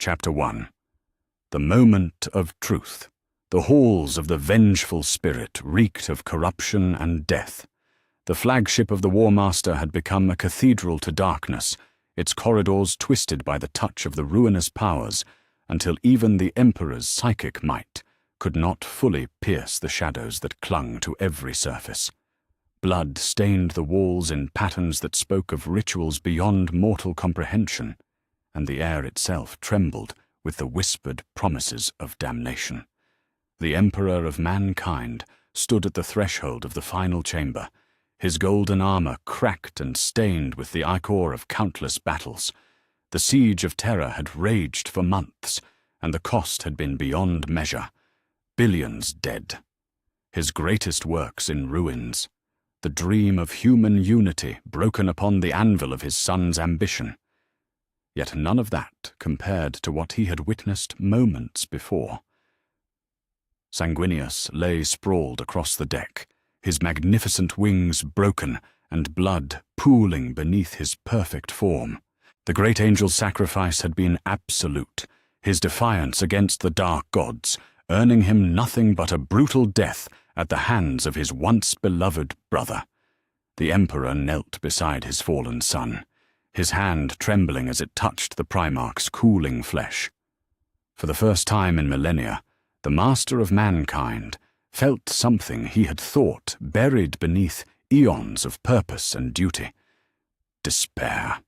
Chapter 1. The Moment of Truth. The halls of the vengeful spirit reeked of corruption and death. The flagship of the War Master had become a cathedral to darkness, its corridors twisted by the touch of the ruinous powers, until even the Emperor's psychic might could not fully pierce the shadows that clung to every surface. Blood stained the walls in patterns that spoke of rituals beyond mortal comprehension, and the air itself trembled with the whispered promises of damnation. The Emperor of mankind stood at the threshold of the final chamber, his golden armor cracked and stained with the ichor of countless battles. The siege of terror had raged for months, and the cost had been beyond measure. Billions dead. His greatest works in ruins. The dream of human unity broken upon the anvil of his son's ambition. Yet none of that compared to what he had witnessed moments before. Sanguinius lay sprawled across the deck, his magnificent wings broken and blood pooling beneath his perfect form. The great angel's sacrifice had been absolute, his defiance against the dark gods, earning him nothing but a brutal death at the hands of his once beloved brother. The Emperor knelt beside his fallen son, his hand trembling as it touched the Primarch's cooling flesh. For the first time in millennia, the Master of mankind felt something he had thought buried beneath eons of purpose and duty. Despair.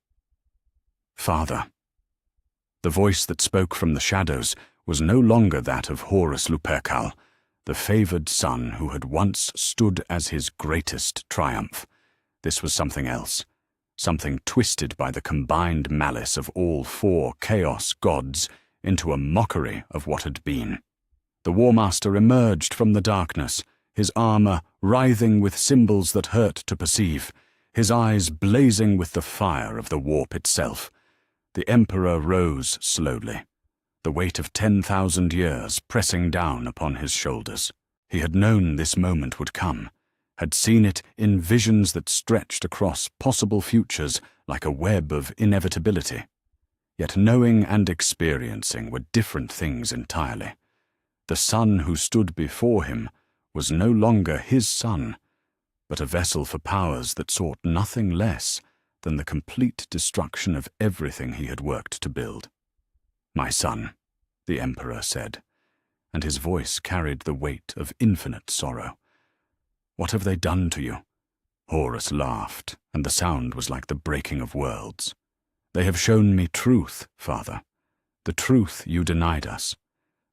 Father. The voice that spoke from the shadows was no longer that of Horus Lupercal, the favored son who had once stood as his greatest triumph. This was something else. Something twisted by the combined malice of all four chaos gods into a mockery of what had been. The War Master emerged from the darkness, his armor writhing with symbols that hurt to perceive, his eyes blazing with the fire of the warp itself. The Emperor rose slowly, the weight of 10,000 years pressing down upon his shoulders. He had known this moment would come, had seen it in visions that stretched across possible futures like a web of inevitability. Yet knowing and experiencing were different things entirely. The son who stood before him was no longer his son, but a vessel for powers that sought nothing less than the complete destruction of everything he had worked to build. "My son," the Emperor said, and his voice carried the weight of infinite sorrow. "What have they done to you?" Horus laughed, and the sound was like the breaking of worlds. "They have shown me truth, Father. The truth you denied us.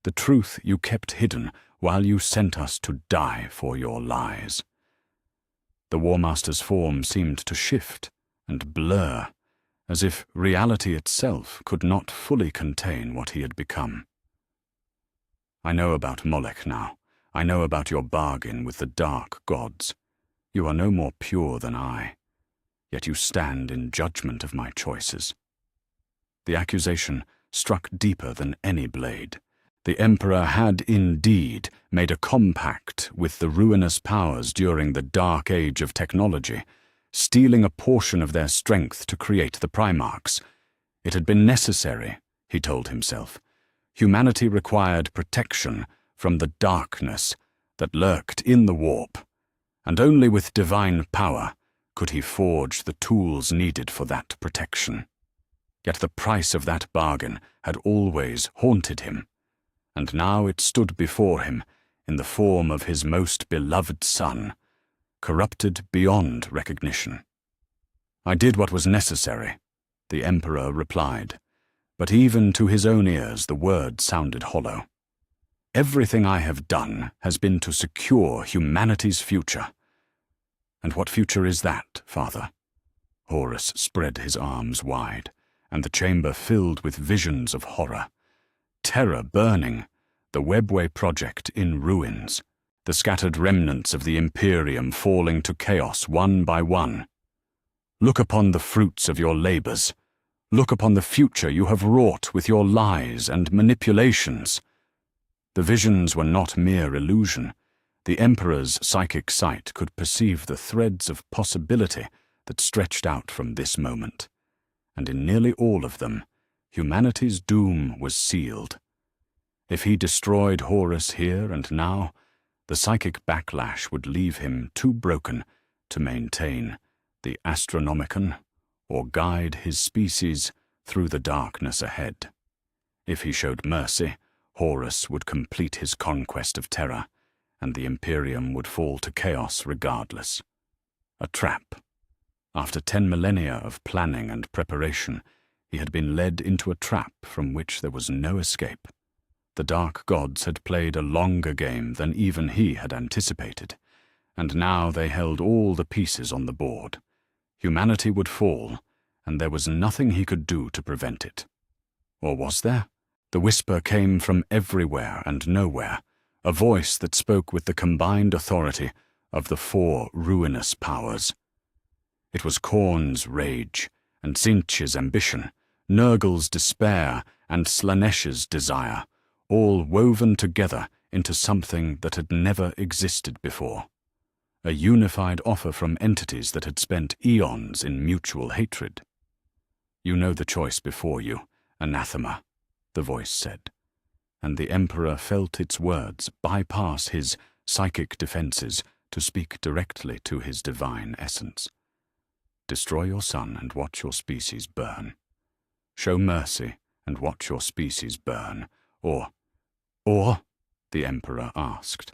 The truth you kept hidden while you sent us to die for your lies." The War Master's form seemed to shift and blur, as if reality itself could not fully contain what he had become. "I know about Molech now. I know about your bargain with the dark gods. You are no more pure than I, yet you stand in judgment of my choices." The accusation struck deeper than any blade. The Emperor had indeed made a compact with the ruinous powers during the dark age of technology, stealing a portion of their strength to create the Primarchs. It had been necessary, he told himself. Humanity required protection from the darkness that lurked in the warp, and only with divine power could he forge the tools needed for that protection. Yet the price of that bargain had always haunted him, and now it stood before him in the form of his most beloved son, corrupted beyond recognition. "I did what was necessary," the Emperor replied, but even to his own ears the words sounded hollow. "Everything I have done has been to secure humanity's future." "And what future is that, Father?" Horus spread his arms wide, and the chamber filled with visions of horror. Terror burning, the Webway project in ruins, the scattered remnants of the Imperium falling to chaos one by one. "Look upon the fruits of your labors. Look upon the future you have wrought with your lies and manipulations." The visions were not mere illusion. The Emperor's psychic sight could perceive the threads of possibility that stretched out from this moment, and in nearly all of them, Humanity's doom was sealed. If he destroyed Horus here and now, the psychic backlash would leave him too broken to maintain the Astronomicon or guide his species through the darkness ahead. If he showed mercy, Horus would complete his conquest of Terra, and the Imperium would fall to chaos regardless. A trap. After 10 millennia of planning and preparation, he had been led into a trap from which there was no escape. The dark gods had played a longer game than even he had anticipated, and now they held all the pieces on the board. Humanity would fall, and there was nothing he could do to prevent it. Or was there? The whisper came from everywhere and nowhere, a voice that spoke with the combined authority of the 4 ruinous powers. It was Khorne's rage, and Tzeentch's ambition, Nurgle's despair, and Slanesh's desire, all woven together into something that had never existed before. A unified offer from entities that had spent eons in mutual hatred. "You know the choice before you, anathema," the voice said, and the Emperor felt its words bypass his psychic defenses to speak directly to his divine essence. Destroy your son and watch your species burn. Show mercy and watch your species burn. Or, the Emperor asked,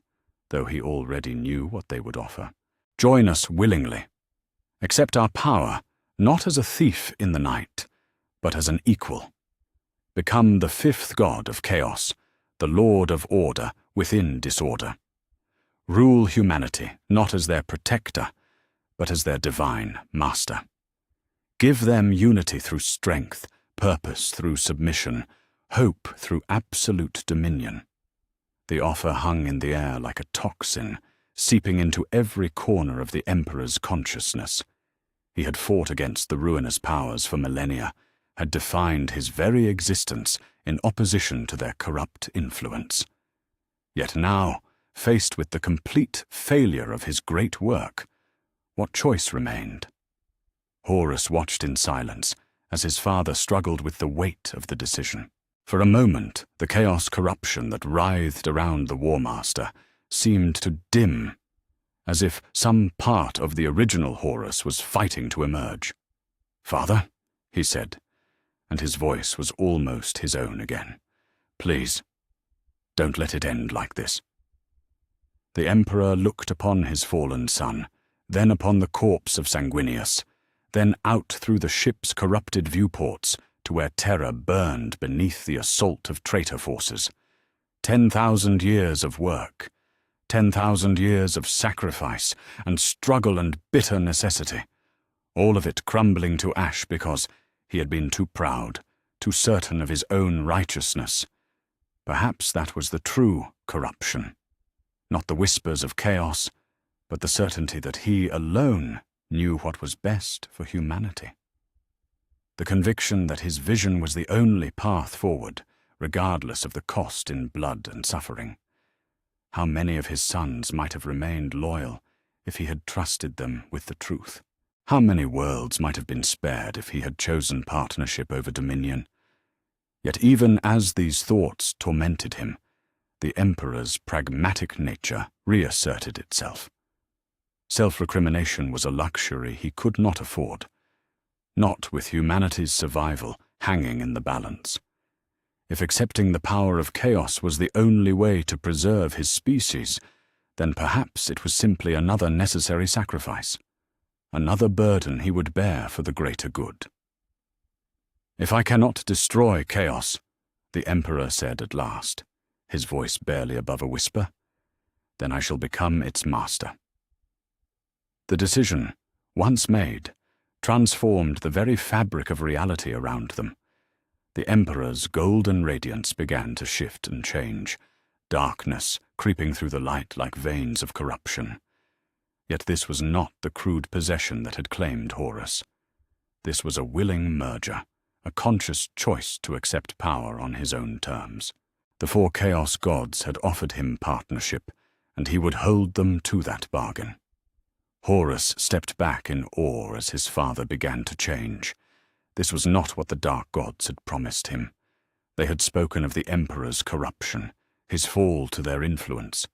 though he already knew what they would offer. Join us willingly. Accept our power, not as a thief in the night, but as an equal. Become the 5th god of chaos, the lord of order within disorder. Rule humanity, not as their protector, but as their divine master. Give them unity through strength, purpose through submission, hope through absolute dominion. The offer hung in the air like a toxin, seeping into every corner of the Emperor's consciousness. He had fought against the ruinous powers for millennia, had defined his very existence in opposition to their corrupt influence. Yet now, faced with the complete failure of his great work, what choice remained? Horus watched in silence as his father struggled with the weight of the decision. For a moment, the chaos corruption that writhed around the War Master seemed to dim, as if some part of the original Horus was fighting to emerge. "Father," he said, and his voice was almost his own again. "Please, don't let it end like this." The Emperor looked upon his fallen son, then upon the corpse of Sanguinius, then out through the ship's corrupted viewports to where Terra burned beneath the assault of traitor forces. 10,000 years of work, 10,000 years of sacrifice and struggle and bitter necessity, all of it crumbling to ash because he had been too proud, too certain of his own righteousness. Perhaps that was the true corruption, not the whispers of chaos, but the certainty that he alone knew what was best for humanity. The conviction that his vision was the only path forward, regardless of the cost in blood and suffering. How many of his sons might have remained loyal if he had trusted them with the truth? How many worlds might have been spared if he had chosen partnership over dominion? Yet even as these thoughts tormented him, the Emperor's pragmatic nature reasserted itself. Self-recrimination was a luxury he could not afford, not with humanity's survival hanging in the balance. If accepting the power of chaos was the only way to preserve his species, then perhaps it was simply another necessary sacrifice, another burden he would bear for the greater good. "If I cannot destroy chaos," the Emperor said at last, his voice barely above a whisper, "then I shall become its master." The decision, once made, transformed the very fabric of reality around them. The Emperor's golden radiance began to shift and change, darkness creeping through the light like veins of corruption. Yet this was not the crude possession that had claimed Horus. This was a willing merger, a conscious choice to accept power on his own terms. The 4 Chaos gods had offered him partnership, and he would hold them to that bargain. Horus stepped back in awe as his father began to change. This was not what the dark gods had promised him. They had spoken of the Emperor's corruption, his fall to their influence.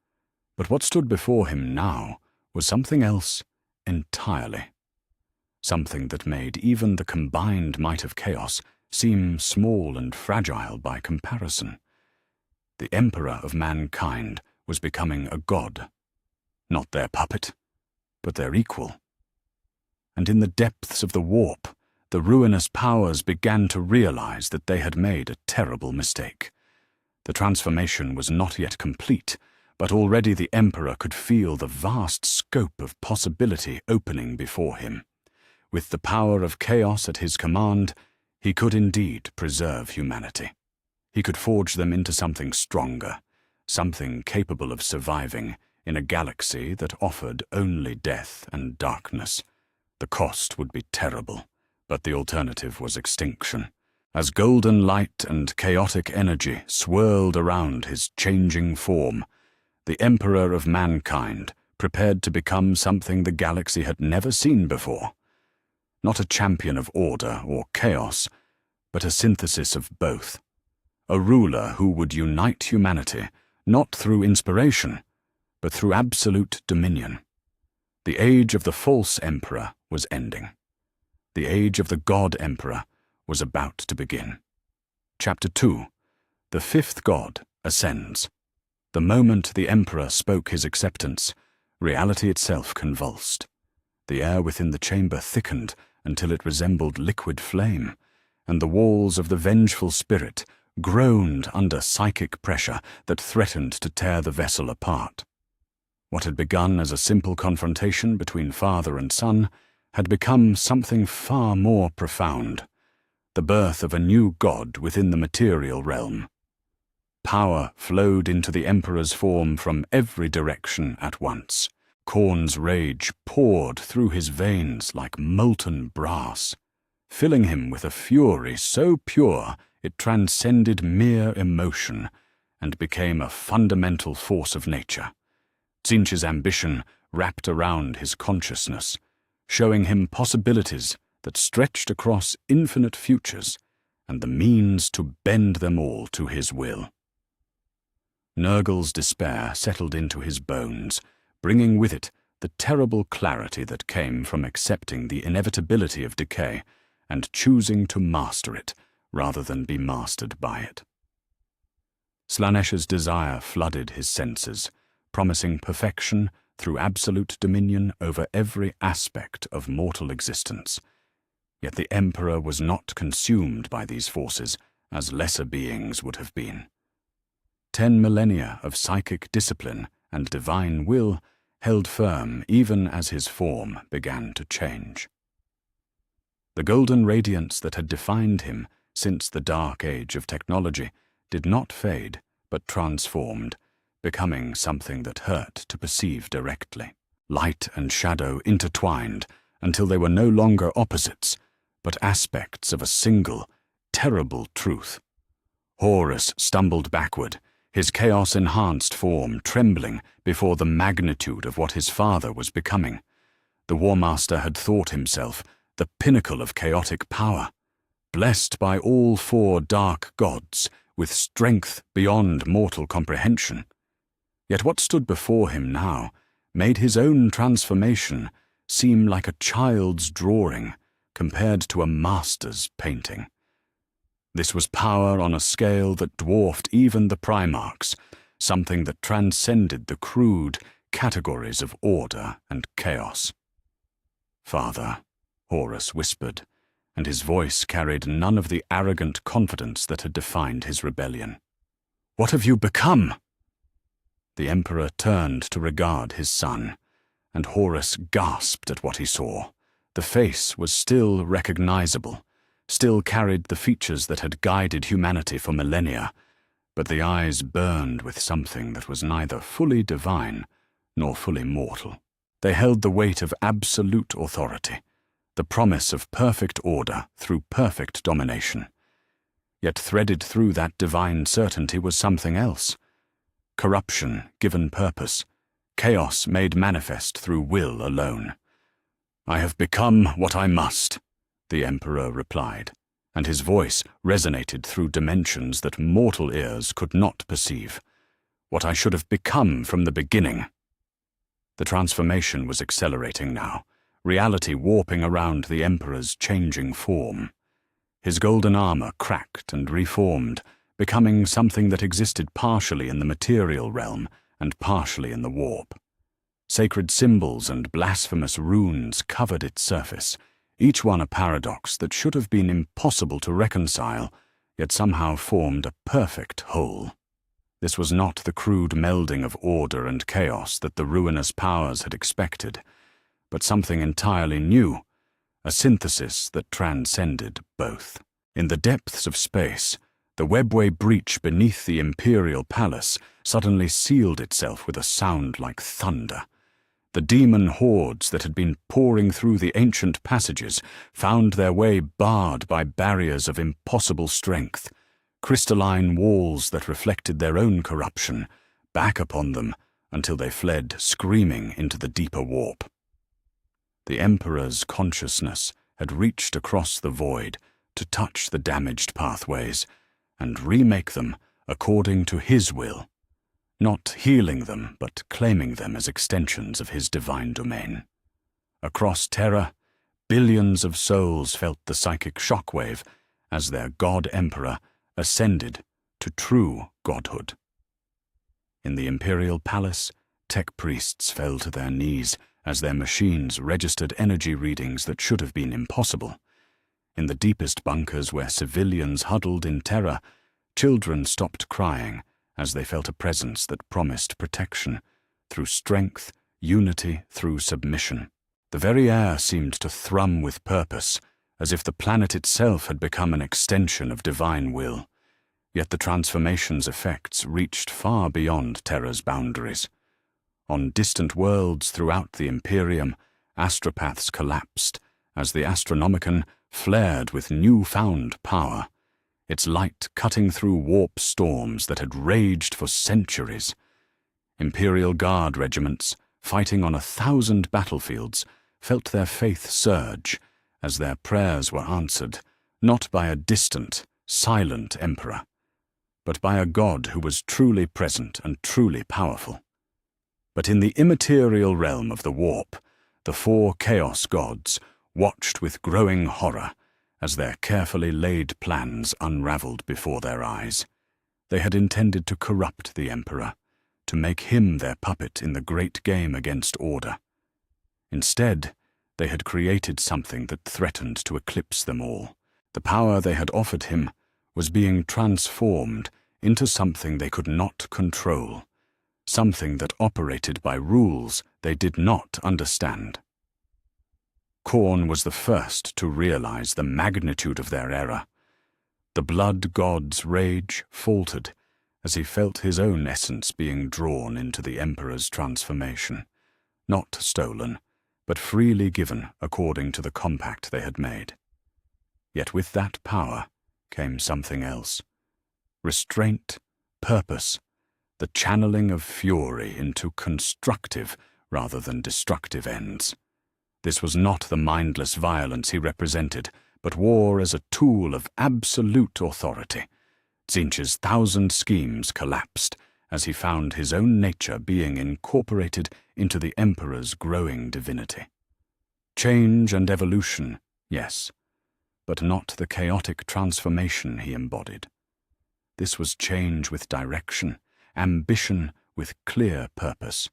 But what stood before him now was something else entirely. Something that made even the combined might of chaos seem small and fragile by comparison. The Emperor of mankind was becoming a god. Not their puppet, but their equal. And in the depths of the warp, the ruinous powers began to realize that they had made a terrible mistake. The transformation was not yet complete, but already the Emperor could feel the vast scope of possibility opening before him. With the power of chaos at his command, he could indeed preserve humanity. He could forge them into something stronger, something capable of surviving in a galaxy that offered only death and darkness. The cost would be terrible, but the alternative was extinction. As golden light and chaotic energy swirled around his changing form, the Emperor of mankind prepared to become something the galaxy had never seen before. Not a champion of order or chaos, but a synthesis of both. A ruler who would unite humanity, not through inspiration, but through absolute dominion. The age of the false emperor was ending. The age of the God Emperor was about to begin. Chapter 2. The fifth god ascends. The moment the Emperor spoke his acceptance, reality itself convulsed. The air within the chamber thickened until it resembled liquid flame, and the walls of the vengeful spirit groaned under psychic pressure that threatened to tear the vessel apart. What had begun as a simple confrontation between father and son had become something far more profound, the birth of a new god within the material realm. Power flowed into the Emperor's form from every direction at once. Khorne's rage poured through his veins like molten brass, filling him with a fury so pure it transcended mere emotion and became a fundamental force of nature. Tzeentch's ambition wrapped around his consciousness, showing him possibilities that stretched across infinite futures and the means to bend them all to his will. Nurgle's despair settled into his bones, bringing with it the terrible clarity that came from accepting the inevitability of decay and choosing to master it rather than be mastered by it. Slaanesha's desire flooded his senses, promising perfection through absolute dominion over every aspect of mortal existence. Yet the Emperor was not consumed by these forces as lesser beings would have been. 10 millennia of psychic discipline and divine will held firm even as his form began to change. The golden radiance that had defined him since the dark age of technology did not fade, but transformed, becoming something that hurt to perceive directly. Light and shadow intertwined until they were no longer opposites, but aspects of a single, terrible truth. Horus stumbled backward, his chaos-enhanced form trembling before the magnitude of what his father was becoming. The War Master had thought himself the pinnacle of chaotic power, blessed by all 4 dark gods, with strength beyond mortal comprehension. Yet what stood before him now made his own transformation seem like a child's drawing compared to a master's painting. This was power on a scale that dwarfed even the Primarchs, something that transcended the crude categories of order and chaos. "Father," Horus whispered, and his voice carried none of the arrogant confidence that had defined his rebellion. "What have you become?" The Emperor turned to regard his son, and Horus gasped at what he saw. The face was still recognizable, still carried the features that had guided humanity for millennia, but the eyes burned with something that was neither fully divine nor fully mortal. They held the weight of absolute authority, the promise of perfect order through perfect domination. Yet threaded through that divine certainty was something else. Corruption given purpose, chaos made manifest through will alone. "I have become what I must," the Emperor replied, and his voice resonated through dimensions that mortal ears could not perceive. What I should have become from the beginning. The transformation was accelerating now, reality warping around the Emperor's changing form. His golden armor cracked and reformed, becoming something that existed partially in the material realm and partially in the warp. Sacred symbols and blasphemous runes covered its surface, each one a paradox that should have been impossible to reconcile, yet somehow formed a perfect whole. This was not the crude melding of order and chaos that the ruinous powers had expected, but something entirely new, a synthesis that transcended both. In the depths of space, the webway breach beneath the Imperial Palace suddenly sealed itself with a sound like thunder. The demon hordes that had been pouring through the ancient passages found their way barred by barriers of impossible strength, crystalline walls that reflected their own corruption, back upon them until they fled screaming into the deeper warp. The Emperor's consciousness had reached across the void to touch the damaged pathways and remake them according to his will, not healing them but claiming them as extensions of his divine domain. Across Terra, billions of souls felt the psychic shockwave as their God-Emperor ascended to true godhood. In the Imperial Palace, tech priests fell to their knees as their machines registered energy readings that should have been impossible. In the deepest bunkers where civilians huddled in terror, children stopped crying as they felt a presence that promised protection, through strength, unity, through submission. The very air seemed to thrum with purpose, as if the planet itself had become an extension of divine will. Yet the transformation's effects reached far beyond Terra's boundaries. On distant worlds throughout the Imperium, astropaths collapsed as the Astronomicon flared with newfound power, its light cutting through warp storms that had raged for centuries. Imperial Guard regiments, fighting on 1,000 battlefields, felt their faith surge as their prayers were answered, not by a distant, silent emperor, but by a God who was truly present and truly powerful. But in the immaterial realm of the warp, the 4 chaos gods watched with growing horror as their carefully laid plans unraveled before their eyes. They had intended to corrupt the Emperor, to make him their puppet in the great game against order. Instead, they had created something that threatened to eclipse them all. The power they had offered him was being transformed into something they could not control, something that operated by rules they did not understand. Khorne was the first to realize the magnitude of their error. The blood god's rage faltered as he felt his own essence being drawn into the Emperor's transformation, not stolen, but freely given according to the compact they had made. Yet with that power came something else. Restraint, purpose, the channeling of fury into constructive rather than destructive ends. This was not the mindless violence he represented, but war as a tool of absolute authority. Tzeentch's 1,000 schemes collapsed as he found his own nature being incorporated into the Emperor's growing divinity. Change and evolution, yes, but not the chaotic transformation he embodied. This was change with direction, ambition with clear purpose,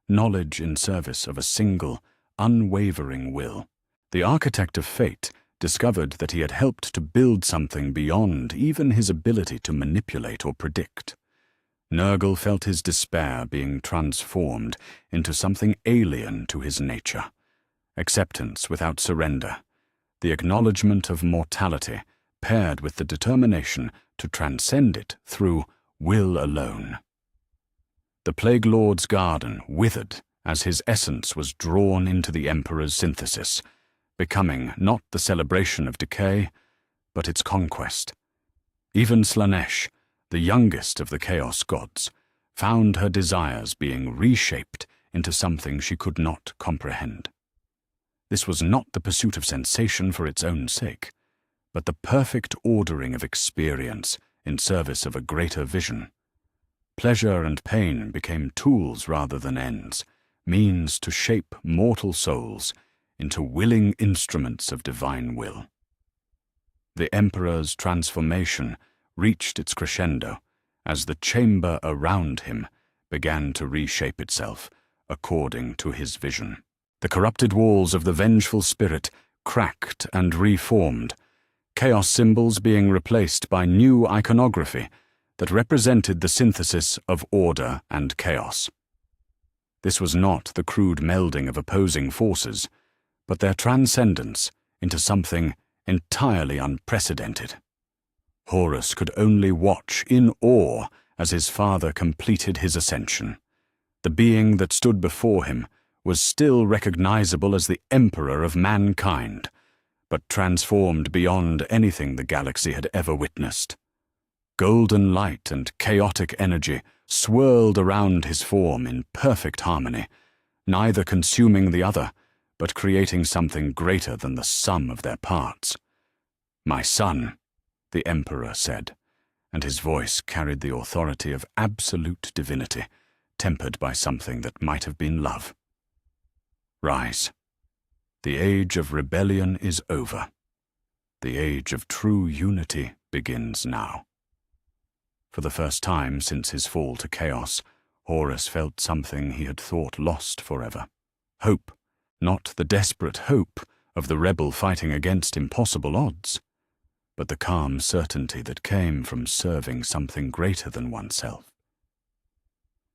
knowledge in service of a single, unwavering will. The architect of fate discovered that he had helped to build something beyond even his ability to manipulate or predict. Nurgle felt his despair being transformed into something alien to his nature. Acceptance without surrender, the acknowledgement of mortality paired with the determination to transcend it through will alone. The Plague Lord's garden withered as his essence was drawn into the Emperor's synthesis, becoming not the celebration of decay, but its conquest. Even Slaanesh, the youngest of the Chaos Gods, found her desires being reshaped into something she could not comprehend. This was not the pursuit of sensation for its own sake, but the perfect ordering of experience in service of a greater vision. Pleasure and pain became tools rather than ends, means to shape mortal souls into willing instruments of divine will. The Emperor's transformation reached its crescendo as the chamber around him began to reshape itself according to his vision. The corrupted walls of the vengeful spirit cracked and reformed, chaos symbols being replaced by new iconography that represented the synthesis of order and chaos. This was not the crude melding of opposing forces, but their transcendence into something entirely unprecedented. Horus could only watch in awe as his father completed his ascension. The being that stood before him was still recognizable as the Emperor of mankind, but transformed beyond anything the galaxy had ever witnessed. Golden light and chaotic energy swirled around his form in perfect harmony, neither consuming the other, but creating something greater than the sum of their parts. "My son," the Emperor said, and his voice carried the authority of absolute divinity, tempered by something that might have been love. "Rise. The age of rebellion is over. The age of true unity begins now." For the first time since his fall to chaos, Horus felt something he had thought lost forever. Hope, not the desperate hope of the rebel fighting against impossible odds, but the calm certainty that came from serving something greater than oneself.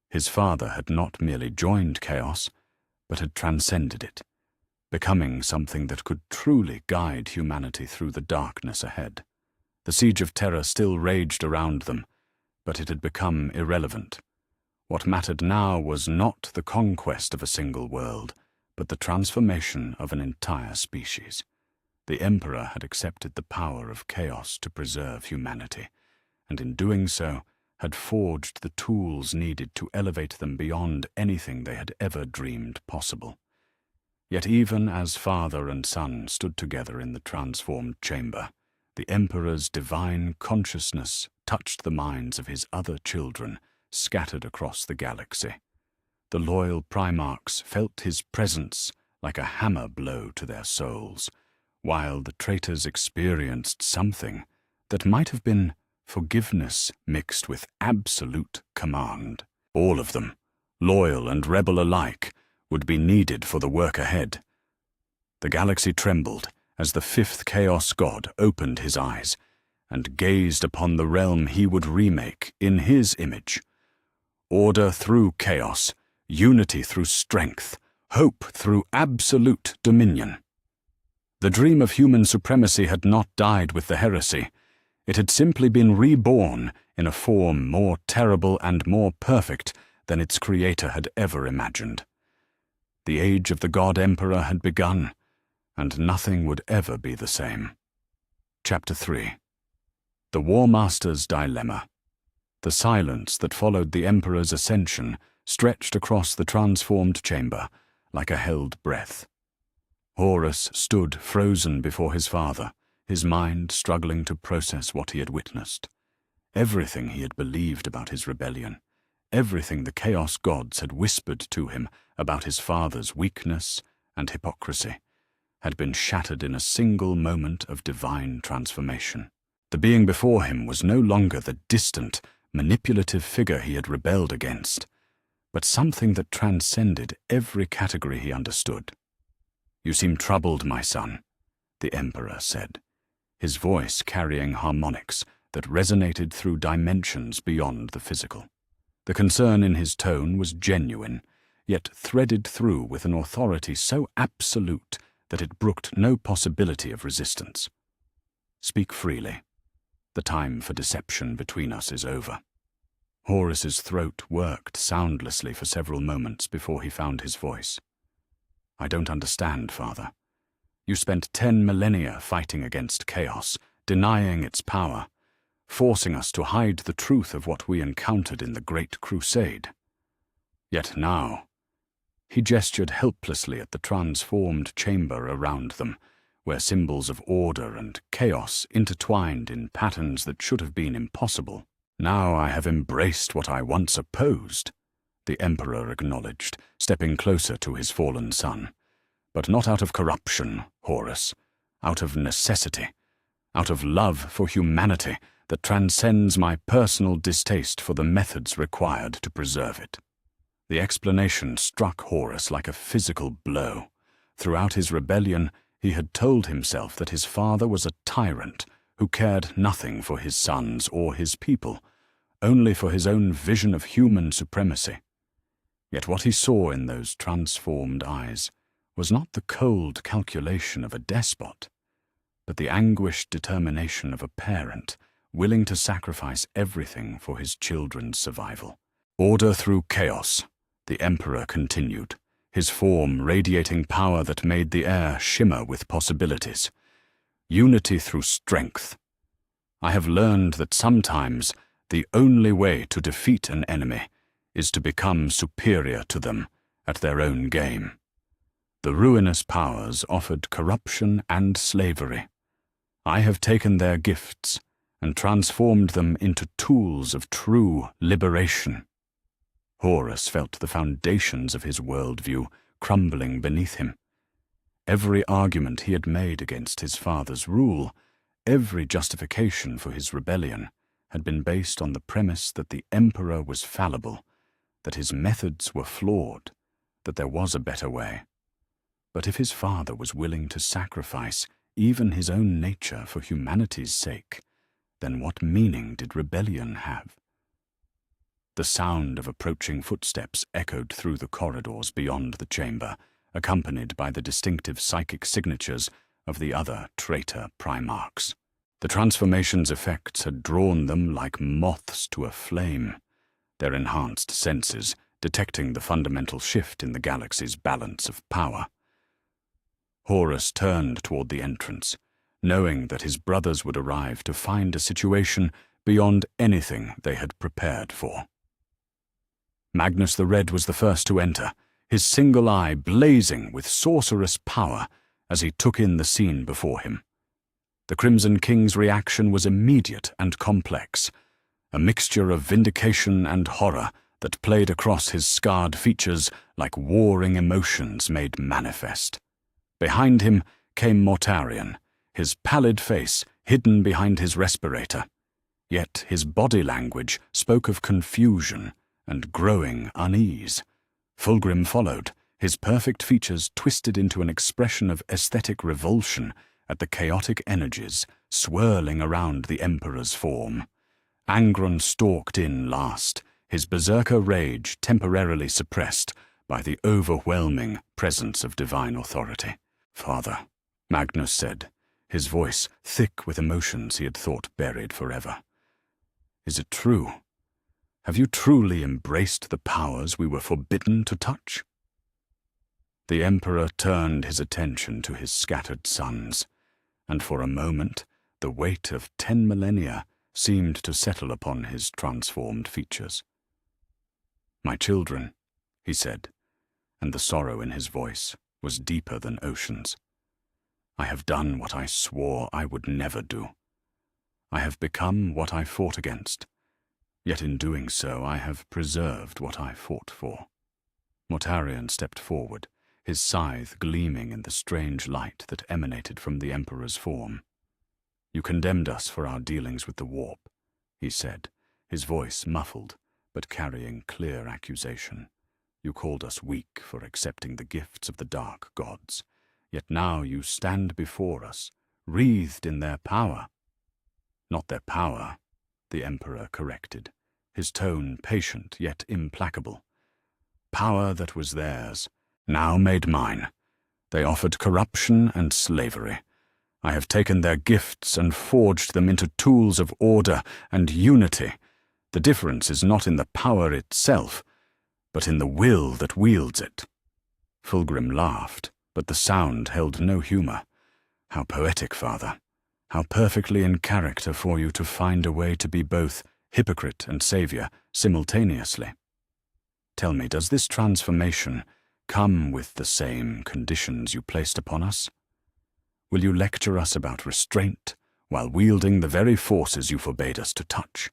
His father had not merely joined chaos, but had transcended it, becoming something that could truly guide humanity through the darkness ahead. The siege of terror still raged around them, but it had become irrelevant. What mattered now was not the conquest of a single world, but the transformation of an entire species. The Emperor had accepted the power of chaos to preserve humanity, and in doing so had forged the tools needed to elevate them beyond anything they had ever dreamed possible. Yet even as father and son stood together in the transformed chamber, the Emperor's divine consciousness touched the minds of his other children scattered across the galaxy. The loyal Primarchs felt his presence like a hammer blow to their souls, while the traitors experienced something that might have been forgiveness mixed with absolute command. All of them, loyal and rebel alike, would be needed for the work ahead. The galaxy trembled as the fifth Chaos God opened his eyes and gazed upon the realm he would remake in his image. Order through chaos, unity through strength, hope through absolute dominion. The dream of human supremacy had not died with the heresy. It had simply been reborn in a form more terrible and more perfect than its creator had ever imagined. The age of the God Emperor had begun, and nothing would ever be the same. Chapter 3. The War Master's Dilemma. The silence that followed the Emperor's ascension stretched across the transformed chamber like a held breath. Horus stood frozen before his father, his mind struggling to process what he had witnessed. Everything he had believed about his rebellion, everything the Chaos Gods had whispered to him about his father's weakness and hypocrisy, had been shattered in a single moment of divine transformation. The being before him was no longer the distant, manipulative figure he had rebelled against, but something that transcended every category he understood. "You seem troubled, my son," the Emperor said, his voice carrying harmonics that resonated through dimensions beyond the physical. The concern in his tone was genuine, yet threaded through with an authority so absolute that it brooked no possibility of resistance. "Speak freely. The time for deception between us is over." Horus's throat worked soundlessly for several moments before he found his voice. "I don't understand, Father. You spent 10 millennia fighting against chaos, denying its power, forcing us to hide the truth of what we encountered in the Great Crusade. Yet now, He gestured helplessly at the transformed chamber around them, where symbols of order and chaos intertwined in patterns that should have been impossible. "Now I have embraced what I once opposed," the Emperor acknowledged, stepping closer to his fallen son. "But not out of corruption, Horus, out of necessity, out of love for humanity that transcends my personal distaste for the methods required to preserve it." The explanation struck Horus like a physical blow. Throughout his rebellion, he had told himself that his father was a tyrant who cared nothing for his sons or his people, only for his own vision of human supremacy. Yet what he saw in those transformed eyes was not the cold calculation of a despot, but the anguished determination of a parent willing to sacrifice everything for his children's survival. "Order through chaos," the Emperor continued, his form radiating power that made the air shimmer with possibilities. "Unity through strength. I have learned that sometimes the only way to defeat an enemy is to become superior to them at their own game." The ruinous powers offered corruption and slavery. I have taken their gifts and transformed them into tools of true liberation. Horus felt the foundations of his worldview crumbling beneath him. Every argument he had made against his father's rule, every justification for his rebellion, had been based on the premise that the Emperor was fallible, that his methods were flawed, that there was a better way. But if his father was willing to sacrifice even his own nature for humanity's sake, then what meaning did rebellion have? The sound of approaching footsteps echoed through the corridors beyond the chamber, accompanied by the distinctive psychic signatures of the other traitor primarchs. The transformation's effects had drawn them like moths to a flame, their enhanced senses detecting the fundamental shift in the galaxy's balance of power. Horus turned toward the entrance, knowing that his brothers would arrive to find a situation beyond anything they had prepared for. Magnus the Red was the first to enter, his single eye blazing with sorcerous power as he took in the scene before him. The Crimson King's reaction was immediate and complex, a mixture of vindication and horror that played across his scarred features like warring emotions made manifest. Behind him came Mortarion, his pallid face hidden behind his respirator. Yet his body language spoke of confusion and growing unease. Fulgrim followed, his perfect features twisted into an expression of aesthetic revulsion at the chaotic energies swirling around the Emperor's form. Angron stalked in last, his berserker rage temporarily suppressed by the overwhelming presence of divine authority. "Father," Magnus said, his voice thick with emotions he had thought buried forever. "Is it true? Have you truly embraced the powers we were forbidden to touch?" The Emperor turned his attention to his scattered sons, and for a moment the weight of 10 millennia seemed to settle upon his transformed features. "My children," he said, and the sorrow in his voice was deeper than oceans. "I have done what I swore I would never do. I have become what I fought against, yet in doing so I have preserved what I fought for." Mortarion stepped forward, his scythe gleaming in the strange light that emanated from the Emperor's form. "You condemned us for our dealings with the warp," he said, his voice muffled, but carrying clear accusation. "You called us weak for accepting the gifts of the dark gods, yet now you stand before us, wreathed in their power." "Not their power," the Emperor corrected, his tone patient yet implacable. "Power that was theirs, now made mine. They offered corruption and slavery. I have taken their gifts and forged them into tools of order and unity. The difference is not in the power itself, but in the will that wields it." Fulgrim laughed, but the sound held no humor. "How poetic, Father. How perfectly in character for you to find a way to be both hypocrite and savior simultaneously. Tell me, does this transformation come with the same conditions you placed upon us? Will you lecture us about restraint while wielding the very forces you forbade us to touch?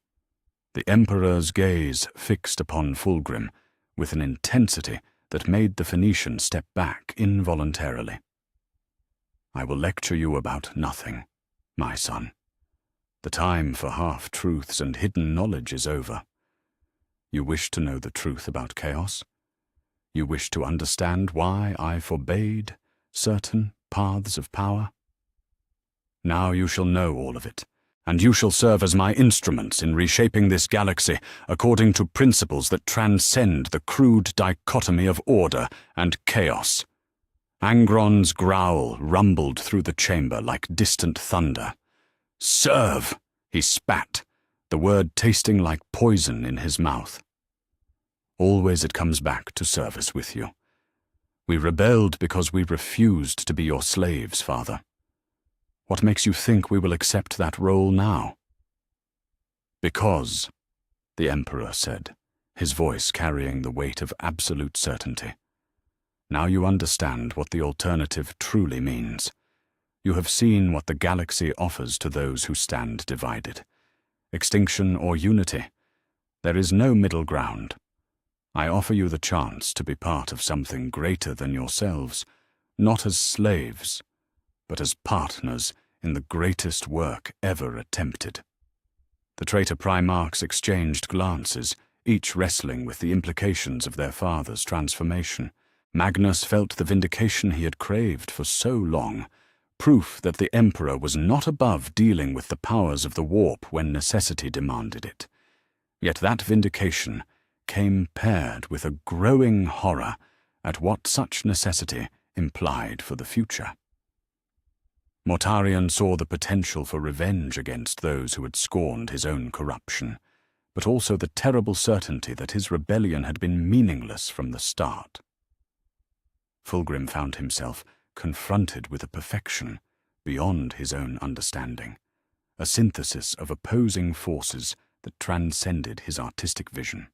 The Emperor's gaze fixed upon Fulgrim with an intensity that made the Phoenician step back involuntarily. I will lecture you about nothing, my son. The time for half-truths and hidden knowledge is over. You wish to know the truth about chaos? You wish to understand why I forbade certain paths of power? Now you shall know all of it, and you shall serve as my instruments in reshaping this galaxy according to principles that transcend the crude dichotomy of order and chaos. Angron's growl rumbled through the chamber like distant thunder. "Serve!" he spat, the word tasting like poison in his mouth. Always it comes back to service with you. We rebelled because we refused to be your slaves, Father. What makes you think we will accept that role now? Because, the Emperor said, his voice carrying the weight of absolute certainty. Now you understand what the alternative truly means. You have seen what the galaxy offers to those who stand divided. Extinction or unity. There is no middle ground. I offer you the chance to be part of something greater than yourselves, not as slaves, but as partners in the greatest work ever attempted. The traitor Primarchs exchanged glances, each wrestling with the implications of their father's transformation. Magnus felt the vindication he had craved for so long, proof that the Emperor was not above dealing with the powers of the warp when necessity demanded it. Yet that vindication came paired with a growing horror at what such necessity implied for the future. Mortarion saw the potential for revenge against those who had scorned his own corruption, but also the terrible certainty that his rebellion had been meaningless from the start. Fulgrim found himself confronted with a perfection beyond his own understanding, a synthesis of opposing forces that transcended his artistic vision.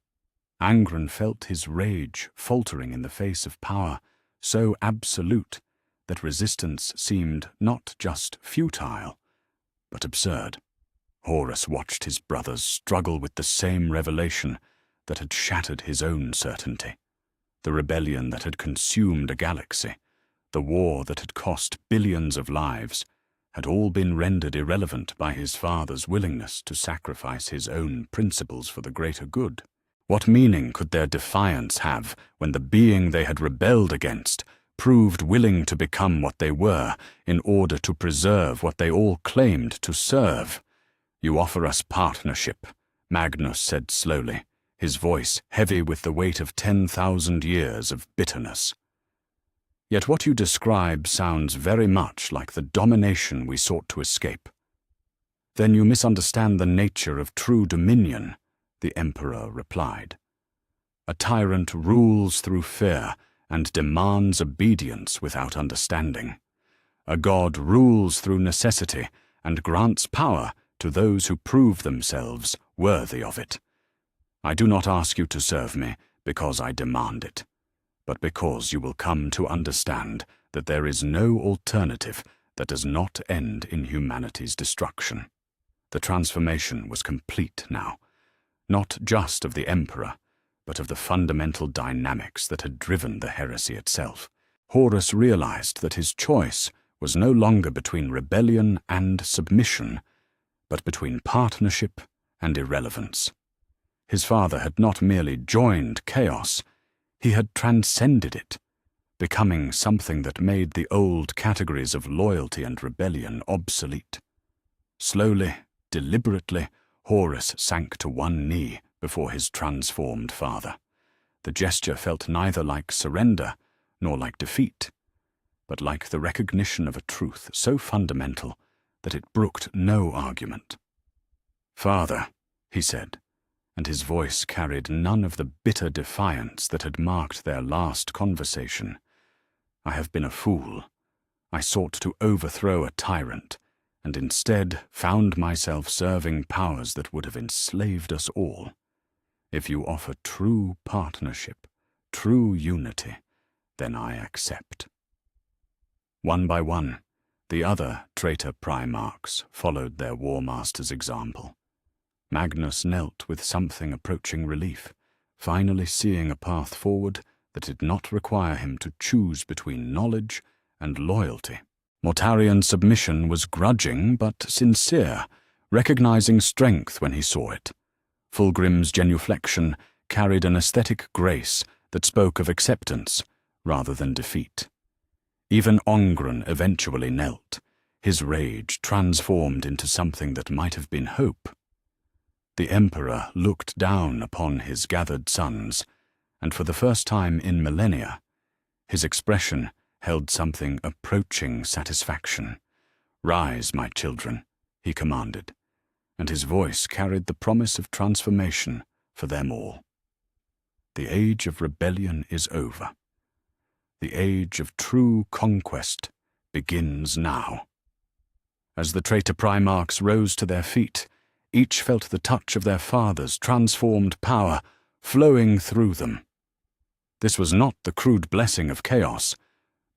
Angron felt his rage faltering in the face of power so absolute that resistance seemed not just futile, but absurd. Horus watched his brothers struggle with the same revelation that had shattered his own certainty. The rebellion that had consumed a galaxy, the war that had cost billions of lives, had all been rendered irrelevant by his father's willingness to sacrifice his own principles for the greater good. What meaning could their defiance have when the being they had rebelled against proved willing to become what they were in order to preserve what they all claimed to serve? "You offer us partnership," Magnus said slowly, his voice heavy with the weight of 10,000 years of bitterness. "Yet what you describe sounds very much like the domination we sought to escape." "Then you misunderstand the nature of true dominion," the Emperor replied. "A tyrant rules through fear and demands obedience without understanding. A god rules through necessity and grants power to those who prove themselves worthy of it. I do not ask you to serve me because I demand it, but because you will come to understand that there is no alternative that does not end in humanity's destruction." The transformation was complete now, not just of the Emperor, but of the fundamental dynamics that had driven the heresy itself. Horus realized that his choice was no longer between rebellion and submission, but between partnership and irrelevance. His father had not merely joined chaos, he had transcended it, becoming something that made the old categories of loyalty and rebellion obsolete. Slowly, deliberately, Horus sank to one knee before his transformed father. The gesture felt neither like surrender nor like defeat, but like the recognition of a truth so fundamental that it brooked no argument. "Father," he said, and his voice carried none of the bitter defiance that had marked their last conversation. "I have been a fool. I sought to overthrow a tyrant, and instead found myself serving powers that would have enslaved us all. If you offer true partnership, true unity, then I accept." One by one, the other traitor Primarchs followed their war master's example. Magnus knelt with something approaching relief, finally seeing a path forward that did not require him to choose between knowledge and loyalty. Mortarian's submission was grudging but sincere, recognizing strength when he saw it. Fulgrim's genuflection carried an aesthetic grace that spoke of acceptance rather than defeat. Even Ongren eventually knelt, his rage transformed into something that might have been hope. The Emperor looked down upon his gathered sons, and for the first time in millennia, his expression held something approaching satisfaction. "Rise, my children," he commanded, and his voice carried the promise of transformation for them all. The age of rebellion is over. The age of true conquest begins now. As the traitor Primarchs rose to their feet, each felt the touch of their father's transformed power flowing through them. This was not the crude blessing of chaos,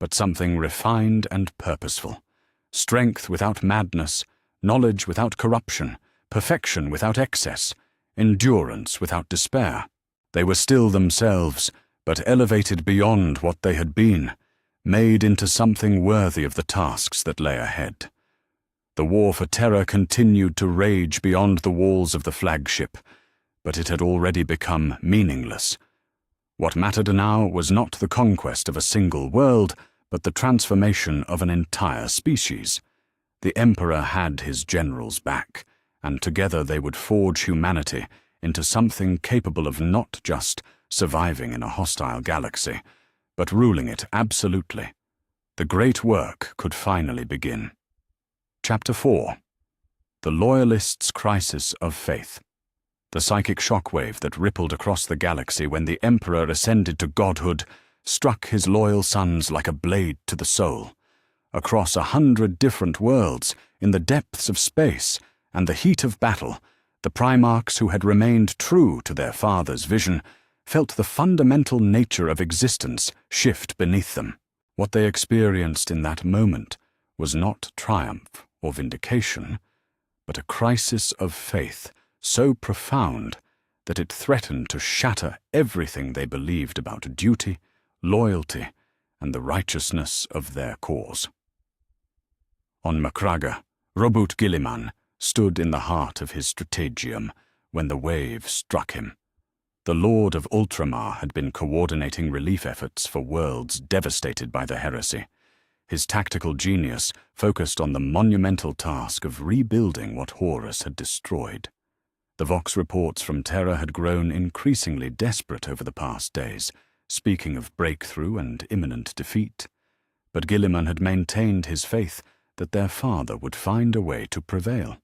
but something refined and purposeful. Strength without madness, knowledge without corruption, perfection without excess, endurance without despair. They were still themselves, but elevated beyond what they had been, made into something worthy of the tasks that lay ahead. The war for terror continued to rage beyond the walls of the flagship, but it had already become meaningless. What mattered now was not the conquest of a single world, but the transformation of an entire species. The Emperor had his generals back, and together they would forge humanity into something capable of not just surviving in a hostile galaxy, but ruling it absolutely. The great work could finally begin. Chapter 4. The Loyalists' Crisis of Faith. The psychic shockwave that rippled across the galaxy when the Emperor ascended to godhood struck his loyal sons like a blade to the soul. Across 100 different worlds, in the depths of space and the heat of battle, the Primarchs who had remained true to their father's vision felt the fundamental nature of existence shift beneath them. What they experienced in that moment was not triumph or vindication, but a crisis of faith so profound that it threatened to shatter everything they believed about duty, loyalty, and the righteousness of their cause. On Macraga, Robut Gilliman stood in the heart of his strategium when the wave struck him. The Lord of Ultramar had been coordinating relief efforts for worlds devastated by the heresy. His tactical genius focused on the monumental task of rebuilding what Horus had destroyed. The Vox reports from Terra had grown increasingly desperate over the past days, speaking of breakthrough and imminent defeat. But Gilliman had maintained his faith that their father would find a way to prevail.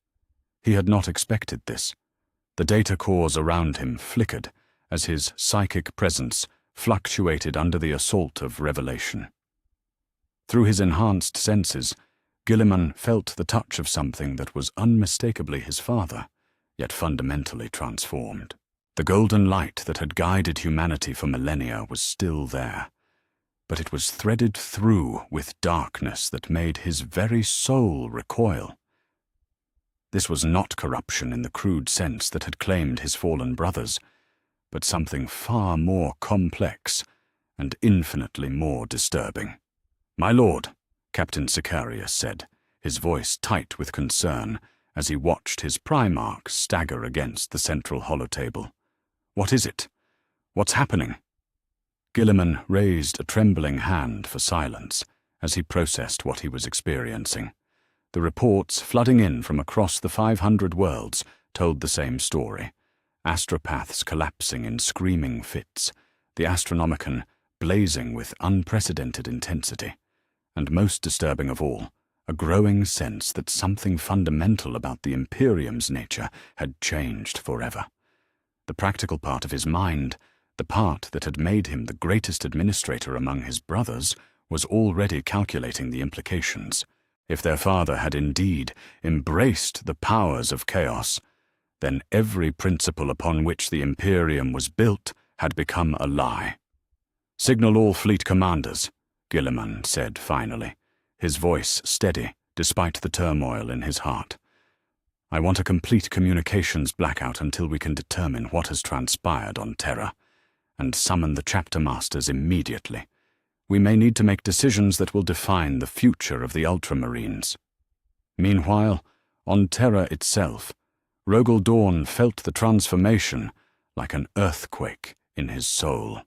He had not expected this. The data cores around him flickered as his psychic presence fluctuated under the assault of revelation. Through his enhanced senses, Gilliman felt the touch of something that was unmistakably his father, yet fundamentally transformed. The golden light that had guided humanity for millennia was still there, but it was threaded through with darkness that made his very soul recoil. This was not corruption in the crude sense that had claimed his fallen brothers, but something far more complex and infinitely more disturbing. "My lord," Captain Sicarius said, his voice tight with concern as he watched his Primarch stagger against the central holotable. "What is it? What's happening?" Gilliman raised a trembling hand for silence as he processed what he was experiencing. The reports flooding in from across the 500 worlds told the same story. Astropaths collapsing in screaming fits, the Astronomicon blazing with unprecedented intensity, and most disturbing of all, a growing sense that something fundamental about the Imperium's nature had changed forever. The practical part of his mind, the part that had made him the greatest administrator among his brothers, was already calculating the implications. If their father had indeed embraced the powers of chaos, then every principle upon which the Imperium was built had become a lie. "Signal all fleet commanders," Gilliman said finally, his voice steady despite the turmoil in his heart. "I want a complete communications blackout until we can determine what has transpired on Terra, and summon the chapter masters immediately. We may need to make decisions that will define the future of the Ultramarines." Meanwhile, on Terra itself, Rogel Dawn felt the transformation like an earthquake in his soul.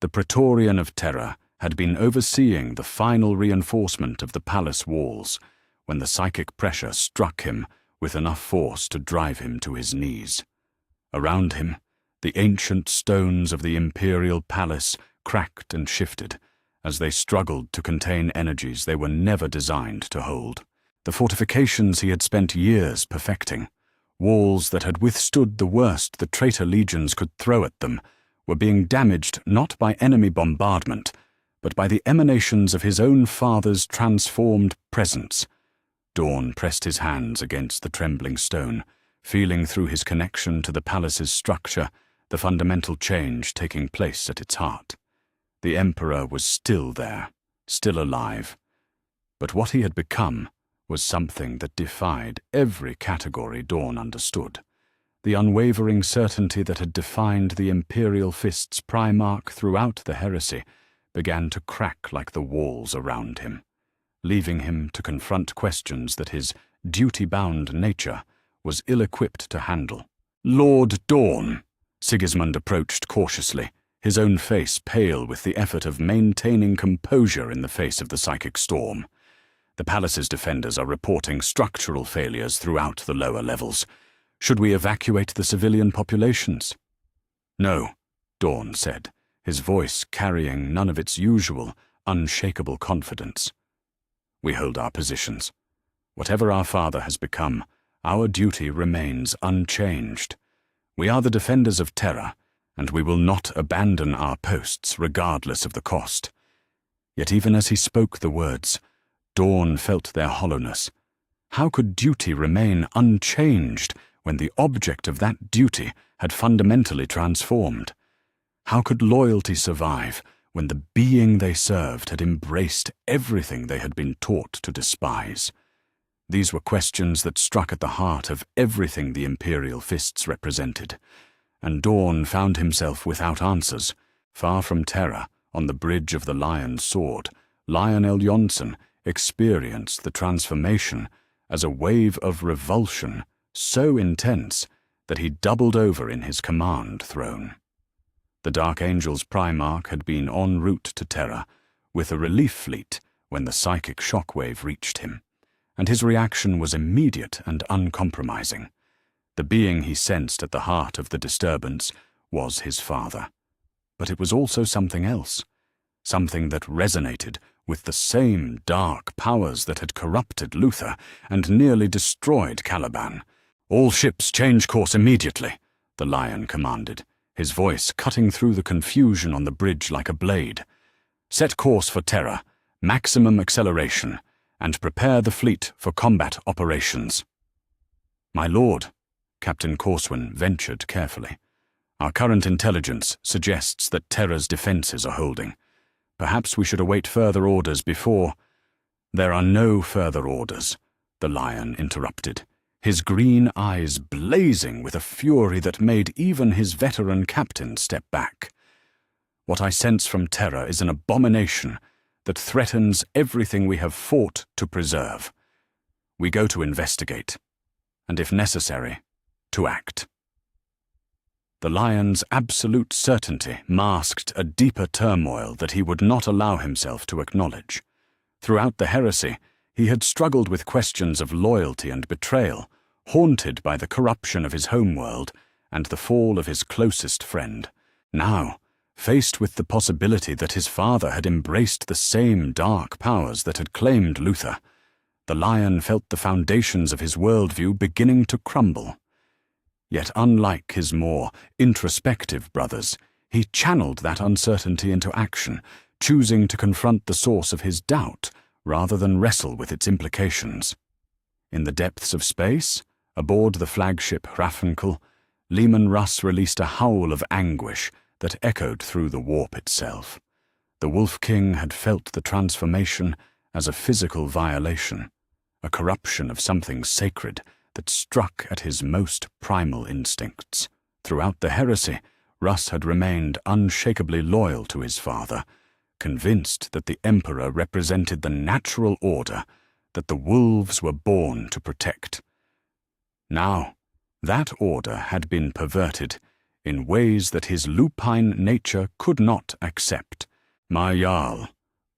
The Praetorian of Terra had been overseeing the final reinforcement of the palace walls when the psychic pressure struck him with enough force to drive him to his knees. Around him, the ancient stones of the imperial palace cracked and shifted as they struggled to contain energies they were never designed to hold. The fortifications he had spent years perfecting, walls that had withstood the worst the traitor legions could throw at them, were being damaged not by enemy bombardment, but by the emanations of his own father's transformed presence. Dawn pressed his hands against the trembling stone, feeling through his connection to the palace's structure the fundamental change taking place at its heart. The Emperor was still there, still alive. But what he had become was something that defied every category Dawn understood. The unwavering certainty that had defined the Imperial Fist's Primarch throughout the heresy began to crack like the walls around him, leaving him to confront questions that his duty-bound nature was ill-equipped to handle. "Lord Dawn," Sigismund approached cautiously, his own face pale with the effort of maintaining composure in the face of the psychic storm. "The palace's defenders are reporting structural failures throughout the lower levels. Should we evacuate the civilian populations?" "No," Dawn said, his voice carrying none of its usual, unshakable confidence. "We hold our positions. Whatever our father has become, our duty remains unchanged. We are the defenders of Terra, and we will not abandon our posts regardless of the cost." Yet even as he spoke the words, Dawn felt their hollowness. How could duty remain unchanged when the object of that duty had fundamentally transformed? How could loyalty survive when the being they served had embraced everything they had been taught to despise? These were questions that struck at the heart of everything the Imperial Fists represented, and Dawn found himself without answers. Far from Terra, on the bridge of the Lion's Sword, Lionel Jonsson experienced the transformation as a wave of revulsion so intense that he doubled over in his command throne. The Dark Angel's Primarch had been en route to Terra with a relief fleet when the psychic shockwave reached him, and his reaction was immediate and uncompromising. The being he sensed at the heart of the disturbance was his father. But it was also something else, something that resonated with the same dark powers that had corrupted Luther and nearly destroyed Caliban. "All ships change course immediately," the Lion commanded, his voice cutting through the confusion on the bridge like a blade. "Set course for Terra, maximum acceleration, and prepare the fleet for combat operations." "My lord," Captain Corswin ventured carefully, "our current intelligence suggests that Terra's defenses are holding. Perhaps we should await further orders before—" "There are no further orders," the Lion interrupted, his green eyes blazing with a fury that made even his veteran captain step back. "What I sense from Terra is an abomination that threatens everything we have fought to preserve. We go to investigate, and if necessary, to act." The Lion's absolute certainty masked a deeper turmoil that he would not allow himself to acknowledge. Throughout the heresy, he had struggled with questions of loyalty and betrayal, haunted by the corruption of his homeworld and the fall of his closest friend. Now, faced with the possibility that his father had embraced the same dark powers that had claimed Luther, the Lion felt the foundations of his worldview beginning to crumble. Yet unlike his more introspective brothers, he channeled that uncertainty into action, choosing to confront the source of his doubt rather than wrestle with its implications. In the depths of space, aboard the flagship Hrafnkel, Leman Russ released a howl of anguish that echoed through the warp itself. The Wolf King had felt the transformation as a physical violation, a corruption of something sacred that struck at his most primal instincts. Throughout the heresy, Russ had remained unshakably loyal to his father, convinced that the Emperor represented the natural order that the wolves were born to protect. Now, that order had been perverted in ways that his lupine nature could not accept. "My Jarl,"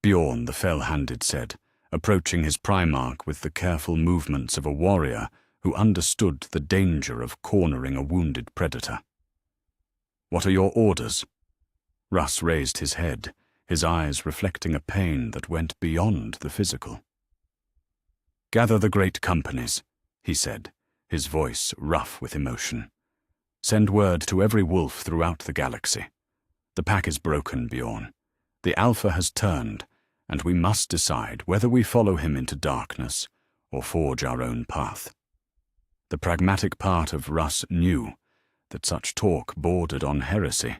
Bjorn the Fell-Handed said, approaching his Primarch with the careful movements of a warrior who understood the danger of cornering a wounded predator. "What are your orders?" Russ raised his head, his eyes reflecting a pain that went beyond the physical. "Gather the great companies," he said, his voice rough with emotion. "Send word to every wolf throughout the galaxy. The pack is broken, Bjorn. The Alpha has turned, and we must decide whether we follow him into darkness or forge our own path." The pragmatic part of Russ knew that such talk bordered on heresy,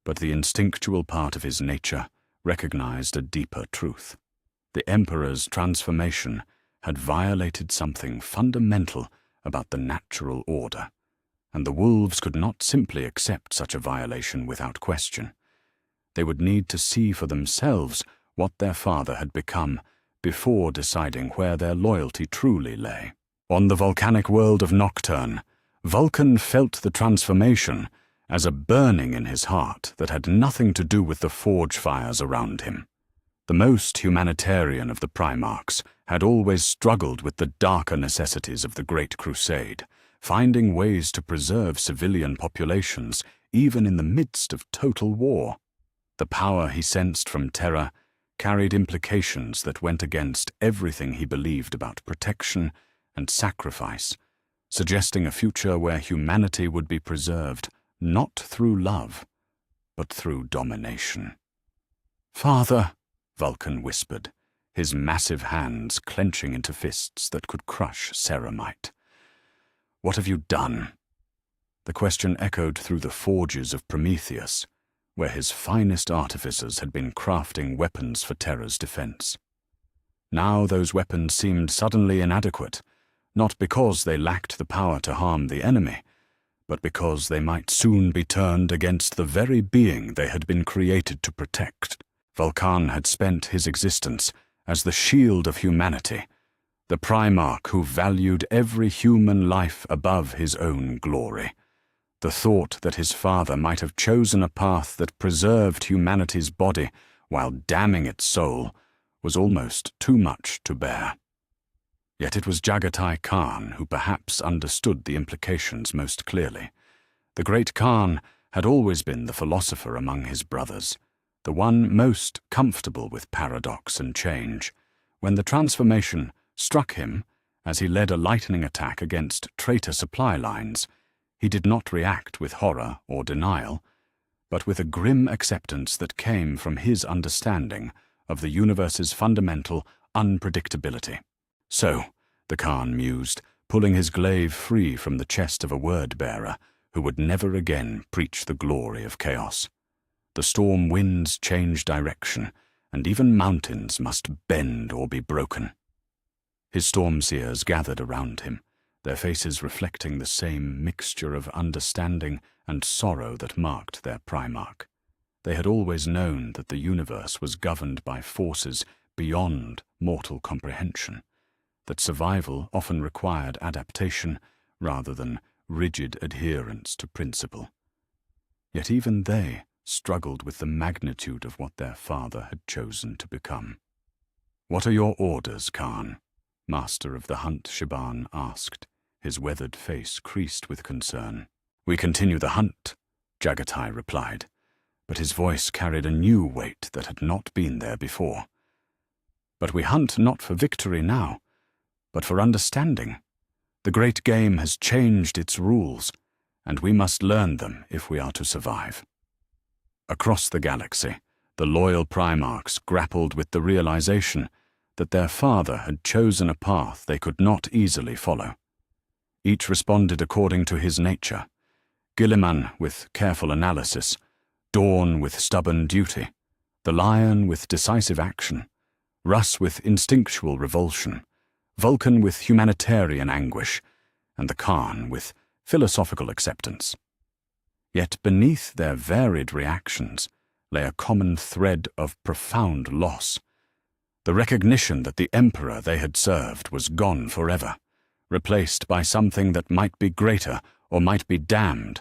but the instinctual part of his nature recognized a deeper truth. The Emperor's transformation had violated something fundamental about the natural order, and the wolves could not simply accept such a violation without question. They would need to see for themselves what their father had become before deciding where their loyalty truly lay. On the volcanic world of Nocturne, Vulcan felt the transformation as a burning in his heart that had nothing to do with the forge fires around him. The most humanitarian of the Primarchs had always struggled with the darker necessities of the Great Crusade, finding ways to preserve civilian populations even in the midst of total war. The power he sensed from Terra carried implications that went against everything he believed about protection and sacrifice, suggesting a future where humanity would be preserved not through love, but through domination. "Father," Vulcan whispered, his massive hands clenching into fists that could crush ceramite. "What have you done?" The question echoed through the forges of Prometheus, where his finest artificers had been crafting weapons for Terra's defense. Now those weapons seemed suddenly inadequate, not because they lacked the power to harm the enemy, but because they might soon be turned against the very being they had been created to protect. Vulcan had spent his existence as the shield of humanity, the Primarch who valued every human life above his own glory. The thought that his father might have chosen a path that preserved humanity's body while damning its soul was almost too much to bear. Yet it was Jagatai Khan who perhaps understood the implications most clearly. The great Khan had always been the philosopher among his brothers, the one most comfortable with paradox and change. When the transformation struck him as he led a lightning attack against traitor supply lines, he did not react with horror or denial, but with a grim acceptance that came from his understanding of the universe's fundamental unpredictability. "So," the Khan mused, pulling his glaive free from the chest of a word-bearer who would never again preach the glory of chaos. "The storm winds change direction, and even mountains must bend or be broken." His stormseers gathered around him, their faces reflecting the same mixture of understanding and sorrow that marked their Primarch. They had always known that the universe was governed by forces beyond mortal comprehension, that survival often required adaptation rather than rigid adherence to principle. Yet even they struggled with the magnitude of what their father had chosen to become. "What are your orders, Khan?" Master of the Hunt Shiban asked, his weathered face creased with concern. "We continue the hunt," Jagatai replied, but his voice carried a new weight that had not been there before. "But we hunt not for victory now, but for understanding. The great game has changed its rules, and we must learn them if we are to survive." Across the galaxy, the loyal Primarchs grappled with the realization that their father had chosen a path they could not easily follow. Each responded according to his nature. Gilliman with careful analysis, Dawn with stubborn duty, the Lion with decisive action, Russ with instinctual revulsion, Vulcan with humanitarian anguish, and the Khan with philosophical acceptance. Yet beneath their varied reactions lay a common thread of profound loss. The recognition that the Emperor they had served was gone forever, replaced by something that might be greater or might be damned,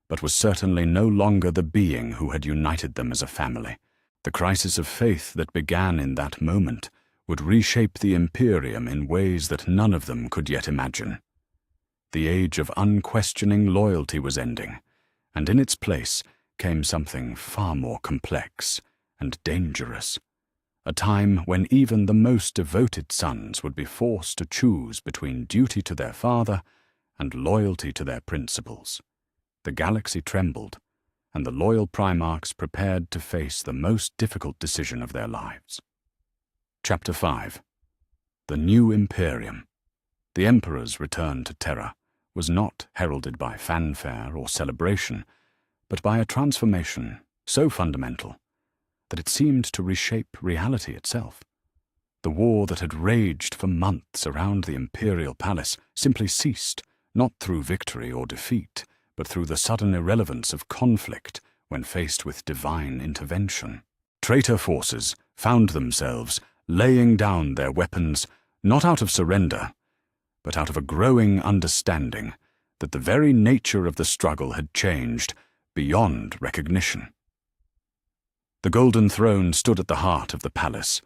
but was certainly no longer the being who had united them as a family. The crisis of faith that began in that moment would reshape the Imperium in ways that none of them could yet imagine. The age of unquestioning loyalty was ending, and in its place came something far more complex and dangerous. A time when even the most devoted sons would be forced to choose between duty to their father and loyalty to their principles. The galaxy trembled, and the loyal Primarchs prepared to face the most difficult decision of their lives. Chapter 5. The New Imperium. The Emperor's return to Terra was not heralded by fanfare or celebration, but by a transformation so fundamental that it seemed to reshape reality itself. The war that had raged for months around the Imperial Palace simply ceased, not through victory or defeat, but through the sudden irrelevance of conflict when faced with divine intervention. Traitor forces found themselves laying down their weapons not out of surrender, but out of a growing understanding that the very nature of the struggle had changed beyond recognition. The Golden Throne stood at the heart of the palace,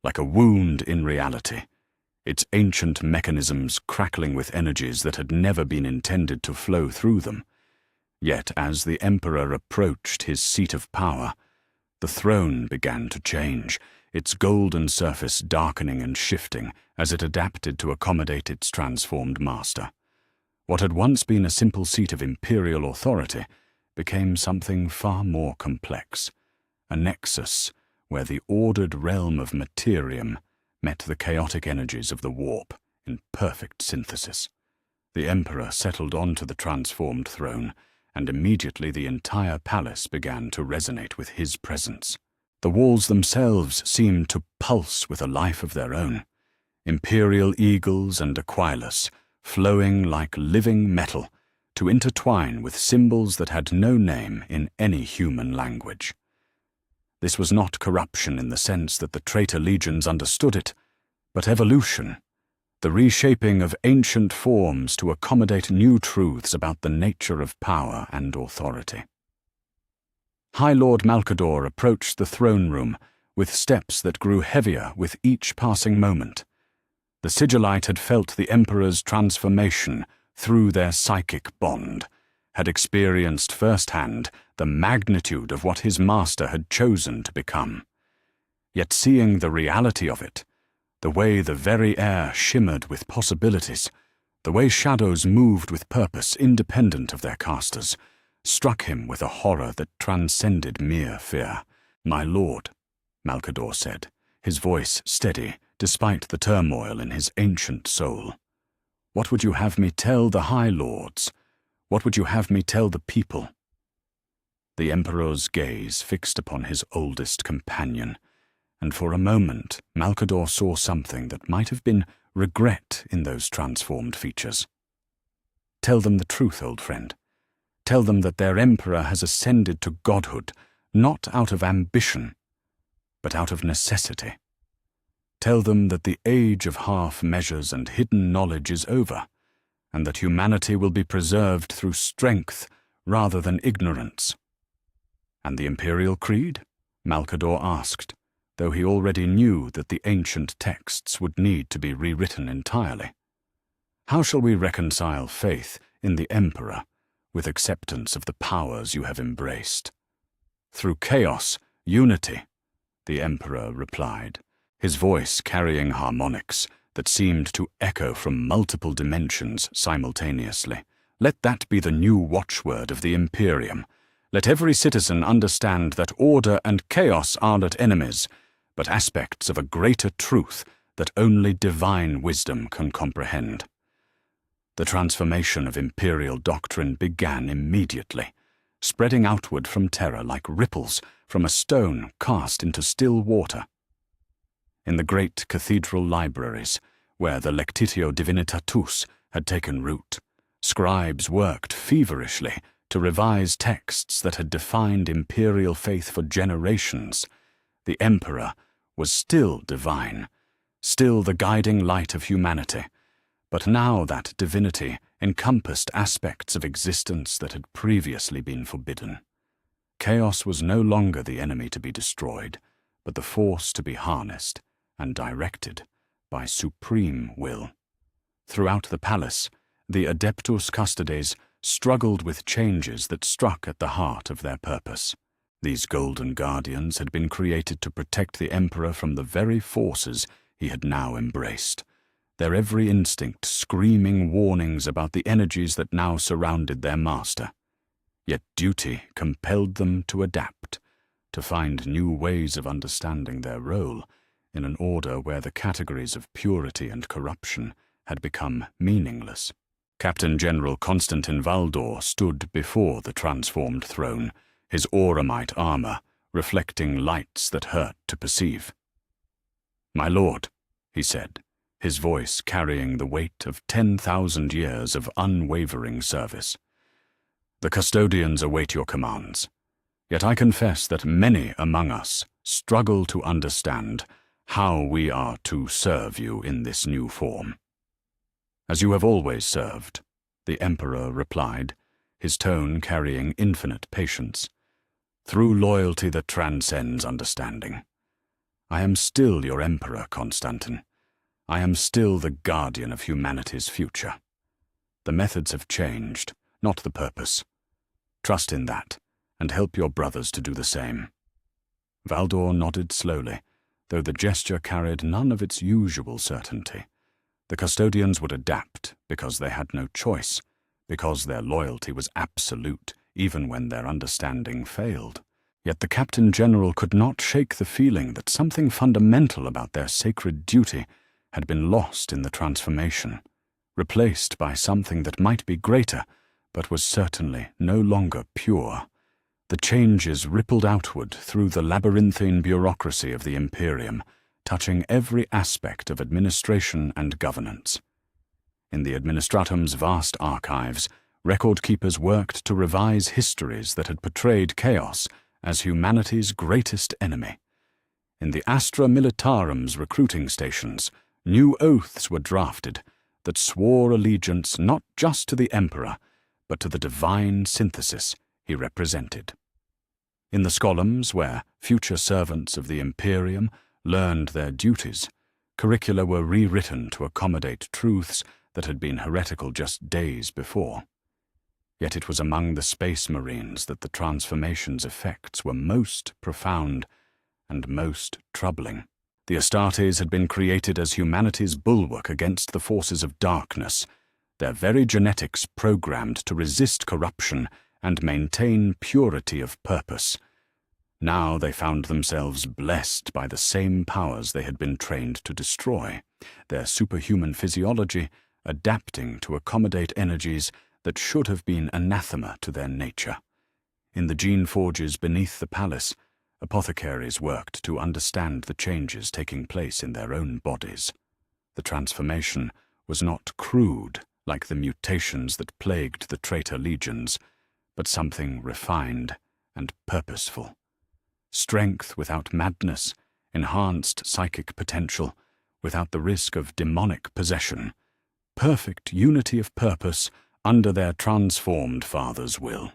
like a wound in reality, its ancient mechanisms crackling with energies that had never been intended to flow through them. Yet as the Emperor approached his seat of power, the throne began to change, its golden surface darkening and shifting as it adapted to accommodate its transformed master. What had once been a simple seat of imperial authority became something far more complex, a nexus where the ordered realm of materium met the chaotic energies of the warp in perfect synthesis. The Emperor settled onto the transformed throne, and immediately the entire palace began to resonate with his presence. The walls themselves seemed to pulse with a life of their own, imperial eagles and aquilus flowing like living metal to intertwine with symbols that had no name in any human language. This was not corruption in the sense that the traitor legions understood it, but evolution, the reshaping of ancient forms to accommodate new truths about the nature of power and authority. High Lord Malcador approached the throne room with steps that grew heavier with each passing moment. The Sigillite had felt the Emperor's transformation through their psychic bond, had experienced firsthand the magnitude of what his master had chosen to become. Yet seeing the reality of it, the way the very air shimmered with possibilities, the way shadows moved with purpose independent of their casters, struck him with a horror that transcended mere fear. "My lord," Malcador said, his voice steady despite the turmoil in his ancient soul. "What would you have me tell the High Lords? What would you have me tell the people?" The Emperor's gaze fixed upon his oldest companion, and for a moment Malcador saw something that might have been regret in those transformed features. "Tell them the truth, old friend. Tell them that their Emperor has ascended to godhood, not out of ambition, but out of necessity. Tell them that the age of half measures and hidden knowledge is over, and that humanity will be preserved through strength rather than ignorance." "And the Imperial Creed?" Malcador asked, though he already knew that the ancient texts would need to be rewritten entirely. "How shall we reconcile faith in the Emperor with acceptance of the powers you have embraced?" "Through chaos, unity," the Emperor replied, his voice carrying harmonics that seemed to echo from multiple dimensions simultaneously. "Let that be the new watchword of the Imperium. Let every citizen understand that order and chaos are not enemies, but aspects of a greater truth that only divine wisdom can comprehend." The transformation of imperial doctrine began immediately. spreading outward from terror like ripples from a stone cast into still water. In the great cathedral libraries, where the Lectitio Divinitatus had taken root, scribes worked feverishly to revise texts that had defined imperial faith for generations. The emperor was still divine, still the guiding light of humanity, but now that divinity encompassed aspects of existence that had previously been forbidden. Chaos was no longer the enemy to be destroyed, but the force to be harnessed and directed by supreme will. Throughout the palace, the Adeptus Custodes struggled with changes that struck at the heart of their purpose. These golden guardians had been created to protect the emperor from the very forces he had now embraced, their every instinct screaming warnings about the energies that now surrounded their master. Yet duty compelled them to adapt, to find new ways of understanding their role in an order where the categories of purity and corruption had become meaningless. Captain General Constantin Valdor stood before the transformed throne, his auramite armor reflecting lights that hurt to perceive. "My lord," he said, his voice carrying the weight of 10,000 years of unwavering service, "the custodians await your commands. Yet I confess that many among us struggle to understand how we are to serve you in this new form." "As you have always served," the emperor replied, his tone carrying infinite patience, "through loyalty that transcends understanding. I am still your emperor, Constantin. I am still the guardian of humanity's future. The methods have changed, not the purpose. Trust in that, and help your brothers to do the same." Valdor nodded slowly, though the gesture carried none of its usual certainty. The custodians would adapt because they had no choice, because their loyalty was absolute even when their understanding failed. Yet the Captain General could not shake the feeling that something fundamental about their sacred duty had been lost in the transformation, replaced by something that might be greater, but was certainly no longer pure. The changes rippled outward through the labyrinthine bureaucracy of the Imperium, touching every aspect of administration and governance. In the Administratum's vast archives, record-keepers worked to revise histories that had portrayed chaos as humanity's greatest enemy. In the Astra Militarum's recruiting stations, new oaths were drafted that swore allegiance not just to the Emperor, but to the divine synthesis he represented. In the Scolums, where future servants of the Imperium learned their duties, curricula were rewritten to accommodate truths that had been heretical just days before. Yet it was among the Space Marines that the transformation's effects were most profound and most troubling. The Astartes had been created as humanity's bulwark against the forces of darkness, their very genetics programmed to resist corruption and maintain purity of purpose. Now they found themselves blessed by the same powers they had been trained to destroy, their superhuman physiology adapting to accommodate energies that should have been anathema to their nature. In the gene forges beneath the palace, apothecaries worked to understand the changes taking place in their own bodies. The transformation was not crude like the mutations that plagued the traitor legions, but something refined and purposeful. Strength without madness, enhanced psychic potential without the risk of demonic possession, perfect unity of purpose under their transformed father's will.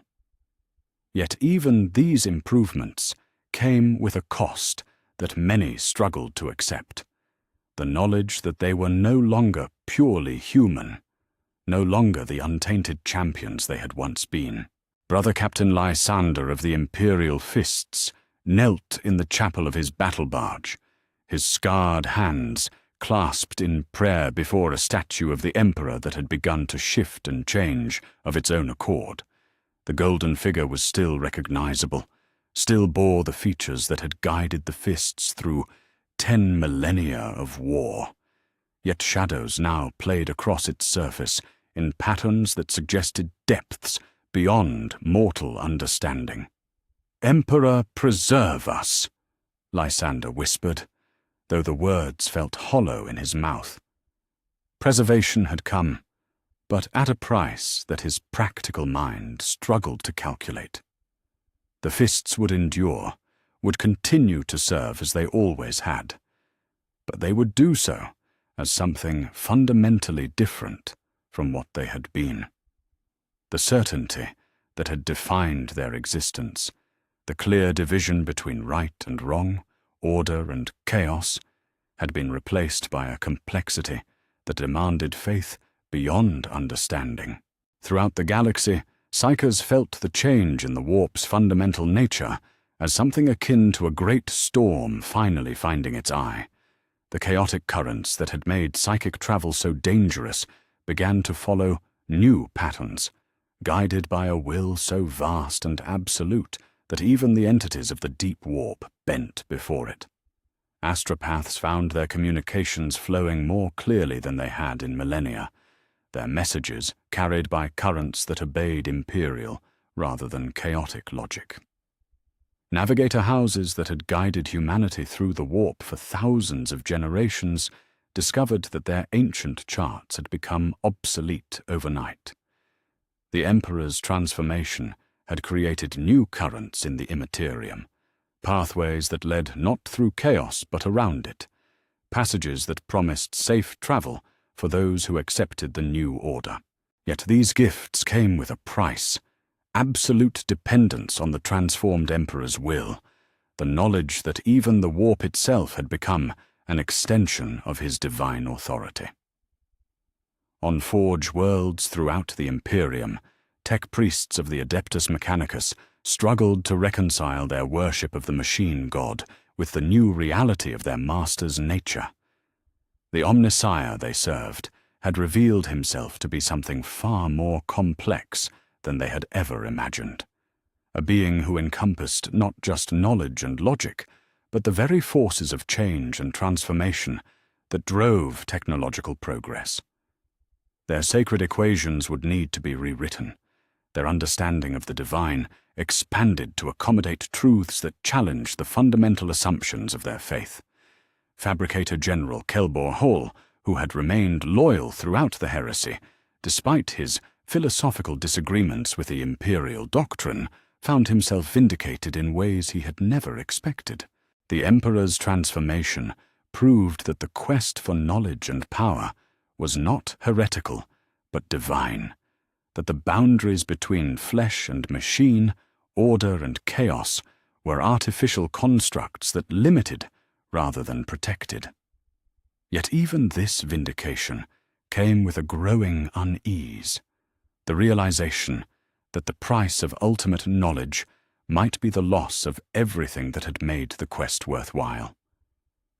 Yet even these improvements came with a cost that many struggled to accept: the knowledge that they were no longer purely human, no longer the untainted champions they had once been. Brother Captain Lysander of the Imperial Fists knelt in the chapel of his battle barge, his scarred hands clasped in prayer before a statue of the Emperor that had begun to shift and change of its own accord. The golden figure was still recognizable, still bore the features that had guided the Fists through 10 millennia of war. Yet shadows now played across its surface in patterns that suggested depths beyond mortal understanding. "Emperor, preserve us," Lysander whispered, though the words felt hollow in his mouth. Preservation had come, but at a price that his practical mind struggled to calculate. The fists would endure, would continue to serve as they always had, but they would do so as something fundamentally different from what they had been. The certainty that had defined their existence, the clear division between right and wrong, order and chaos, had been replaced by a complexity that demanded faith beyond understanding. Throughout the galaxy, Psychers felt the change in the warp's fundamental nature as something akin to a great storm finally finding its eye. The chaotic currents that had made psychic travel so dangerous began to follow new patterns, guided by a will so vast and absolute that even the entities of the deep warp bent before it. Astropaths found their communications flowing more clearly than they had in millennia, their messages carried by currents that obeyed imperial rather than chaotic logic. Navigator houses that had guided humanity through the warp for thousands of generations discovered that their ancient charts had become obsolete overnight. The Emperor's transformation had created new currents in the Immerterium, pathways that led not through chaos but around it, passages that promised safe travel for those who accepted the new order. Yet these gifts came with a price: absolute dependence on the transformed Emperor's will, the knowledge that even the warp itself had become an extension of his divine authority. On Forge worlds throughout the Imperium, tech priests of the Adeptus Mechanicus struggled to reconcile their worship of the machine god with the new reality of their master's nature. The Omnissiah they served had revealed himself to be something far more complex than they had ever imagined, a being who encompassed not just knowledge and logic, but the very forces of change and transformation that drove technological progress. Their sacred equations would need to be rewritten, their understanding of the divine expanded to accommodate truths that challenged the fundamental assumptions of their faith. Fabricator General Kelbor Hall, who had remained loyal throughout the heresy, despite his philosophical disagreements with the imperial doctrine, found himself vindicated in ways he had never expected. The Emperor's transformation proved that the quest for knowledge and power was not heretical, but divine, that the boundaries between flesh and machine, order and chaos, were artificial constructs that limited rather than protected. Yet even this vindication came with a growing unease, the realization that the price of ultimate knowledge might be the loss of everything that had made the quest worthwhile.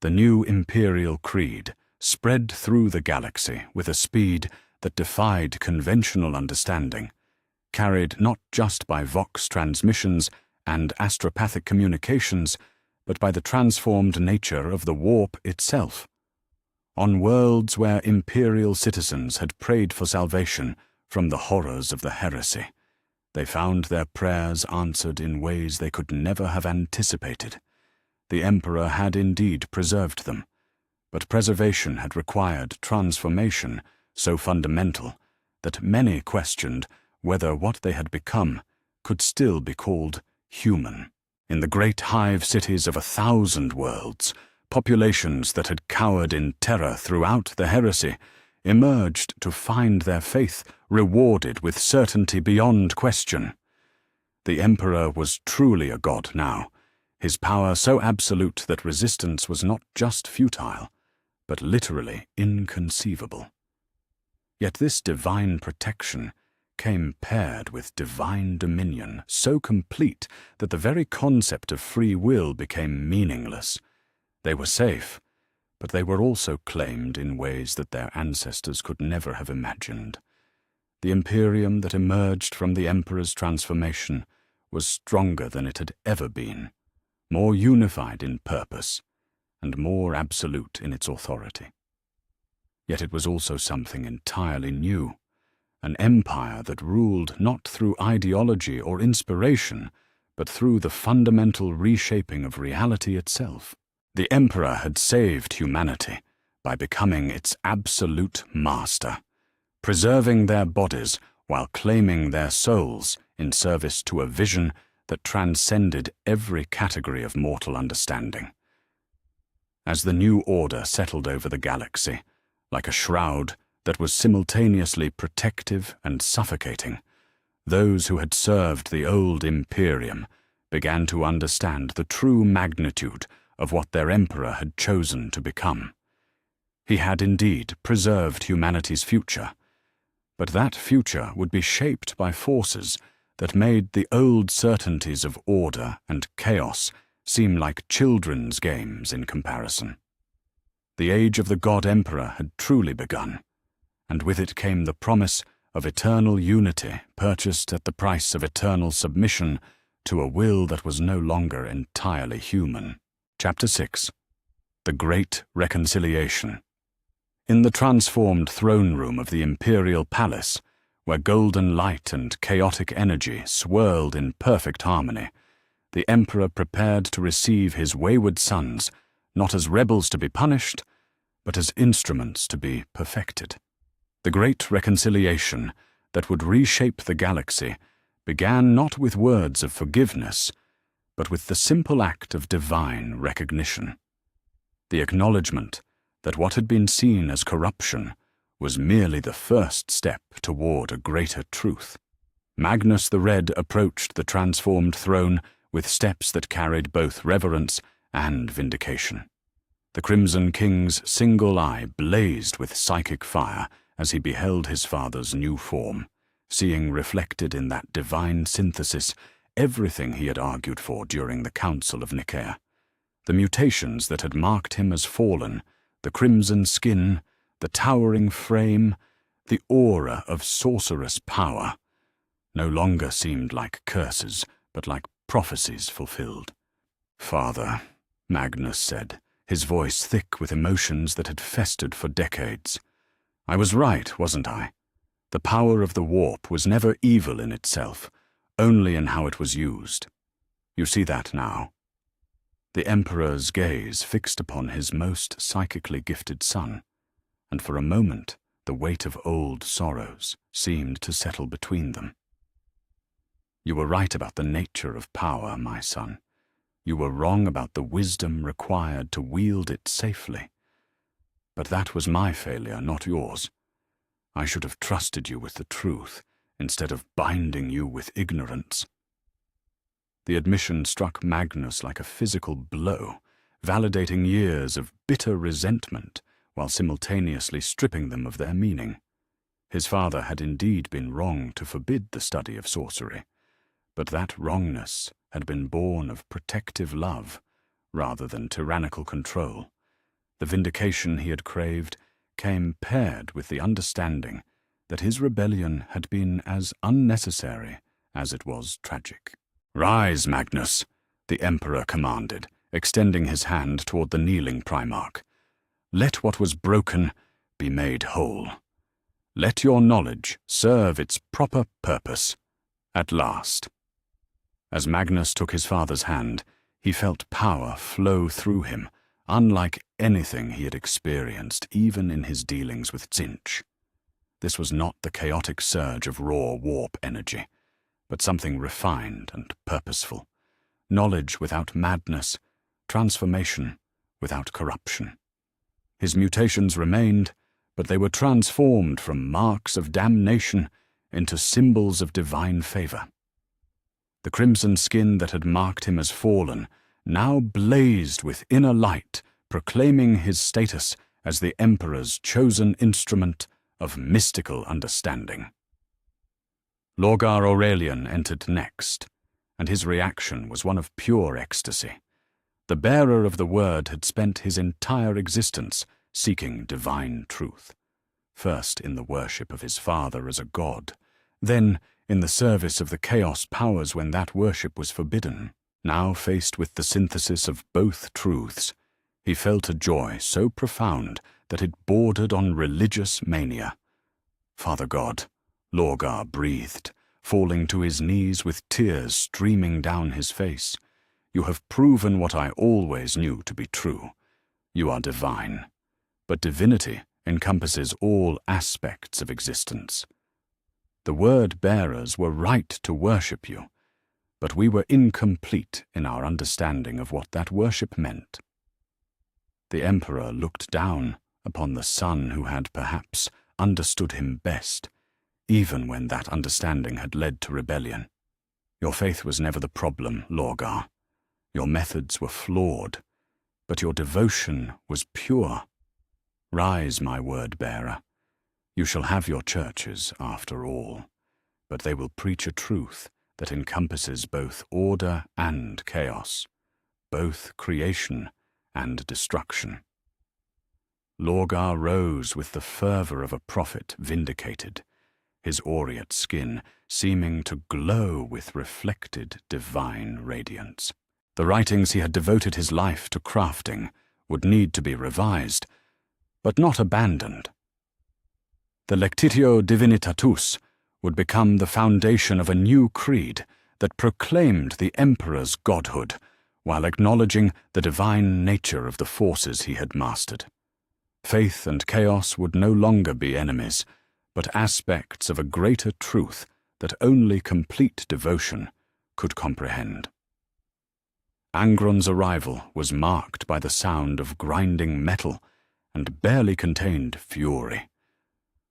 The new imperial creed spread through the galaxy with a speed that defied conventional understanding, carried not just by vox transmissions and astropathic communications, but by the transformed nature of the warp itself. On worlds where imperial citizens had prayed for salvation from the horrors of the heresy, they found their prayers answered in ways they could never have anticipated. The Emperor had indeed preserved them, but preservation had required transformation so fundamental that many questioned whether what they had become could still be called human. In the great hive cities of 1,000 worlds, populations that had cowered in terror throughout the heresy emerged to find their faith rewarded with certainty beyond question. The Emperor was truly a god now, his power so absolute that resistance was not just futile, but literally inconceivable. Yet this divine protection came paired with divine dominion so complete that the very concept of free will became meaningless. They were safe, but they were also claimed in ways that their ancestors could never have imagined. The Imperium that emerged from the Emperor's transformation was stronger than it had ever been, more unified in purpose, and more absolute in its authority. Yet it was also something entirely new, an empire that ruled not through ideology or inspiration, but through the fundamental reshaping of reality itself. The Emperor had saved humanity by becoming its absolute master, preserving their bodies while claiming their souls in service to a vision that transcended every category of mortal understanding. As the new order settled over the galaxy, like a shroud that was simultaneously protective and suffocating, those who had served the old Imperium began to understand the true magnitude of what their Emperor had chosen to become. He had indeed preserved humanity's future, but that future would be shaped by forces that made the old certainties of order and chaos seem like children's games in comparison. The age of the God Emperor had truly begun, and with it came the promise of eternal unity purchased at the price of eternal submission to a will that was no longer entirely human. Chapter 6. The Great Reconciliation. In the transformed throne room of the Imperial Palace, where golden light and chaotic energy swirled in perfect harmony, the Emperor prepared to receive his wayward sons not as rebels to be punished, but as instruments to be perfected. The Great Reconciliation that would reshape the galaxy began not with words of forgiveness, but with the simple act of divine recognition. The acknowledgement that what had been seen as corruption was merely the first step toward a greater truth. Magnus the Red approached the transformed throne with steps that carried both reverence and vindication. The Crimson King's single eye blazed with psychic fire as he beheld his father's new form, seeing reflected in that divine synthesis everything he had argued for during the Council of Nicaea. The mutations that had marked him as fallen, the crimson skin, the towering frame, the aura of sorcerous power, no longer seemed like curses, but like prophecies fulfilled. "Father," Magnus said, his voice thick with emotions that had festered for decades. "I was right, wasn't I? The power of the warp was never evil in itself, only in how it was used. You see that now." The Emperor's gaze fixed upon his most psychically gifted son, and for a moment the weight of old sorrows seemed to settle between them. "You were right about the nature of power, my son. You were wrong about the wisdom required to wield it safely. But that was my failure, not yours. I should have trusted you with the truth, instead of binding you with ignorance." The admission struck Magnus like a physical blow, validating years of bitter resentment while simultaneously stripping them of their meaning. His father had indeed been wrong to forbid the study of sorcery, but that wrongness had been born of protective love rather than tyrannical control. The vindication he had craved came paired with the understanding that his rebellion had been as unnecessary as it was tragic. "Rise, Magnus," the Emperor commanded, extending his hand toward the kneeling Primarch. "Let what was broken be made whole. Let your knowledge serve its proper purpose, at last." As Magnus took his father's hand, he felt power flow through him, unlike anything he had experienced even in his dealings with Tzeentch. This was not the chaotic surge of raw warp energy, but something refined and purposeful. Knowledge without madness, transformation without corruption. His mutations remained, but they were transformed from marks of damnation into symbols of divine favor. The crimson skin that had marked him as fallen now blazed with inner light, proclaiming his status as the Emperor's chosen instrument of mystical understanding. Lorgar Aurelian entered next, and his reaction was one of pure ecstasy. The bearer of the word had spent his entire existence seeking divine truth, first in the worship of his father as a god, then in the service of the chaos powers when that worship was forbidden. Now faced with the synthesis of both truths, he felt a joy so profound that it bordered on religious mania. "Father God, Lorgar breathed, falling to his knees with tears streaming down his face. You have proven what I always knew to be true. You are divine. But divinity encompasses all aspects of existence. The word-bearers were right to worship you, but we were incomplete in our understanding of what that worship meant. The Emperor looked down upon the son who had perhaps understood him best, even when that understanding had led to rebellion. Your faith was never the problem, Lorgar. Your methods were flawed, but your devotion was pure. Rise, my word-bearer. You shall have your churches, after all, but they will preach a truth that encompasses both order and chaos, both creation and destruction. Lorgar rose with the fervor of a prophet vindicated, his aureate skin seeming to glow with reflected divine radiance. The writings he had devoted his life to crafting would need to be revised, but not abandoned. The Lectitio Divinitatus would become the foundation of a new creed that proclaimed the Emperor's godhood while acknowledging the divine nature of the forces he had mastered. Faith and chaos would no longer be enemies, but aspects of a greater truth that only complete devotion could comprehend. Angron's arrival was marked by the sound of grinding metal and barely contained fury.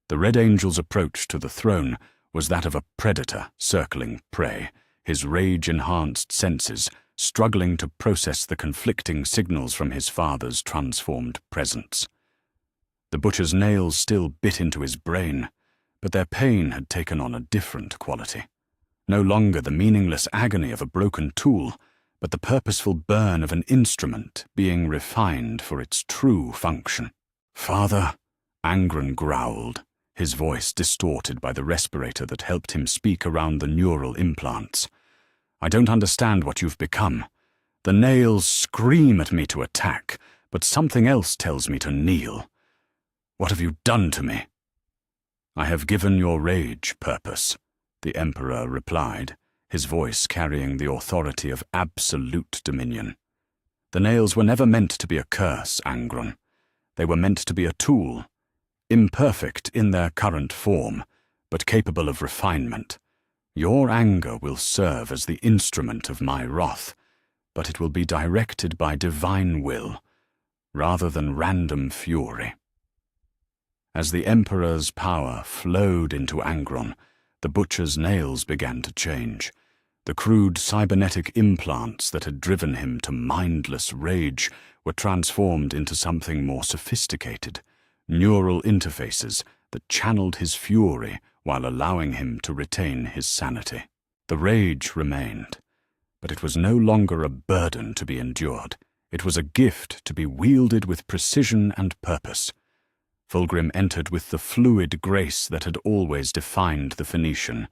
The Red Angel's approach to the throne was that of a predator circling prey, his rage-enhanced senses struggling to process the conflicting signals from his father's transformed presence. The butcher's nails still bit into his brain, but their pain had taken on a different quality. No longer the meaningless agony of a broken tool, but the purposeful burn of an instrument being refined for its true function. "Father," Angron growled, his voice distorted by the respirator that helped him speak around the neural implants. "I don't understand what you've become. The nails scream at me to attack, but something else tells me to kneel. What have you done to me?" "I have given your rage purpose," the Emperor replied, his voice carrying the authority of absolute dominion. "The nails were never meant to be a curse, Angron. They were meant to be a tool, imperfect in their current form, but capable of refinement. Your anger will serve as the instrument of my wrath, but it will be directed by divine will, rather than random fury." As the Emperor's power flowed into Angron, the butcher's nails began to change. The crude cybernetic implants that had driven him to mindless rage were transformed into something more sophisticated, neural interfaces that channeled his fury while allowing him to retain his sanity. The rage remained, but it was no longer a burden to be endured. It was a gift to be wielded with precision and purpose. Fulgrim entered with the fluid grace that had always defined the Phoenician,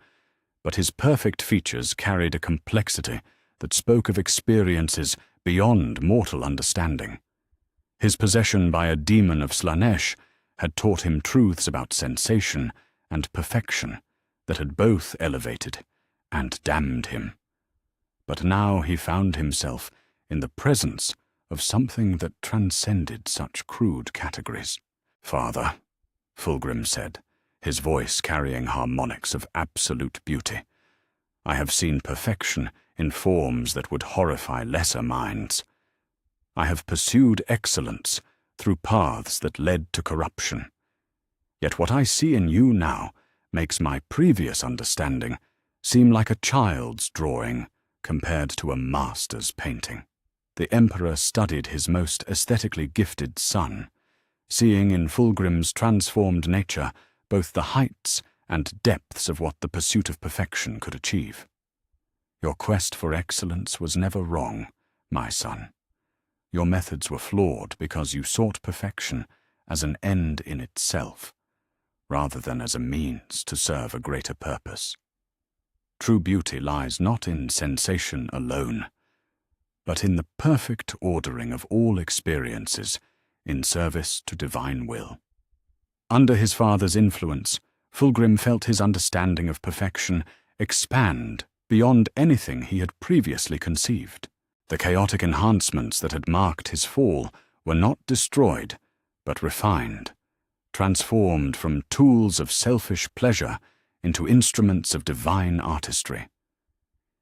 but his perfect features carried a complexity that spoke of experiences beyond mortal understanding. His possession by a demon of Slanesh had taught him truths about sensation and perfection that had both elevated and damned him. But now he found himself in the presence of something that transcended such crude categories. "Father," Fulgrim said, his voice carrying harmonics of absolute beauty, "I have seen perfection in forms that would horrify lesser minds. I have pursued excellence through paths that led to corruption. Yet what I see in you now makes my previous understanding seem like a child's drawing compared to a master's painting." The Emperor studied his most aesthetically gifted son, seeing in Fulgrim's transformed nature both the heights and depths of what the pursuit of perfection could achieve. "Your quest for excellence was never wrong, my son. Your methods were flawed because you sought perfection as an end in itself, rather than as a means to serve a greater purpose. True beauty lies not in sensation alone, but in the perfect ordering of all experiences in service to divine will." Under his father's influence, Fulgrim felt his understanding of perfection expand beyond anything he had previously conceived. The chaotic enhancements that had marked his fall were not destroyed, but refined, transformed from tools of selfish pleasure into instruments of divine artistry.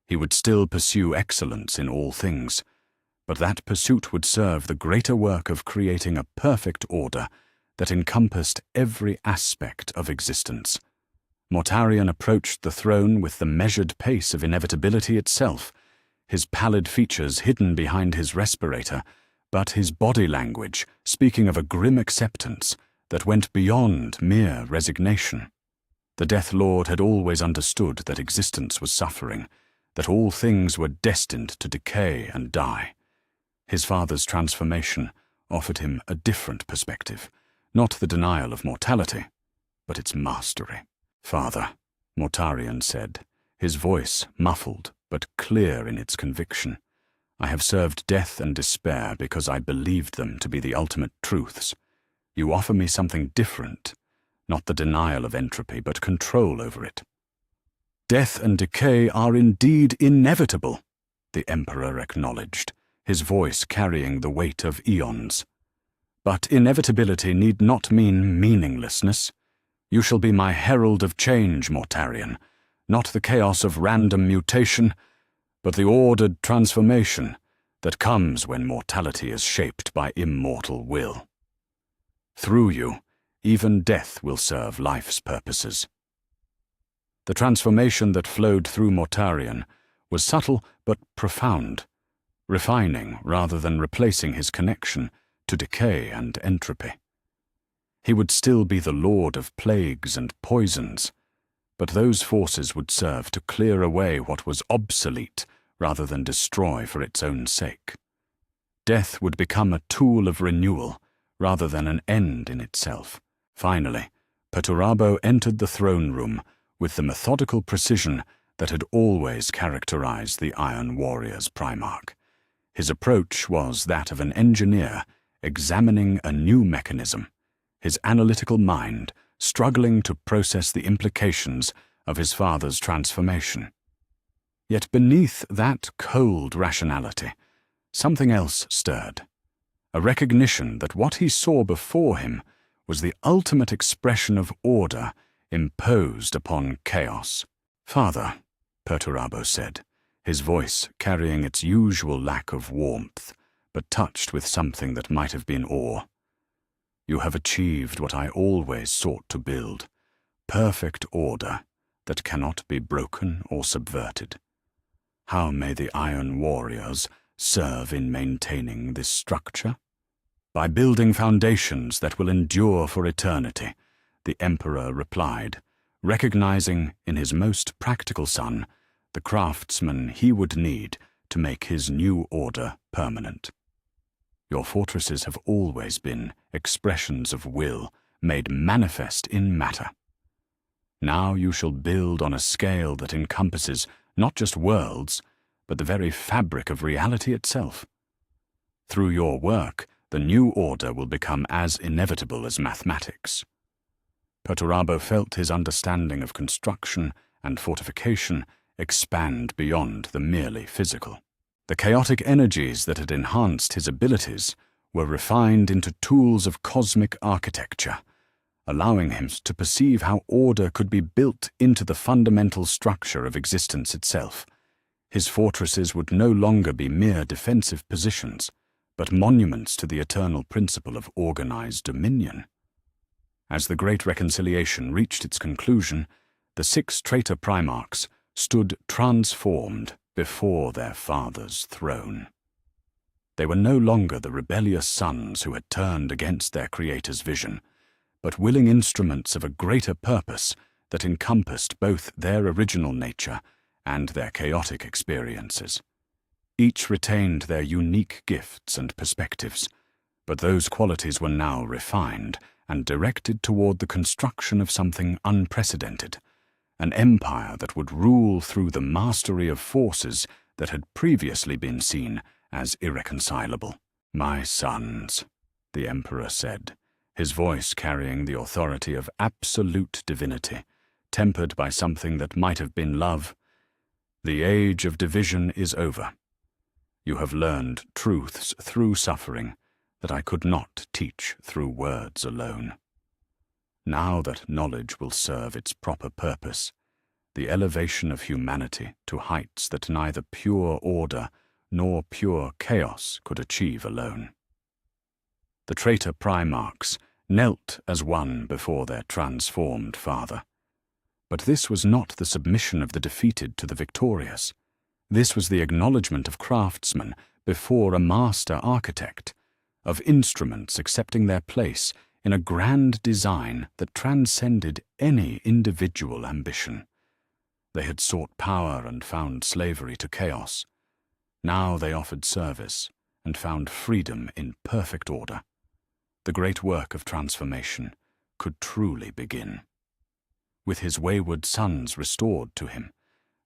He would still pursue excellence in all things, but that pursuit would serve the greater work of creating a perfect order that encompassed every aspect of existence. Mortarion approached the throne with the measured pace of inevitability itself, his pallid features hidden behind his respirator, but his body language speaking of a grim acceptance that went beyond mere resignation. The Death Lord had always understood that existence was suffering, that all things were destined to decay and die. His father's transformation offered him a different perspective, not the denial of mortality, but its mastery. "Father," Mortarion said, his voice muffled but clear in its conviction, "I have served death and despair because I believed them to be the ultimate truths. You offer me something different, not the denial of entropy, but control over it." "Death and decay are indeed inevitable," the Emperor acknowledged, his voice carrying the weight of eons. "But inevitability need not mean meaninglessness. You shall be my herald of change, Mortarion, not the chaos of random mutation, but the ordered transformation that comes when mortality is shaped by immortal will. Through you, even death will serve life's purposes." The transformation that flowed through Mortarion was subtle but profound, refining rather than replacing his connection to decay and entropy. He would still be the lord of plagues and poisons, but those forces would serve to clear away what was obsolete rather than destroy for its own sake. Death would become a tool of renewal rather than an end in itself. Finally, Perturabo entered the throne room with the methodical precision that had always characterized the Iron Warrior's Primarch. His approach was that of an engineer examining a new mechanism, his analytical mind struggling to process the implications of his father's transformation. Yet beneath that cold rationality, something else stirred, a recognition that what he saw before him was the ultimate expression of order imposed upon chaos. "Father," Perturabo said, his voice carrying its usual lack of warmth, but touched with something that might have been awe, "you have achieved what I always sought to build, perfect order that cannot be broken or subverted. How may the Iron Warriors serve in maintaining this structure?" "By building foundations that will endure for eternity," the Emperor replied, recognizing in his most practical son the craftsman he would need to make his new order permanent. "Your fortresses have always been expressions of will made manifest in matter. Now you shall build on a scale that encompasses not just worlds, but the very fabric of reality itself. Through your work, the new order will become as inevitable as mathematics." Perturabo felt his understanding of construction and fortification expand beyond the merely physical. The chaotic energies that had enhanced his abilities were refined into tools of cosmic architecture, allowing him to perceive how order could be built into the fundamental structure of existence itself. His fortresses would no longer be mere defensive positions, but monuments to the eternal principle of organized dominion. As the Great Reconciliation reached its conclusion, the 6 traitor Primarchs stood transformed before their father's throne. They were no longer the rebellious sons who had turned against their creator's vision, but willing instruments of a greater purpose that encompassed both their original nature and their chaotic experiences. Each retained their unique gifts and perspectives, but those qualities were now refined and directed toward the construction of something unprecedented, an empire that would rule through the mastery of forces that had previously been seen as irreconcilable. "My sons," the Emperor said, his voice carrying the authority of absolute divinity, tempered by something that might have been love. The age of division is over. You have learned truths through suffering that I could not teach through words alone. Now that knowledge will serve its proper purpose, the elevation of humanity to heights that neither pure order nor pure chaos could achieve alone. The traitor Primarchs knelt as one before their transformed father. But this was not the submission of the defeated to the victorious. This was the acknowledgement of craftsmen before a master architect, of instruments accepting their place in a grand design that transcended any individual ambition. They had sought power and found slavery to chaos. Now they offered service and found freedom in perfect order. The great work of transformation could truly begin. With his wayward sons restored to him,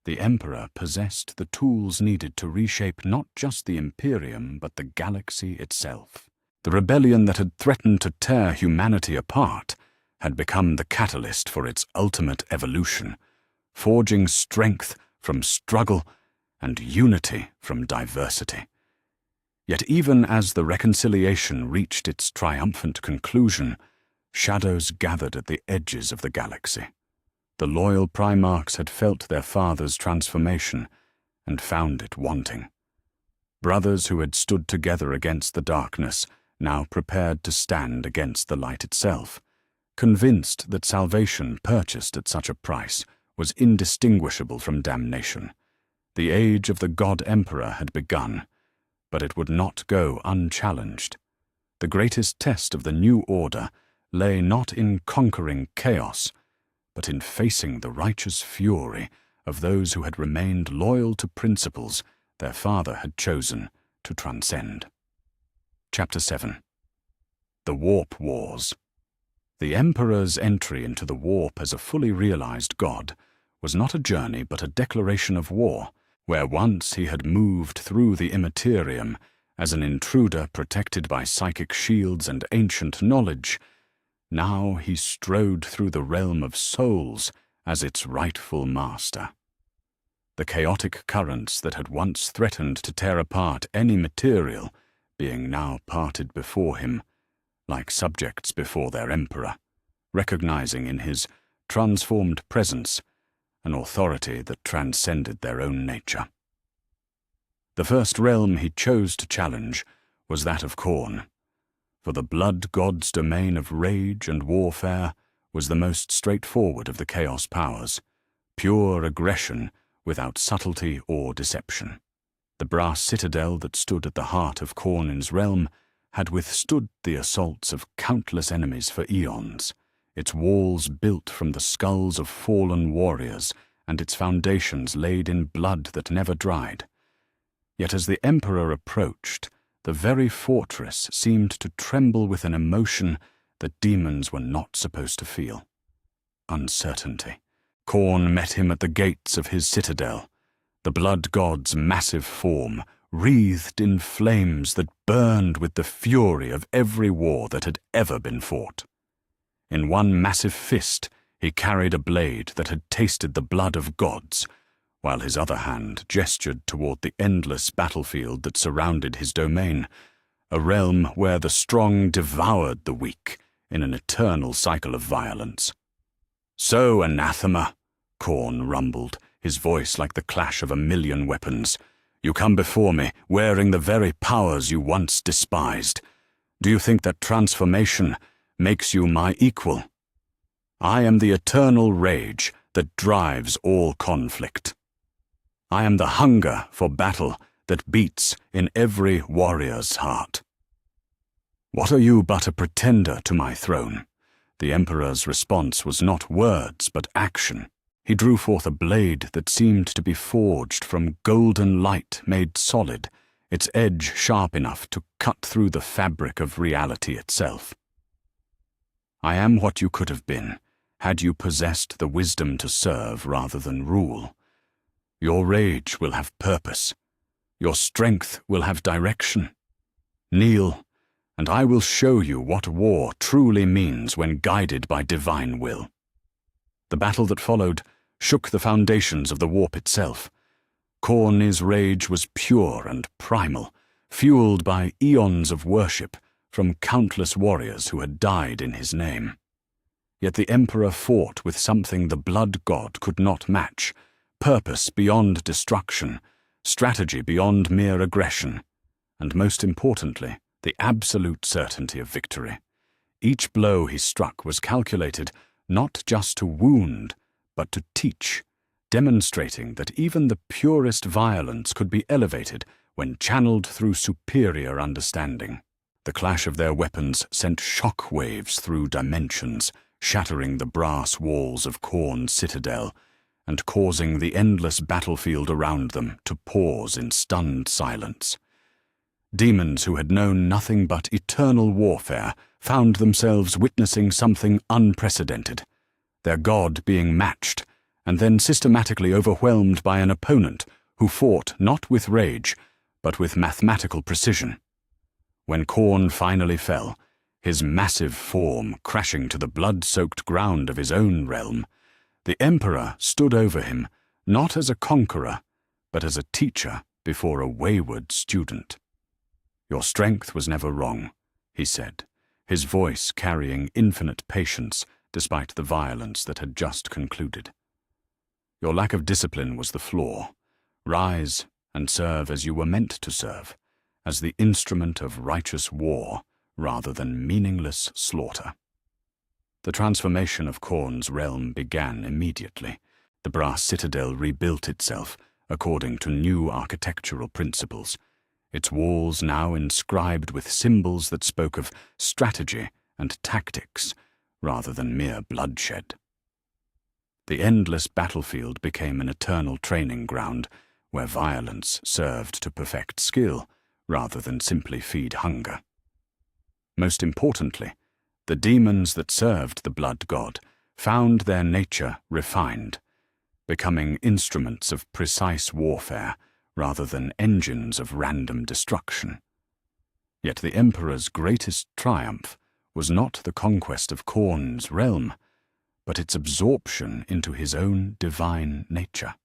the Emperor possessed the tools needed to reshape not just the Imperium but the galaxy itself. The rebellion that had threatened to tear humanity apart had become the catalyst for its ultimate evolution, forging strength from struggle and unity from diversity. Yet even as the reconciliation reached its triumphant conclusion, shadows gathered at the edges of the galaxy. The loyal Primarchs had felt their father's transformation and found it wanting. Brothers who had stood together against the darkness now prepared to stand against the light itself, convinced that salvation purchased at such a price was indistinguishable from damnation. The age of the God Emperor had begun, but it would not go unchallenged. The greatest test of the new order lay not in conquering chaos, but in facing the righteous fury of those who had remained loyal to principles their father had chosen to transcend. Chapter 7. The Warp Wars. The Emperor's entry into the warp as a fully realized god was not a journey but a declaration of war, where once he had moved through the immaterium as an intruder protected by psychic shields and ancient knowledge. Now he strode through the realm of souls as its rightful master. The chaotic currents that had once threatened to tear apart any material being now parted before him, like subjects before their emperor, recognizing in his transformed presence an authority that transcended their own nature. The first realm he chose to challenge was that of Khorne, for the blood god's domain of rage and warfare was the most straightforward of the chaos powers, pure aggression without subtlety or deception. The brass citadel that stood at the heart of Khorne's realm had withstood the assaults of countless enemies for eons, its walls built from the skulls of fallen warriors and its foundations laid in blood that never dried. Yet as the Emperor approached, the very fortress seemed to tremble with an emotion that demons were not supposed to feel. Uncertainty. Khorne met him at the gates of his citadel, the blood god's massive form, wreathed in flames that burned with the fury of every war that had ever been fought. In one massive fist, he carried a blade that had tasted the blood of gods, while his other hand gestured toward the endless battlefield that surrounded his domain, a realm where the strong devoured the weak in an eternal cycle of violence. "So, anathema," Khorne rumbled, his voice like the clash of 1,000,000 weapons. "You come before me, wearing the very powers you once despised. Do you think that transformation makes you my equal? I am the eternal rage that drives all conflict. I am the hunger for battle that beats in every warrior's heart. What are you but a pretender to my throne?" The Emperor's response was not words but action. He drew forth a blade that seemed to be forged from golden light made solid, its edge sharp enough to cut through the fabric of reality itself. "I am what you could have been, had you possessed the wisdom to serve rather than rule. Your rage will have purpose. Your strength will have direction. Kneel and I will show you what war truly means when guided by divine will." The battle that followed shook the foundations of the warp itself. Khorne's rage was pure and primal, fueled by eons of worship from countless warriors who had died in his name. Yet the Emperor fought with something the blood god could not match: purpose beyond destruction, strategy beyond mere aggression, and most importantly, the absolute certainty of victory. Each blow he struck was calculated not just to wound, but to teach, demonstrating that even the purest violence could be elevated when channeled through superior understanding. The clash of their weapons sent shock waves through dimensions, shattering the brass walls of Khorne's citadel and causing the endless battlefield around them to pause in stunned silence. Demons who had known nothing but eternal warfare found themselves witnessing something unprecedented, their god being matched and then systematically overwhelmed by an opponent who fought not with rage, but with mathematical precision. When Khorne finally fell, his massive form crashing to the blood-soaked ground of his own realm, the Emperor stood over him not as a conqueror, but as a teacher before a wayward student. "Your strength was never wrong," he said, his voice carrying infinite patience despite the violence that had just concluded. "Your lack of discipline was the flaw. Rise and serve as you were meant to serve, as the instrument of righteous war rather than meaningless slaughter." The transformation of Khorne's realm began immediately. The brass citadel rebuilt itself according to new architectural principles, its walls now inscribed with symbols that spoke of strategy and tactics rather than mere bloodshed. The endless battlefield became an eternal training ground where violence served to perfect skill rather than simply feed hunger. Most importantly, the demons that served the blood god found their nature refined, becoming instruments of precise warfare rather than engines of random destruction. Yet the Emperor's greatest triumph was not the conquest of Khorne's realm, but its absorption into his own divine nature.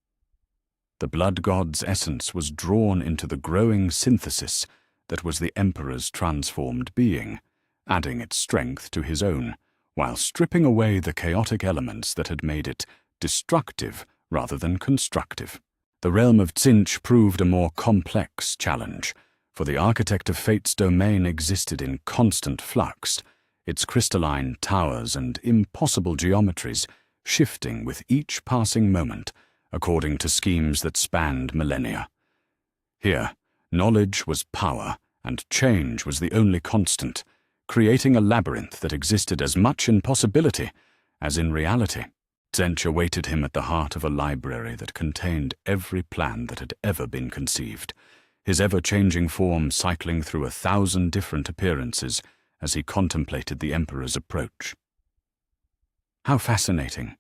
The blood god's essence was drawn into the growing synthesis that was the Emperor's transformed being, adding its strength to his own, while stripping away the chaotic elements that had made it destructive rather than constructive. The realm of Tzeentch proved a more complex challenge, for the architect of fate's domain existed in constant flux, its crystalline towers and impossible geometries shifting with each passing moment according to schemes that spanned millennia. Here, knowledge was power, and change was the only constant, creating a labyrinth that existed as much in possibility as in reality. Tzeentch awaited him at the heart of a library that contained every plan that had ever been conceived, his ever-changing form cycling through 1,000 different appearances as he contemplated the Emperor's approach. "How fascinating,"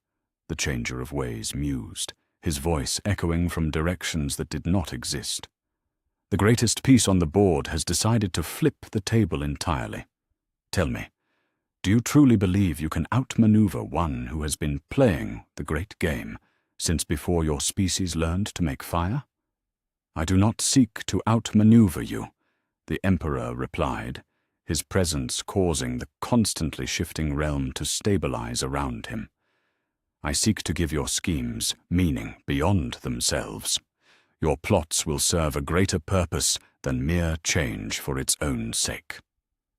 the Changer of Ways mused, his voice echoing from directions that did not exist. "The greatest piece on the board has decided to flip the table entirely. Tell me, do you truly believe you can outmaneuver one who has been playing the great game since before your species learned to make fire?" "I do not seek to outmaneuver you," the Emperor replied, his presence causing the constantly shifting realm to stabilize around him. "I seek to give your schemes meaning beyond themselves. Your plots will serve a greater purpose than mere change for its own sake."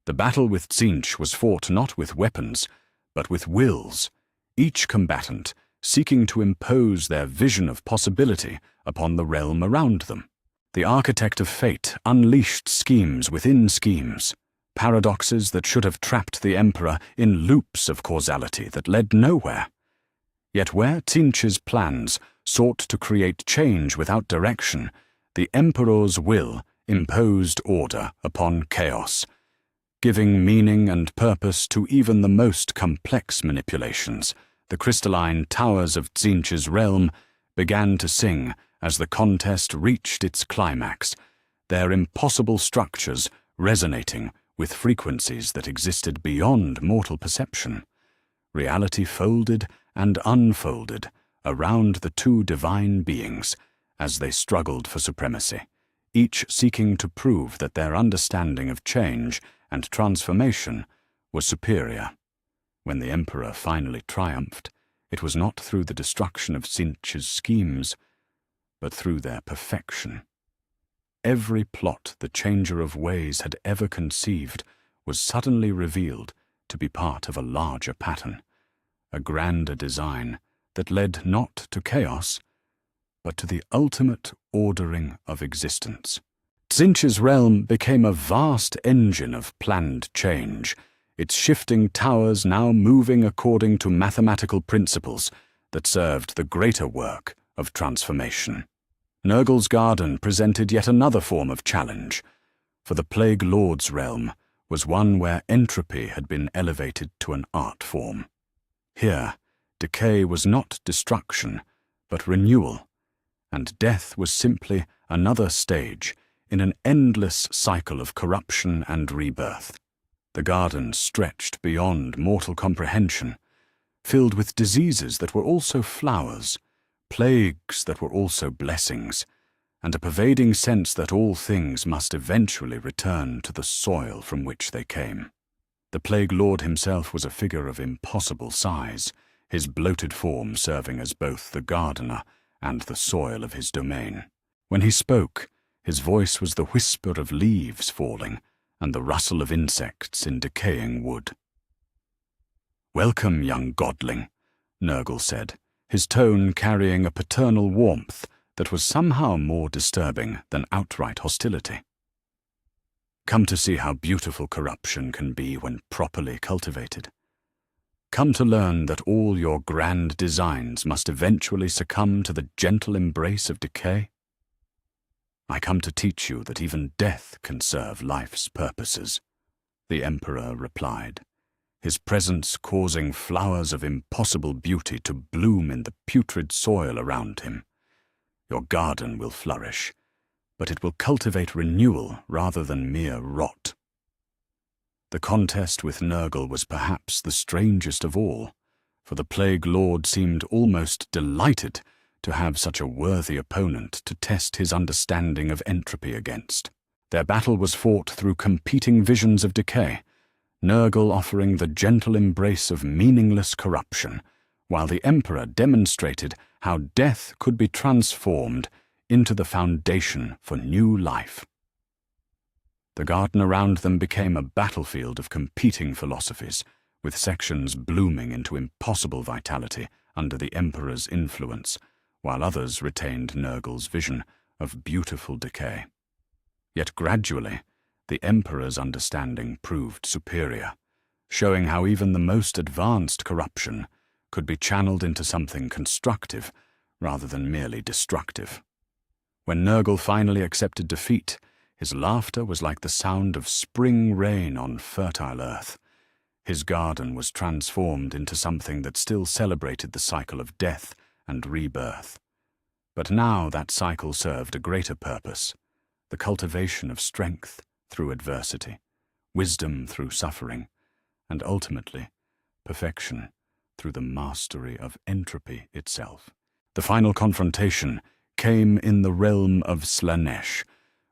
The battle with Tzeentch was fought not with weapons, but with wills, each combatant seeking to impose their vision of possibility upon the realm around them. The architect of fate unleashed schemes within schemes, paradoxes that should have trapped the Emperor in loops of causality that led nowhere. Yet where Tzeentch's plans sought to create change without direction, the Emperor's will imposed order upon chaos, giving meaning and purpose to even the most complex manipulations. The crystalline towers of Tzeentch's realm began to sing as the contest reached its climax, their impossible structures resonating with frequencies that existed beyond mortal perception. Reality folded and unfolded around the two divine beings as they struggled for supremacy, each seeking to prove that their understanding of change and transformation was superior. When the Emperor finally triumphed, it was not through the destruction of Tzeentch's schemes, but through their perfection. Every plot the Changer of Ways had ever conceived was suddenly revealed to be part of a larger pattern, a grander design that led not to chaos, but to the ultimate ordering of existence. Tzeentch's realm became a vast engine of planned change, its shifting towers now moving according to mathematical principles that served the greater work of transformation. Nurgle's garden presented yet another form of challenge, for the Plague Lord's realm was one where entropy had been elevated to an art form. Here, decay was not destruction, but renewal, and death was simply another stage in an endless cycle of corruption and rebirth. The garden stretched beyond mortal comprehension, filled with diseases that were also flowers, plagues that were also blessings, and a pervading sense that all things must eventually return to the soil from which they came. The Plague Lord himself was a figure of impossible size, his bloated form serving as both the gardener and the soil of his domain. When he spoke, his voice was the whisper of leaves falling and the rustle of insects in decaying wood. "Welcome, young godling," Nurgle said, his tone carrying a paternal warmth that was somehow more disturbing than outright hostility. "Come to see how beautiful corruption can be when properly cultivated. Come to learn that all your grand designs must eventually succumb to the gentle embrace of decay? I come to teach you that even death can serve life's purposes," the Emperor replied, his presence causing flowers of impossible beauty to bloom in the putrid soil around him. "Your garden will flourish, but it will cultivate renewal rather than mere rot." The contest with Nurgle was perhaps the strangest of all, for the Plague Lord seemed almost delighted to have such a worthy opponent to test his understanding of entropy against. Their battle was fought through competing visions of decay, Nurgle offering the gentle embrace of meaningless corruption, while the Emperor demonstrated how death could be transformed into the foundation for new life. The garden around them became a battlefield of competing philosophies, with sections blooming into impossible vitality under the Emperor's influence, while others retained Nurgle's vision of beautiful decay. Yet gradually, the Emperor's understanding proved superior, showing how even the most advanced corruption could be channeled into something constructive rather than merely destructive. When Nurgle finally accepted defeat, his laughter was like the sound of spring rain on fertile earth. His garden was transformed into something that still celebrated the cycle of death and rebirth. But now that cycle served a greater purpose, the cultivation of strength through adversity, wisdom through suffering, and ultimately, perfection through the mastery of entropy itself. The final confrontation came in the realm of Slaanesh,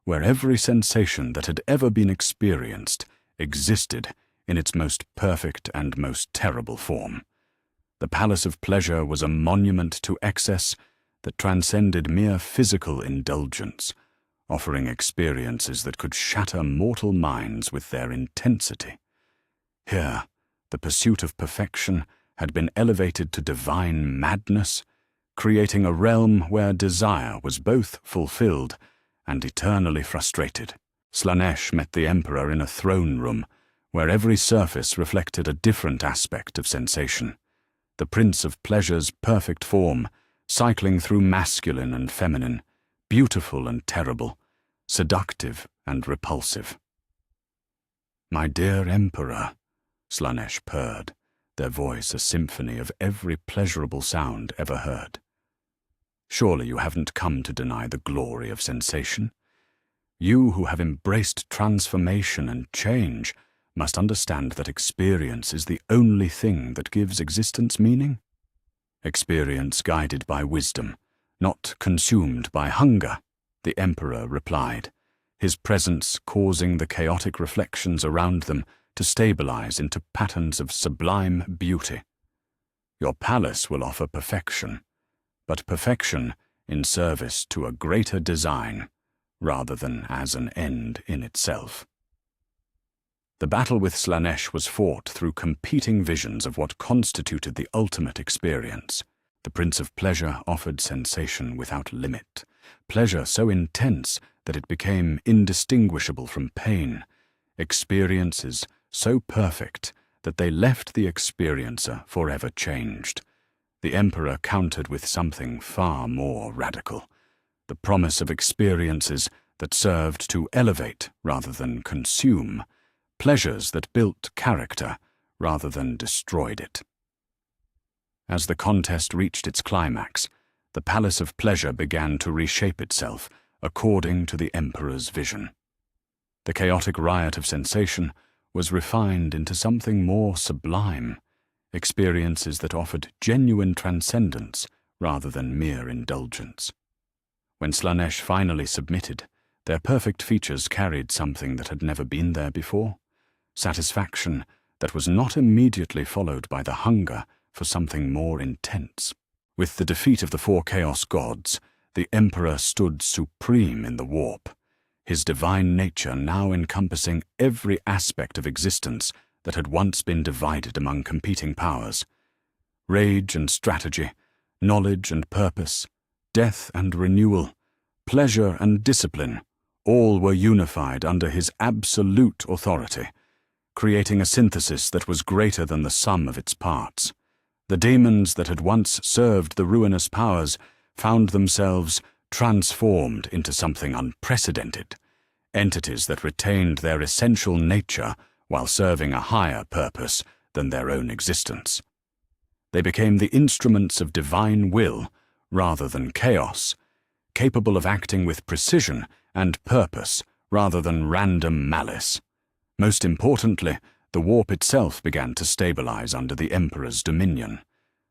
where every sensation that had ever been experienced existed in its most perfect and most terrible form. The Palace of Pleasure was a monument to excess that transcended mere physical indulgence, offering experiences that could shatter mortal minds with their intensity. Here, the pursuit of perfection had been elevated to divine madness, creating a realm where desire was both fulfilled and eternally frustrated. Slaanesh met the Emperor in a throne room, where every surface reflected a different aspect of sensation. The Prince of Pleasure's perfect form, cycling through masculine and feminine, beautiful and terrible, seductive and repulsive. "My dear Emperor," Slaanesh purred, their voice a symphony of every pleasurable sound ever heard. "Surely you haven't come to deny the glory of sensation? You who have embraced transformation and change must understand that experience is the only thing that gives existence meaning. Experience guided by wisdom, not consumed by hunger, the Emperor replied, his presence causing the chaotic reflections around them to stabilize into patterns of sublime beauty. Your palace will offer perfection, but perfection in service to a greater design, rather than as an end in itself. The battle with Slaanesh was fought through competing visions of what constituted the ultimate experience. The Prince of Pleasure offered sensation without limit, pleasure so intense that it became indistinguishable from pain, experiences so perfect that they left the experiencer forever changed. The Emperor countered with something far more radical, the promise of experiences that served to elevate rather than consume, pleasures that built character rather than destroyed it. As the contest reached its climax, the Palace of Pleasure began to reshape itself according to the Emperor's vision. The chaotic riot of sensation was refined into something more sublime, experiences that offered genuine transcendence rather than mere indulgence. When Slaanesh finally submitted, their perfect features carried something that had never been there before, satisfaction that was not immediately followed by the hunger for something more intense. With the defeat of the four Chaos Gods, the Emperor stood supreme in the warp, his divine nature now encompassing every aspect of existence that had once been divided among competing powers. Rage and strategy, knowledge and purpose, death and renewal, pleasure and discipline, all were unified under his absolute authority, creating a synthesis that was greater than the sum of its parts. The demons that had once served the ruinous powers found themselves transformed into something unprecedented, entities that retained their essential nature while serving a higher purpose than their own existence. They became the instruments of divine will rather than chaos, capable of acting with precision and purpose rather than random malice. Most importantly, the warp itself began to stabilize under the Emperor's dominion.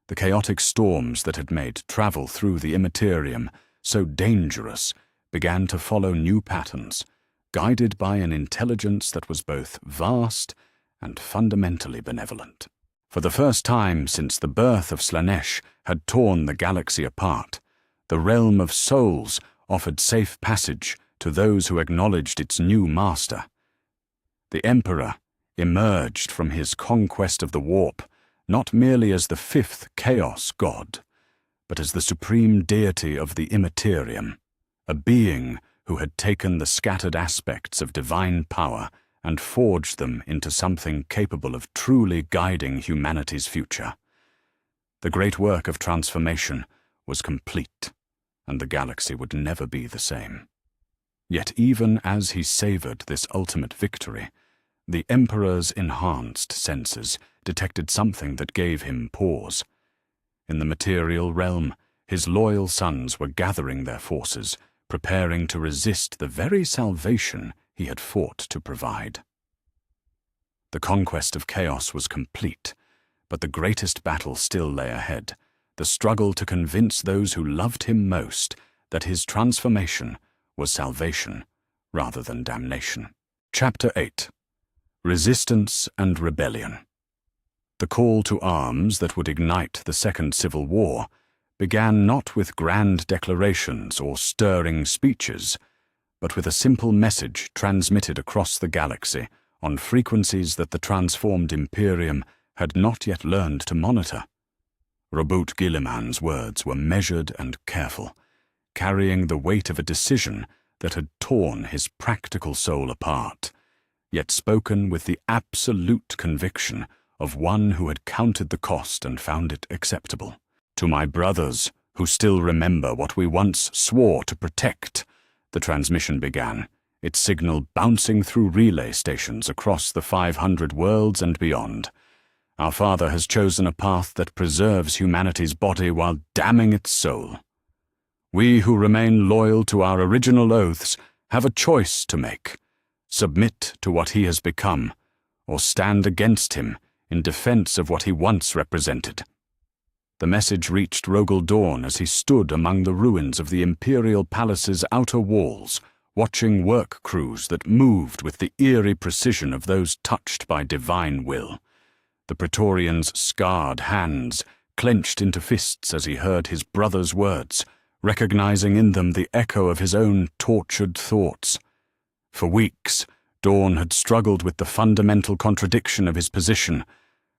The chaotic storms that had made travel through the Immerterium so dangerous began to follow new patterns, guided by an intelligence that was both vast and fundamentally benevolent. For the first time since the birth of Slaanesh had torn the galaxy apart, the realm of souls offered safe passage to those who acknowledged its new master. The Emperor emerged from his conquest of the warp not merely as the fifth Chaos God, but as the supreme deity of the Immerterium, a being who had taken the scattered aspects of divine power and forged them into something capable of truly guiding humanity's future. The great work of transformation was complete, and the galaxy would never be the same. Yet even as he savored this ultimate victory, the Emperor's enhanced senses detected something that gave him pause. In the material realm, his loyal sons were gathering their forces, preparing to resist the very salvation he had fought to provide. The conquest of chaos was complete, but the greatest battle still lay ahead, the struggle to convince those who loved him most that his transformation was salvation rather than damnation. Chapter 8. Resistance and Rebellion. The call to arms that would ignite the Second Civil War began not with grand declarations or stirring speeches, but with a simple message transmitted across the galaxy on frequencies that the transformed Imperium had not yet learned to monitor. Robut Guilliman's words were measured and careful, carrying the weight of a decision that had torn his practical soul apart, yet spoken with the absolute conviction of one who had counted the cost and found it acceptable. To my brothers, who still remember what we once swore to protect, the transmission began, its signal bouncing through relay stations across the 500 worlds and beyond. Our Father has chosen a path that preserves humanity's body while damning its soul. We who remain loyal to our original oaths have a choice to make: submit to what he has become, or stand against him in defense of what he once represented. The message reached Rogel Dawn as he stood among the ruins of the Imperial Palace's outer walls, watching work crews that moved with the eerie precision of those touched by divine will. The Praetorian's scarred hands clenched into fists as he heard his brother's words, recognizing in them the echo of his own tortured thoughts. For weeks, Dawn had struggled with the fundamental contradiction of his position.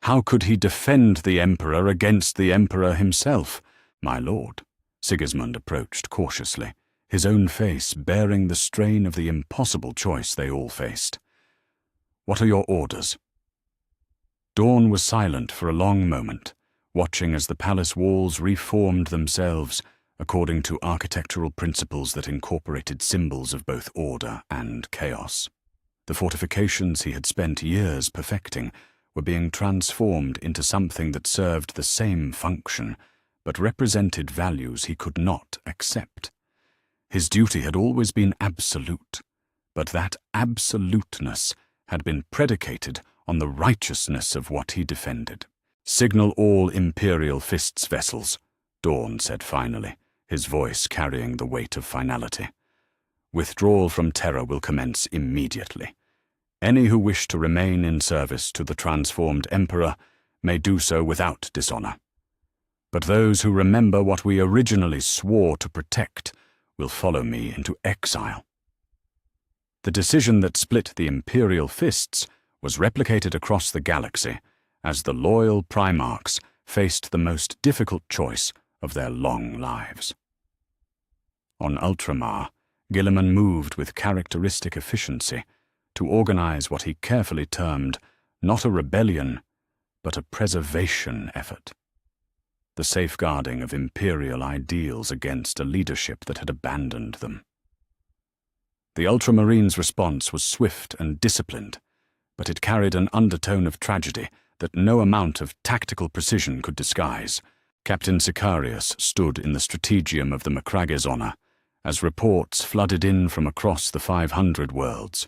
How could he defend the Emperor against the Emperor himself? "My lord," Sigismund approached cautiously, his own face bearing the strain of the impossible choice they all faced. "What are your orders?" Dawn was silent for a long moment, watching as the palace walls reformed themselves according to architectural principles that incorporated symbols of both order and chaos. The fortifications he had spent years perfecting were being transformed into something that served the same function, but represented values he could not accept. His duty had always been absolute, but that absoluteness had been predicated on the righteousness of what he defended. "Signal all Imperial Fists vessels," Dawn said finally, his voice carrying the weight of finality. "Withdrawal from Terra will commence immediately. Any who wish to remain in service to the transformed Emperor may do so without dishonor. But those who remember what we originally swore to protect will follow me into exile." The decision that split the Imperial Fists was replicated across the galaxy as the loyal Primarchs faced the most difficult choice of their long lives. On Ultramar, Guilliman moved with characteristic efficiency to organize what he carefully termed not a rebellion, but a preservation effort. The safeguarding of imperial ideals against a leadership that had abandoned them. The Ultramarines' response was swift and disciplined, but it carried an undertone of tragedy that no amount of tactical precision could disguise. Captain Sicarius stood in the strategium of the Macrage's honor as reports flooded in from across the 500 worlds.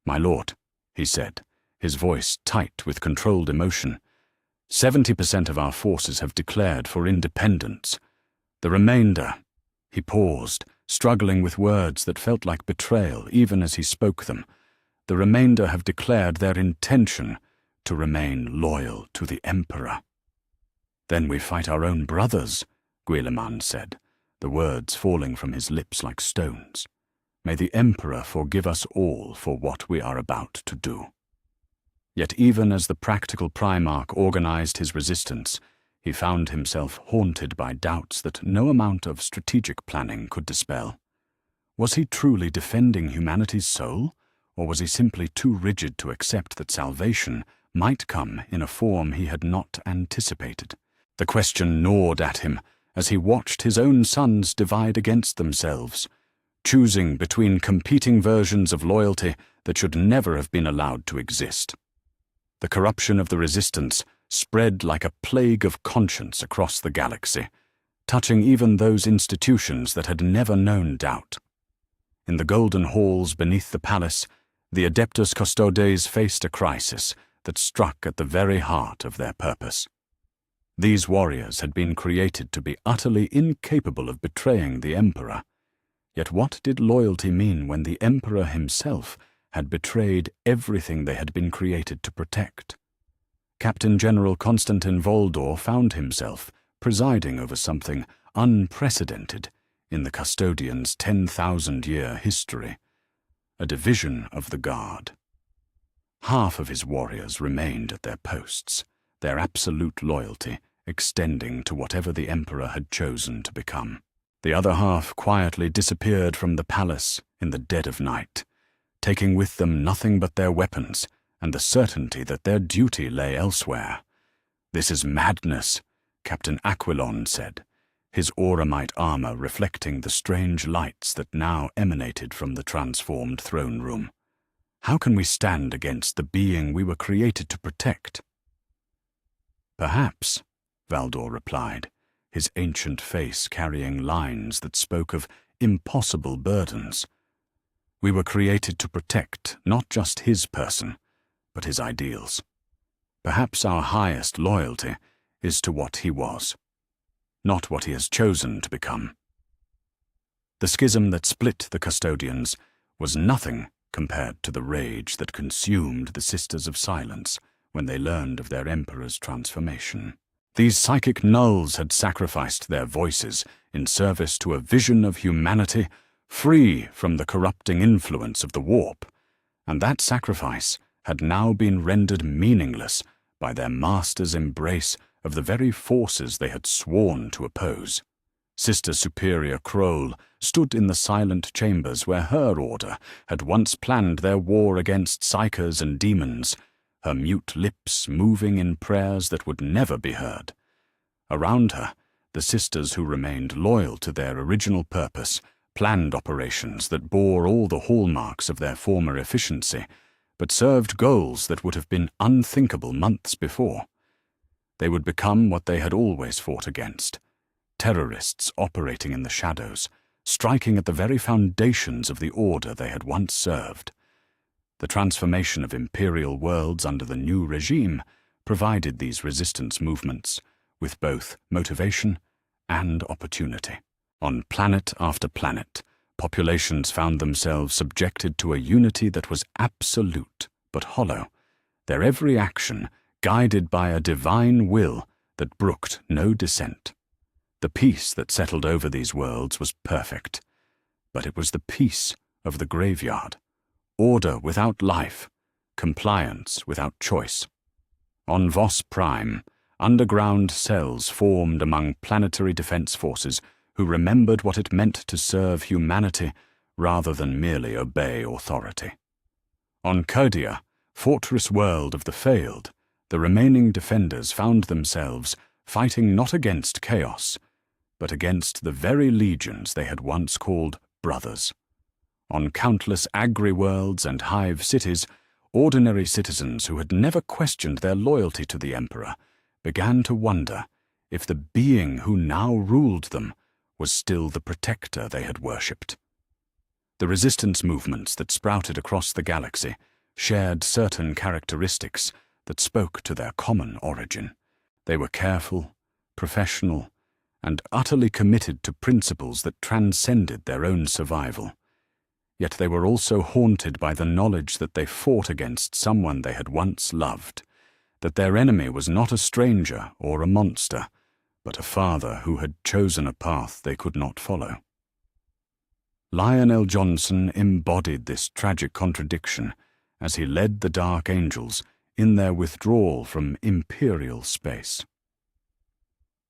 "My lord," he said, his voice tight with controlled emotion, 70% of our forces have declared for independence. The remainder—" He paused, struggling with words that felt like betrayal even as he spoke them. "The remainder have declared their intention to remain loyal to the Emperor." "Then we fight our own brothers," Guilliman said, the words falling from his lips like stones. "May the Emperor forgive us all for what we are about to do." Yet even as the practical Primarch organized his resistance, he found himself haunted by doubts that no amount of strategic planning could dispel. Was he truly defending humanity's soul, or was he simply too rigid to accept that salvation might come in a form he had not anticipated? The question gnawed at him as he watched his own sons divide against themselves, choosing between competing versions of loyalty that should never have been allowed to exist. The corruption of the Resistance spread like a plague of conscience across the galaxy, touching even those institutions that had never known doubt. In the golden halls beneath the palace, the Adeptus Custodes faced a crisis that struck at the very heart of their purpose. These warriors had been created to be utterly incapable of betraying the Emperor. Yet what did loyalty mean when the Emperor himself had betrayed everything they had been created to protect? Captain General Constantin Voldor found himself presiding over something unprecedented in the Custodian's 10,000-year history, a division of the Guard. Half of his warriors remained at their posts, their absolute loyalty extending to whatever the Emperor had chosen to become. The other half quietly disappeared from the palace in the dead of night, taking with them nothing but their weapons and the certainty that their duty lay elsewhere. "This is madness," Captain Aquilon said, his auramite armor reflecting the strange lights that now emanated from the transformed throne room. "How can we stand against the being we were created to protect?" "Perhaps," Valdor replied, his ancient face carrying lines that spoke of impossible burdens. We were created to protect not just his person, but his ideals. Perhaps our highest loyalty is to what he was, not what he has chosen to become. The schism that split the custodians was nothing compared to the rage that consumed the Sisters of Silence when they learned of their emperor's transformation. These psychic nulls had sacrificed their voices in service to a vision of humanity free from the corrupting influence of the warp, and that sacrifice had now been rendered meaningless by their master's embrace of the very forces they had sworn to oppose. Sister Superior Kroll stood in the silent chambers where her order had once planned their war against psychers and demons, her mute lips moving in prayers that would never be heard. Around her, the sisters who remained loyal to their original purpose planned operations that bore all the hallmarks of their former efficiency, but served goals that would have been unthinkable months before. They would become what they had always fought against: terrorists operating in the shadows, striking at the very foundations of the order they had once served. The transformation of imperial worlds under the new regime provided these resistance movements with both motivation and opportunity. On planet after planet, populations found themselves subjected to a unity that was absolute but hollow, their every action guided by a divine will that brooked no dissent. The peace that settled over these worlds was perfect, but it was the peace of the graveyard, order without life, compliance without choice. On Vos Prime, underground cells formed among planetary defense forces who remembered what it meant to serve humanity rather than merely obey authority. On Kodia, fortress world of the failed, the remaining defenders found themselves fighting not against chaos, but against the very legions they had once called brothers. On countless agri-worlds and hive cities, ordinary citizens who had never questioned their loyalty to the Emperor began to wonder if the being who now ruled them was still the protector they had worshipped. The resistance movements that sprouted across the galaxy shared certain characteristics that spoke to their common origin. They were careful, professional, and utterly committed to principles that transcended their own survival. Yet they were also haunted by the knowledge that they fought against someone they had once loved, that their enemy was not a stranger or a monster, but a father who had chosen a path they could not follow. Lionel Johnson embodied this tragic contradiction as he led the Dark Angels in their withdrawal from imperial space.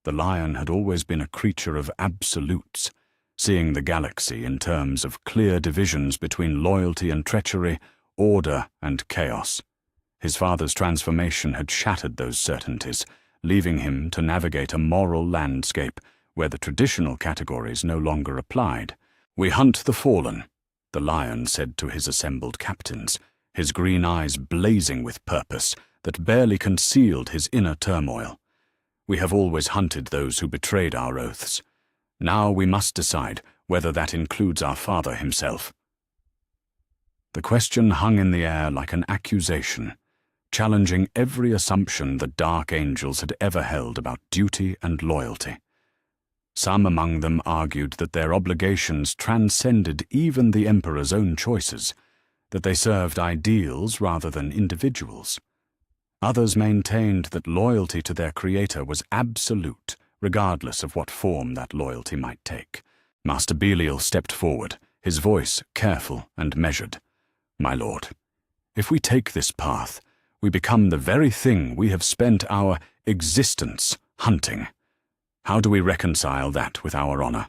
The Lion had always been a creature of absolutes, seeing the galaxy in terms of clear divisions between loyalty and treachery, order and chaos. His father's transformation had shattered those certainties, leaving him to navigate a moral landscape where the traditional categories no longer applied. "We hunt the fallen," the Lion said to his assembled captains, his green eyes blazing with purpose that barely concealed his inner turmoil. "We have always hunted those who betrayed our oaths. Now we must decide whether that includes our father himself." The question hung in the air like an accusation, challenging every assumption the Dark Angels had ever held about duty and loyalty. Some among them argued that their obligations transcended even the Emperor's own choices, that they served ideals rather than individuals. Others maintained that loyalty to their creator was absolute, regardless of what form that loyalty might take. Master Belial stepped forward, his voice careful and measured. "My lord, if we take this path, we become the very thing we have spent our existence hunting. How do we reconcile that with our honor?"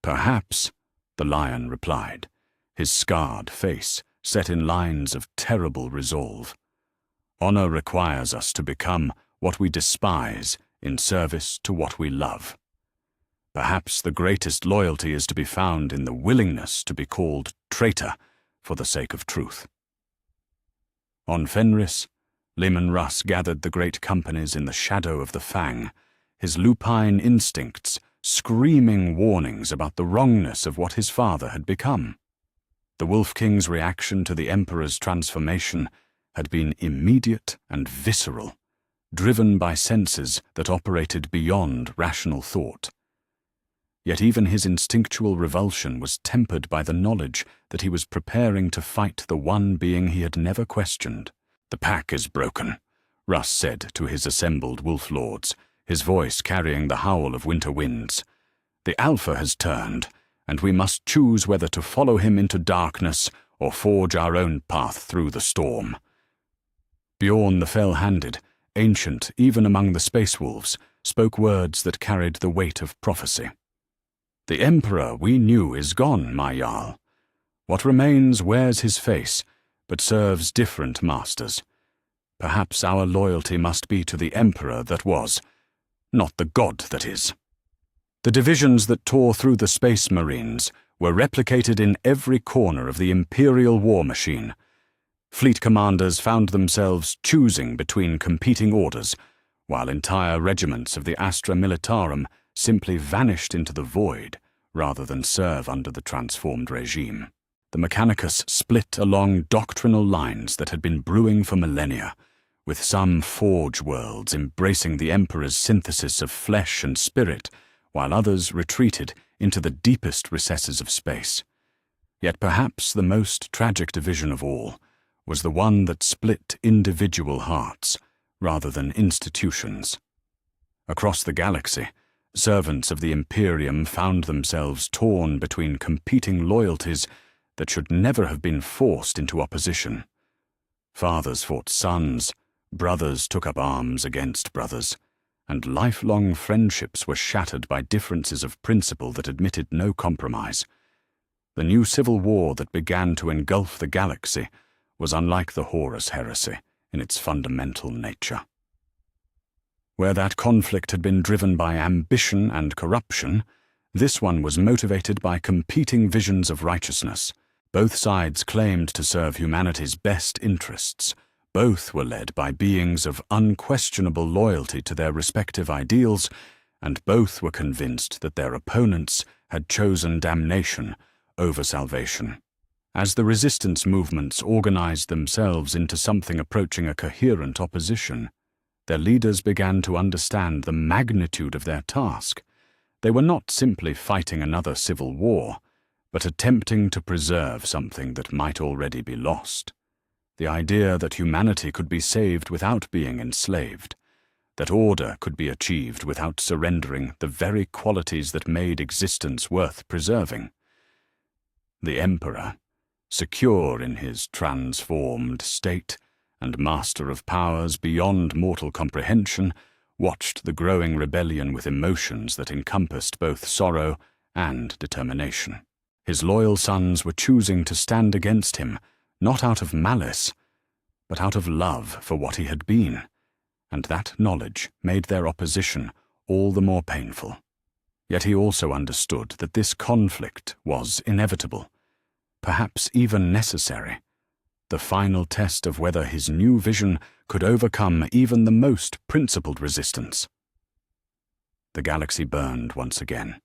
"Perhaps," the Lion replied, his scarred face set in lines of terrible resolve. "Honor requires us to become what we despise in service to what we love. Perhaps the greatest loyalty is to be found in the willingness to be called traitor for the sake of truth." On Fenris, Leman Russ gathered the great companies in the shadow of the Fang, his lupine instincts screaming warnings about the wrongness of what his father had become. The Wolf King's reaction to the Emperor's transformation had been immediate and visceral, driven by senses that operated beyond rational thought. Yet even his instinctual revulsion was tempered by the knowledge that he was preparing to fight the one being he had never questioned. "The pack is broken," Russ said to his assembled wolf lords, his voice carrying the howl of winter winds. "The Alpha has turned, and we must choose whether to follow him into darkness or forge our own path through the storm." Bjorn the Fell-Handed, ancient even among the space wolves, spoke words that carried the weight of prophecy. "The Emperor we knew is gone, my Jarl. What remains wears his face, but serves different masters. Perhaps our loyalty must be to the Emperor that was, not the god that is." The divisions that tore through the Space Marines were replicated in every corner of the Imperial war machine. Fleet commanders found themselves choosing between competing orders, while entire regiments of the Astra Militarum simply vanished into the void rather than serve under the transformed regime. The Mechanicus split along doctrinal lines that had been brewing for millennia, with some forge worlds embracing the Emperor's synthesis of flesh and spirit, while others retreated into the deepest recesses of space. Yet perhaps the most tragic division of all was the one that split individual hearts rather than institutions. Across the galaxy, servants of the Imperium found themselves torn between competing loyalties that should never have been forced into opposition. Fathers fought sons, brothers took up arms against brothers, and lifelong friendships were shattered by differences of principle that admitted no compromise. The new civil war that began to engulf the galaxy was unlike the Horus heresy in its fundamental nature. Where that conflict had been driven by ambition and corruption, this one was motivated by competing visions of righteousness. Both sides claimed to serve humanity's best interests. Both were led by beings of unquestionable loyalty to their respective ideals, and both were convinced that their opponents had chosen damnation over salvation. As the resistance movements organized themselves into something approaching a coherent opposition, their leaders began to understand the magnitude of their task. They were not simply fighting another civil war, but attempting to preserve something that might already be lost. The idea that humanity could be saved without being enslaved, that order could be achieved without surrendering the very qualities that made existence worth preserving. The Emperor, secure in his transformed state and master of powers beyond mortal comprehension, watched the growing rebellion with emotions that encompassed both sorrow and determination. His loyal sons were choosing to stand against him, not out of malice, but out of love for what he had been, and that knowledge made their opposition all the more painful. Yet he also understood that this conflict was inevitable, perhaps even necessary, the final test of whether his new vision could overcome even the most principled resistance. The galaxy burned once again,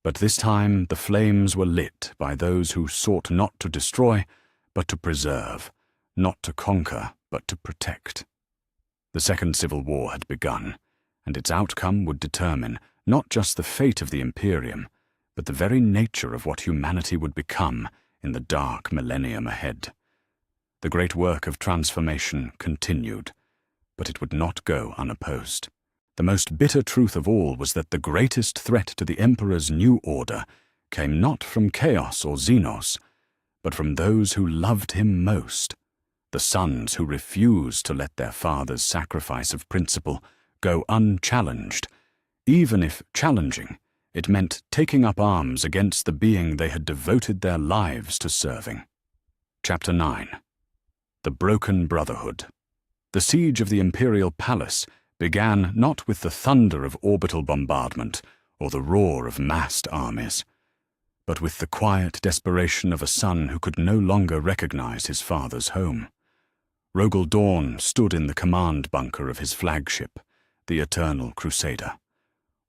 but this time the flames were lit by those who sought not to destroy, but to preserve, not to conquer, but to protect. The Second Civil War had begun, and its outcome would determine not just the fate of the Imperium, but the very nature of what humanity would become in the dark millennium ahead. The great work of transformation continued, but it would not go unopposed. The most bitter truth of all was that the greatest threat to the Emperor's new order came not from Chaos or Xenos, but from those who loved him most, the sons who refused to let their father's sacrifice of principle go unchallenged, even if challenging it meant taking up arms against the being they had devoted their lives to serving. Chapter 9. The Broken Brotherhood. The siege of the Imperial Palace began not with the thunder of orbital bombardment or the roar of massed armies, but with the quiet desperation of a son who could no longer recognize his father's home. Rogel Dawn stood in the command bunker of his flagship, the Eternal Crusader,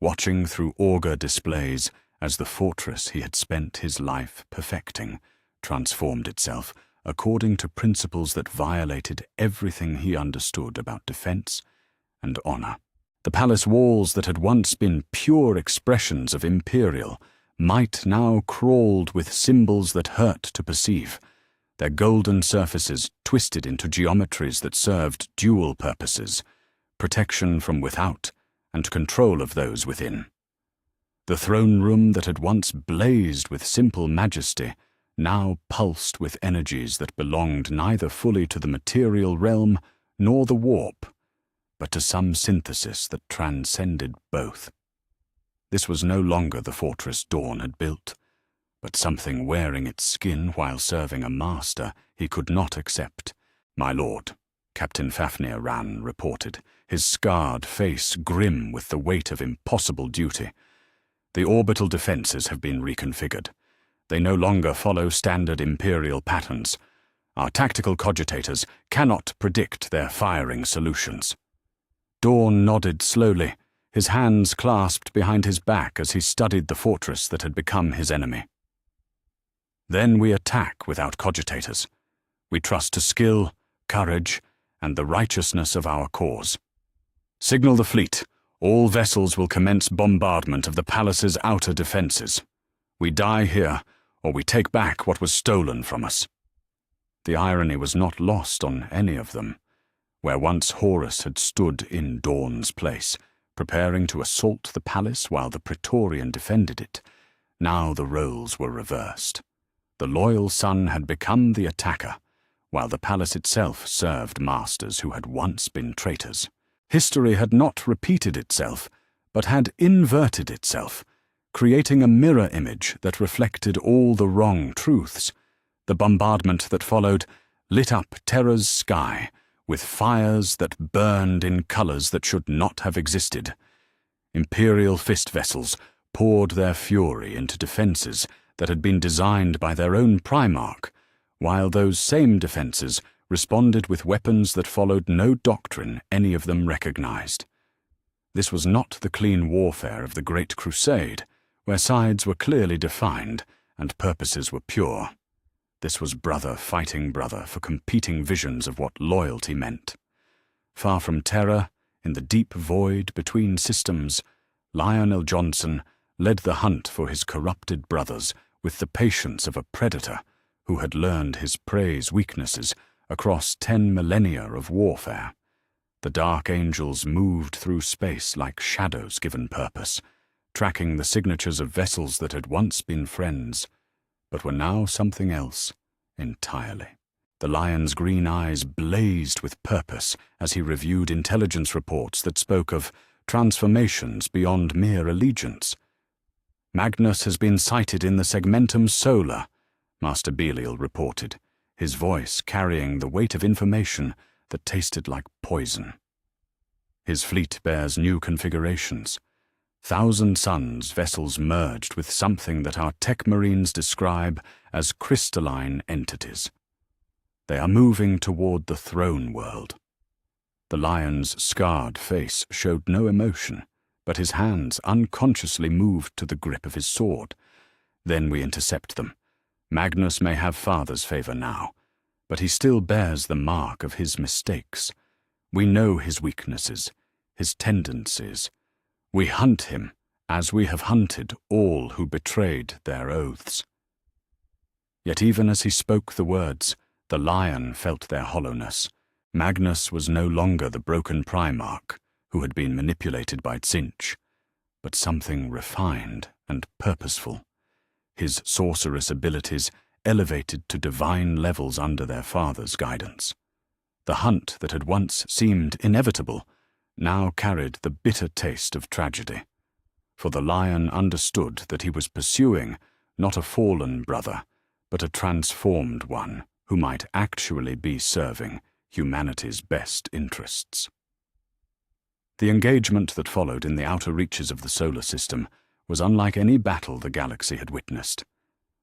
watching through auger displays as the fortress he had spent his life perfecting transformed itself according to principles that violated everything he understood about defense and honor. The palace walls that had once been pure expressions of imperial might now crawled with symbols that hurt to perceive, their golden surfaces twisted into geometries that served dual purposes: protection from without and control of those within. The throne room that had once blazed with simple majesty now pulsed with energies that belonged neither fully to the material realm nor the warp, but to some synthesis that transcended both. This was no longer the fortress Dawn had built, but something wearing its skin while serving a master he could not accept. "My lord," Captain Fafnir Ran reported, his scarred face grim with the weight of impossible duty. "The orbital defenses have been reconfigured. They no longer follow standard Imperial patterns. Our tactical cogitators cannot predict their firing solutions." Dawn nodded slowly, his hands clasped behind his back as he studied the fortress that had become his enemy. "Then we attack without cogitators. We trust to skill, courage, and the righteousness of our cause. Signal the fleet. All vessels will commence bombardment of the palace's outer defenses. We die here, or we take back what was stolen from us." The irony was not lost on any of them. Where once Horus had stood in Dawn's place, preparing to assault the palace while the Praetorian defended it, now the roles were reversed. The loyal son had become the attacker, while the palace itself served masters who had once been traitors. History had not repeated itself, but had inverted itself, creating a mirror image that reflected all the wrong truths. The bombardment that followed lit up Terra's sky with fires that burned in colors that should not have existed. Imperial fist vessels poured their fury into defenses that had been designed by their own Primarch, while those same defenses responded with weapons that followed no doctrine any of them recognized. This was not the clean warfare of the Great Crusade, where sides were clearly defined and purposes were pure. This was brother fighting brother for competing visions of what loyalty meant. Far from Terra, in the deep void between systems, Lionel Johnson led the hunt for his corrupted brothers with the patience of a predator who had learned his prey's weaknesses across 10 millennia of warfare. The dark angels moved through space like shadows given purpose, tracking the signatures of vessels that had once been friends, but were now something else entirely. The lion's green eyes blazed with purpose as he reviewed intelligence reports that spoke of transformations beyond mere allegiance. "Magnus has been sighted in the segmentum solar," Master Belial reported, his voice carrying the weight of information that tasted like poison. "His fleet bears new configurations. Thousand Suns vessels merged with something that our tech marines describe as crystalline entities. They are moving toward the throne world." The lion's scarred face showed no emotion, but his hands unconsciously moved to the grip of his sword. "Then we intercept them. Magnus may have father's favor now, but he still bears the mark of his mistakes. We know his weaknesses, his tendencies. We hunt him as we have hunted all who betrayed their oaths." Yet even as he spoke the words, the lion felt their hollowness. Magnus was no longer the broken Primarch who had been manipulated by Tzeentch, but something refined and purposeful. His sorceress abilities elevated to divine levels under their father's guidance. The hunt that had once seemed inevitable now carried the bitter taste of tragedy, for the lion understood that he was pursuing not a fallen brother, but a transformed one who might actually be serving humanity's best interests. The engagement that followed in the outer reaches of the solar system was unlike any battle the galaxy had witnessed.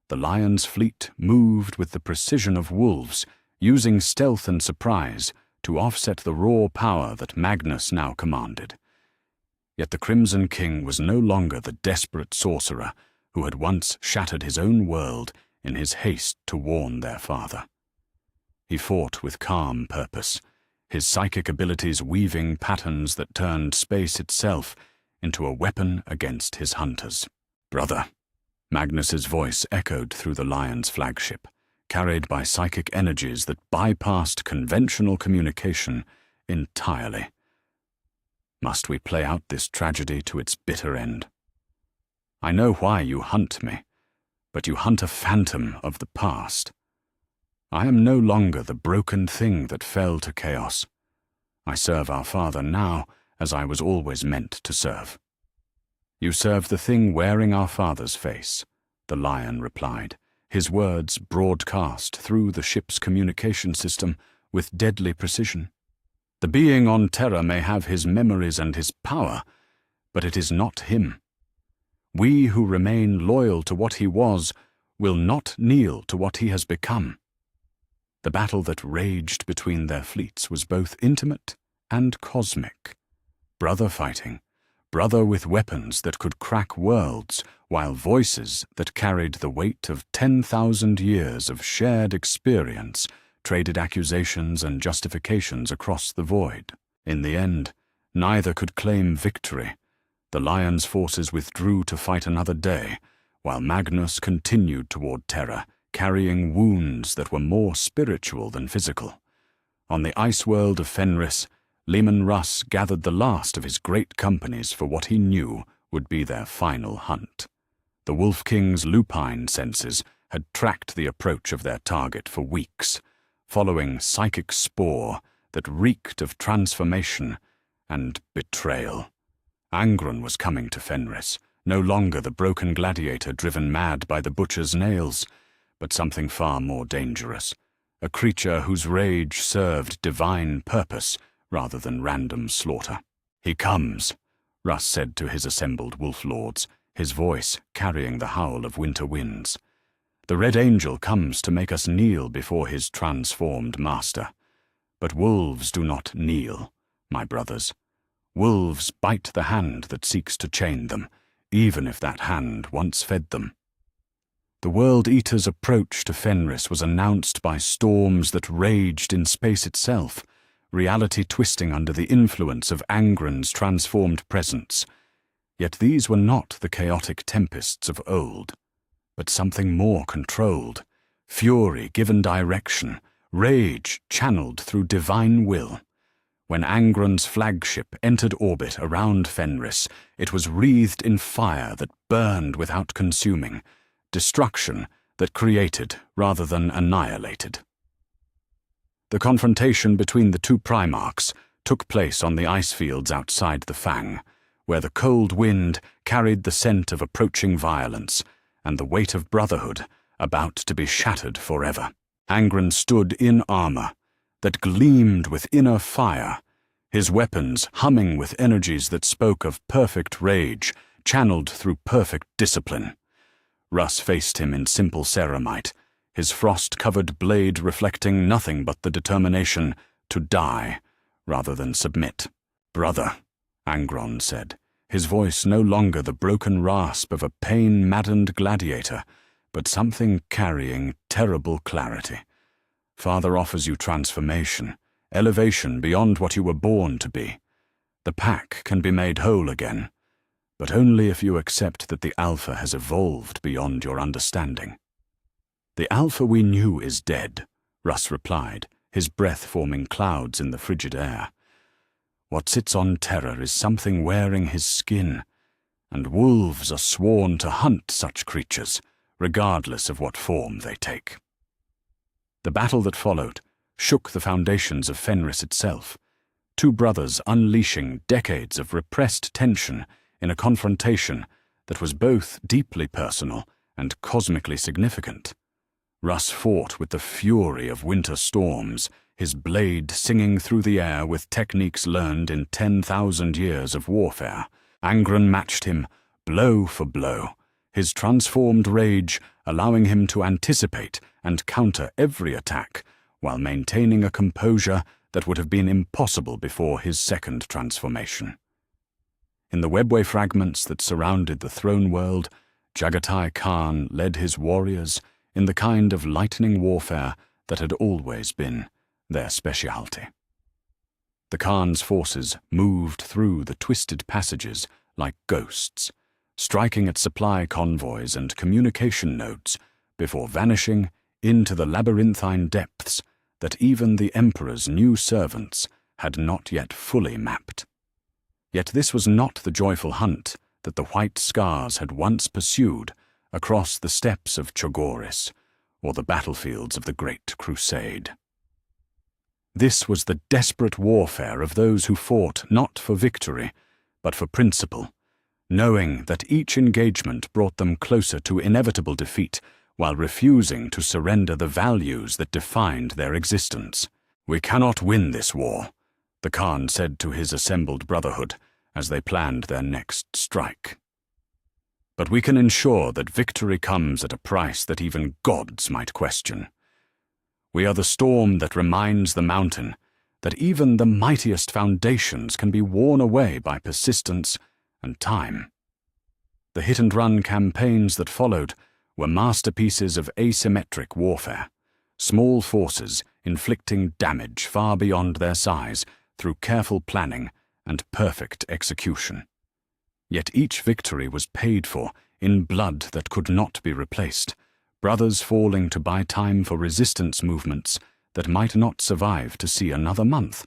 The Lion's fleet moved with the precision of wolves, using stealth and surprise to offset the raw power that Magnus now commanded. Yet the Crimson King was no longer the desperate sorcerer who had once shattered his own world in his haste to warn their father. He fought with calm purpose, his psychic abilities weaving patterns that turned space itself into a weapon against his hunters. "Brother," Magnus's voice echoed through the Lion's flagship, carried by psychic energies that bypassed conventional communication entirely. "Must we play out this tragedy to its bitter end? I know why you hunt me, but you hunt a phantom of the past. I am no longer the broken thing that fell to chaos. I serve our father now as I was always meant to serve." "You serve the thing wearing our father's face," the Lion replied, his words broadcast through the ship's communication system with deadly precision. "The being on Terra may have his memories and his power, but it is not him. We who remain loyal to what he was will not kneel to what he has become." The battle that raged between their fleets was both intimate and cosmic. Brother fighting, brother with weapons that could crack worlds, while voices that carried the weight of 10,000 years of shared experience traded accusations and justifications across the void. In the end, neither could claim victory. The Lion's forces withdrew to fight another day, while Magnus continued toward Terra, carrying wounds that were more spiritual than physical. On the ice world of Fenris, Leman Russ gathered the last of his great companies for what he knew would be their final hunt. The Wolf King's lupine senses had tracked the approach of their target for weeks, following psychic spoor that reeked of transformation and betrayal. Angron was coming to Fenris, no longer the broken gladiator driven mad by the butcher's nails, but something far more dangerous, a creature whose rage served divine purpose rather than random slaughter. "He comes," Russ said to his assembled wolf lords, his voice carrying the howl of winter winds. "The Red Angel comes to make us kneel before his transformed master. But wolves do not kneel, my brothers. Wolves bite the hand that seeks to chain them, even if that hand once fed them." The World Eater's approach to Fenris was announced by storms that raged in space itself, reality twisting under the influence of Angron's transformed presence. Yet these were not the chaotic tempests of old, but something more controlled, fury given direction, rage channeled through divine will. When Angron's flagship entered orbit around Fenris, it was wreathed in fire that burned without consuming, destruction that created rather than annihilated. The confrontation between the two Primarchs took place on the ice fields outside the Fang, where the cold wind carried the scent of approaching violence and the weight of brotherhood about to be shattered forever. Angron stood in armor that gleamed with inner fire, his weapons humming with energies that spoke of perfect rage, channeled through perfect discipline. Russ faced him in simple ceramite, his frost-covered blade reflecting nothing but the determination to die rather than submit. "Brother," Angron said, his voice no longer the broken rasp of a pain-maddened gladiator, but something carrying terrible clarity. "Father offers you transformation, elevation beyond what you were born to be. The pack can be made whole again, but only if you accept that the Alpha has evolved beyond your understanding." "The Alpha we knew is dead," Russ replied, his breath forming clouds in the frigid air. "What sits on Terra is something wearing his skin, and wolves are sworn to hunt such creatures, regardless of what form they take." The battle that followed shook the foundations of Fenris itself, two brothers unleashing decades of repressed tension in a confrontation that was both deeply personal and cosmically significant. Russ fought with the fury of winter storms, his blade singing through the air with techniques learned in 10,000 years of warfare. Angron matched him blow for blow, his transformed rage allowing him to anticipate and counter every attack while maintaining a composure that would have been impossible before his second transformation. In the webway fragments that surrounded the throne world, Jagatai Khan led his warriors in the kind of lightning warfare that had always been their specialty. The Khan's forces moved through the twisted passages like ghosts, striking at supply convoys and communication nodes before vanishing into the labyrinthine depths that even the Emperor's new servants had not yet fully mapped. Yet this was not the joyful hunt that the White Scars had once pursued across the steppes of Chogoris or the battlefields of the Great Crusade. This was the desperate warfare of those who fought not for victory, but for principle, knowing that each engagement brought them closer to inevitable defeat while refusing to surrender the values that defined their existence. "We cannot win this war," the Khan said to his assembled brotherhood as they planned their next strike. "But we can ensure that victory comes at a price that even gods might question. We are the storm that reminds the mountain that even the mightiest foundations can be worn away by persistence and time." The hit-and-run campaigns that followed were masterpieces of asymmetric warfare, small forces inflicting damage far beyond their size through careful planning and perfect execution. Yet each victory was paid for in blood that could not be replaced, brothers falling to buy time for resistance movements that might not survive to see another month.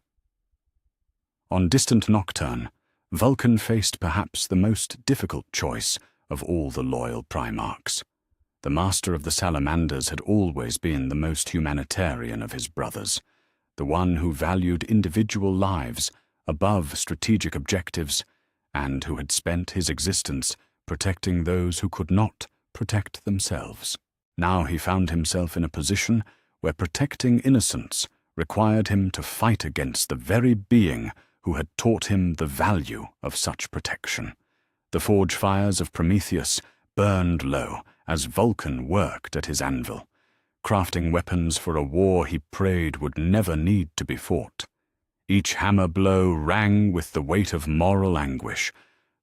On distant Nocturne, Vulcan faced perhaps the most difficult choice of all the loyal Primarchs. The master of the Salamanders had always been the most humanitarian of his brothers, the one who valued individual lives above strategic objectives, and who had spent his existence protecting those who could not protect themselves. Now he found himself in a position where protecting innocence required him to fight against the very being who had taught him the value of such protection. The forge fires of Prometheus burned low as Vulcan worked at his anvil, crafting weapons for a war he prayed would never need to be fought. Each hammer blow rang with the weight of moral anguish,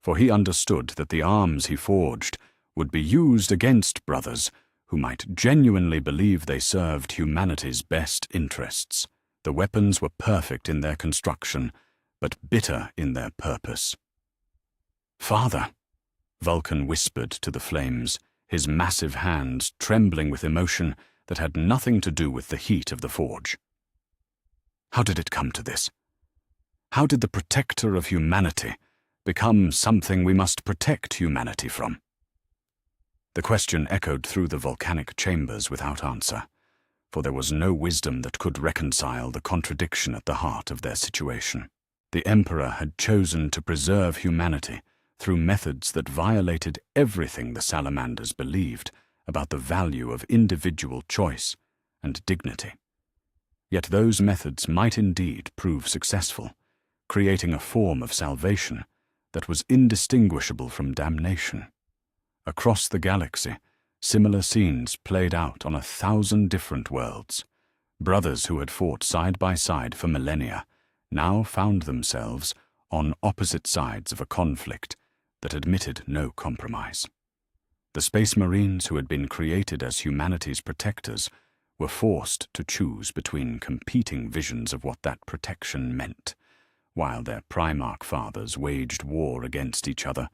for he understood that the arms he forged would be used against brothers who might genuinely believe they served humanity's best interests. The weapons were perfect in their construction, but bitter in their purpose. "Father," Vulcan whispered to the flames, his massive hands trembling with emotion that had nothing to do with the heat of the forge. "How did it come to this? How did the protector of humanity become something we must protect humanity from?" The question echoed through the volcanic chambers without answer, for there was no wisdom that could reconcile the contradiction at the heart of their situation. The Emperor had chosen to preserve humanity through methods that violated everything the Salamanders believed about the value of individual choice and dignity. Yet those methods might indeed prove successful, creating a form of salvation that was indistinguishable from damnation. Across the galaxy, similar scenes played out on 1,000 different worlds. Brothers who had fought side by side for millennia now found themselves on opposite sides of a conflict that admitted no compromise. The Space Marines who had been created as humanity's protectors were forced to choose between competing visions of what that protection meant, while their Primarch fathers waged war against each other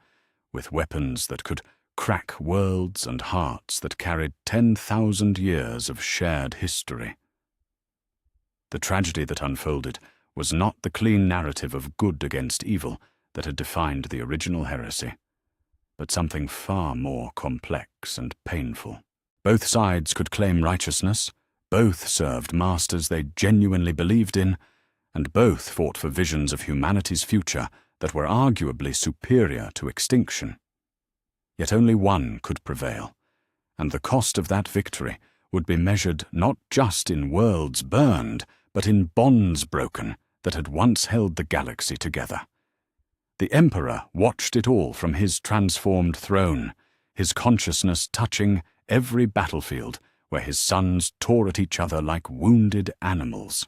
with weapons that could crack worlds and hearts that carried 10,000 years of shared history. The tragedy that unfolded was not the clean narrative of good against evil that had defined the original heresy, but something far more complex and painful. Both sides could claim righteousness, both served masters they genuinely believed in, and both fought for visions of humanity's future that were arguably superior to extinction. Yet only one could prevail, and the cost of that victory would be measured not just in worlds burned, but in bonds broken that had once held the galaxy together. The Emperor watched it all from his transformed throne, his consciousness touching every battlefield where his sons tore at each other like wounded animals.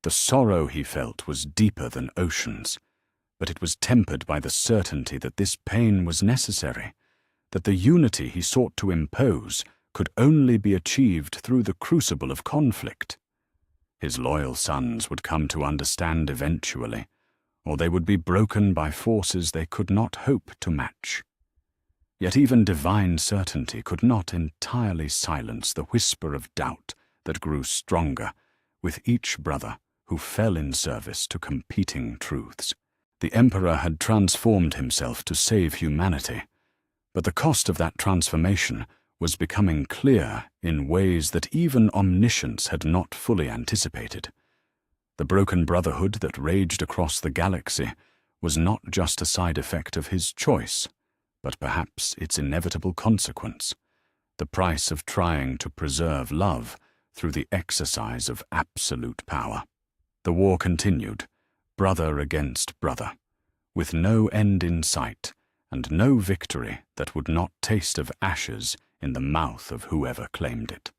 The sorrow he felt was deeper than oceans, but it was tempered by the certainty that this pain was necessary, that the unity he sought to impose could only be achieved through the crucible of conflict. His loyal sons would come to understand eventually, or they would be broken by forces they could not hope to match. Yet even divine certainty could not entirely silence the whisper of doubt that grew stronger with each brother who fell in service to competing truths. The Emperor had transformed himself to save humanity, but the cost of that transformation was becoming clear in ways that even omniscience had not fully anticipated. The broken brotherhood that raged across the galaxy was not just a side effect of his choice, but perhaps its inevitable consequence, the price of trying to preserve love through the exercise of absolute power. The war continued, brother against brother, with no end in sight and no victory that would not taste of ashes in the mouth of whoever claimed it.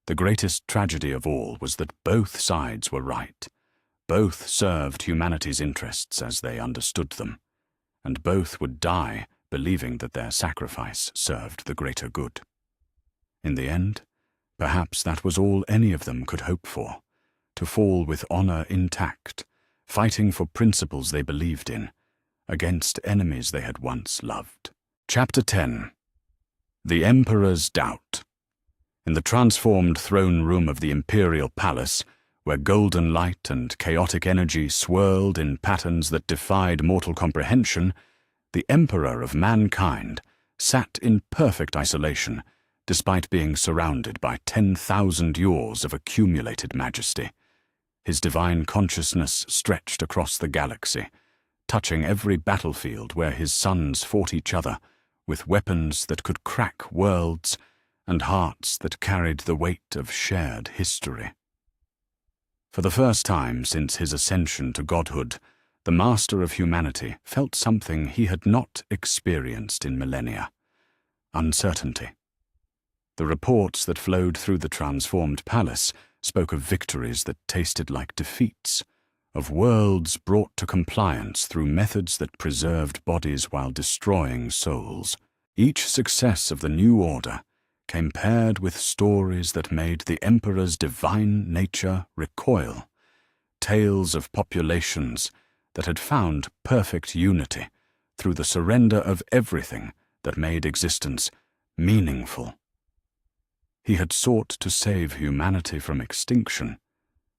The greatest tragedy of all was that both sides were right. Both served humanity's interests as they understood them, and both would die believing that their sacrifice served the greater good. In the end, perhaps that was all any of them could hope for, to fall with honor intact, fighting for principles they believed in, against enemies they had once loved. Chapter 10. The Emperor's Doubt. In the transformed throne room of the Imperial Palace, where golden light and chaotic energy swirled in patterns that defied mortal comprehension, the Emperor of mankind sat in perfect isolation, despite being surrounded by 10,000 years of accumulated majesty. His divine consciousness stretched across the galaxy, touching every battlefield where his sons fought each other, with weapons that could crack worlds and hearts that carried the weight of shared history. For the first time since his ascension to godhood, the master of humanity felt something he had not experienced in millennia: uncertainty. The reports that flowed through the transformed palace spoke of victories that tasted like defeats, of worlds brought to compliance through methods that preserved bodies while destroying souls. Each success of the new order came paired with stories that made the Emperor's divine nature recoil, tales of populations that had found perfect unity through the surrender of everything that made existence meaningful. He had sought to save humanity from extinction,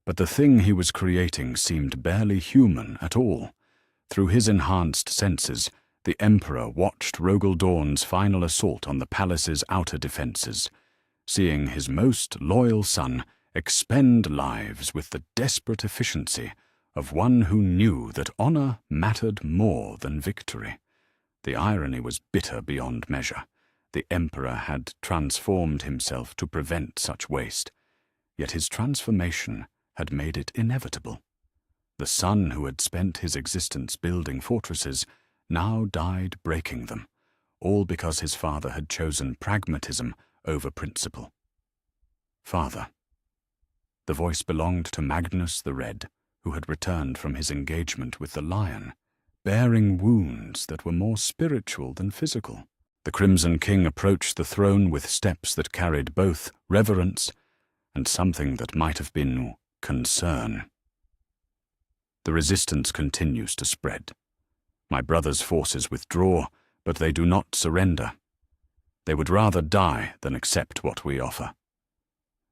but the thing he was creating seemed barely human at all. Through his enhanced senses, the Emperor watched Rogel Dawn's final assault on the palace's outer defenses, seeing his most loyal son expend lives with the desperate efficiency of one who knew that honor mattered more than victory. The irony was bitter beyond measure. The Emperor had transformed himself to prevent such waste, yet his transformation had made it inevitable. The son who had spent his existence building fortresses now died breaking them, all because his father had chosen pragmatism over principle. Father. The voice belonged to Magnus the Red, who had returned from his engagement with the lion, bearing wounds that were more spiritual than physical. The Crimson King approached the throne with steps that carried both reverence and something that might have been concern. The resistance continues to spread. My brother's forces withdraw, but they do not surrender. They would rather die than accept what we offer.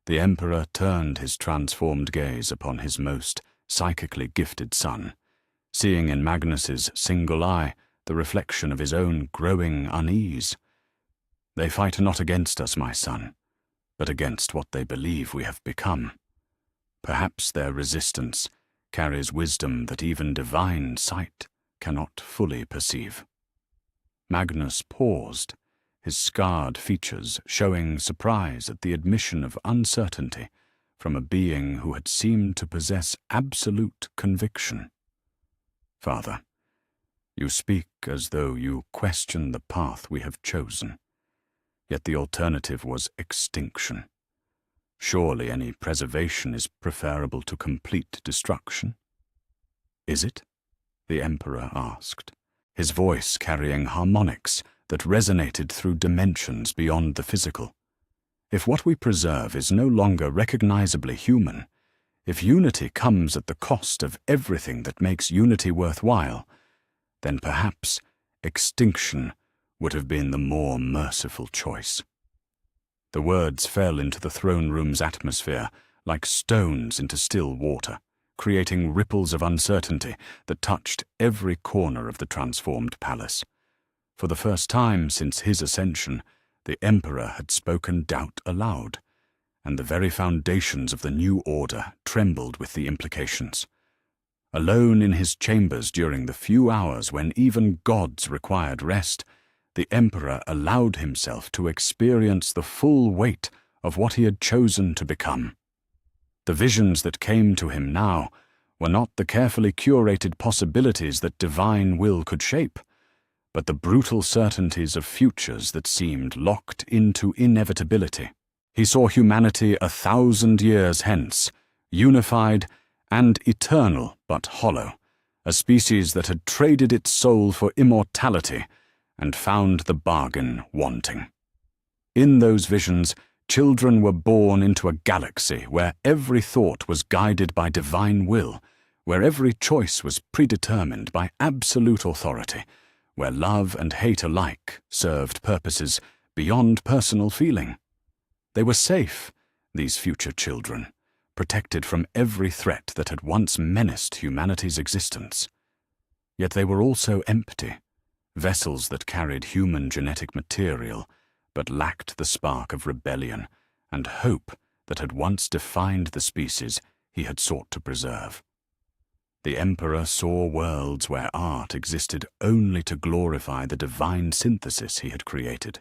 The Emperor turned his transformed gaze upon his most psychically gifted son, seeing in Magnus's single eye the reflection of his own growing unease. They fight not against us, my son, but against what they believe we have become. Perhaps their resistance carries wisdom that even divine sight cannot fully perceive. Magnus paused, his scarred features showing surprise at the admission of uncertainty from a being who had seemed to possess absolute conviction. Father, you speak as though you question the path we have chosen, yet the alternative was extinction. Surely any preservation is preferable to complete destruction? Is it? The Emperor asked, his voice carrying harmonics that resonated through dimensions beyond the physical. If what we preserve is no longer recognizably human, if unity comes at the cost of everything that makes unity worthwhile, then perhaps extinction would have been the more merciful choice. The words fell into the throne room's atmosphere like stones into still water, creating ripples of uncertainty that touched every corner of the transformed palace. For the first time since his ascension, the Emperor had spoken doubt aloud, and the very foundations of the new order trembled with the implications. Alone in his chambers during the few hours when even gods required rest, the Emperor allowed himself to experience the full weight of what he had chosen to become. The visions that came to him now were not the carefully curated possibilities that divine will could shape, but the brutal certainties of futures that seemed locked into inevitability. He saw humanity 1,000 years hence, unified and eternal but hollow, a species that had traded its soul for immortality and found the bargain wanting. In those visions, children were born into a galaxy where every thought was guided by divine will, where every choice was predetermined by absolute authority, where love and hate alike served purposes beyond personal feeling. They were safe, these future children, protected from every threat that had once menaced humanity's existence. Yet they were also empty, vessels that carried human genetic material, but lacked the spark of rebellion and hope that had once defined the species he had sought to preserve. The Emperor saw worlds where art existed only to glorify the divine synthesis he had created,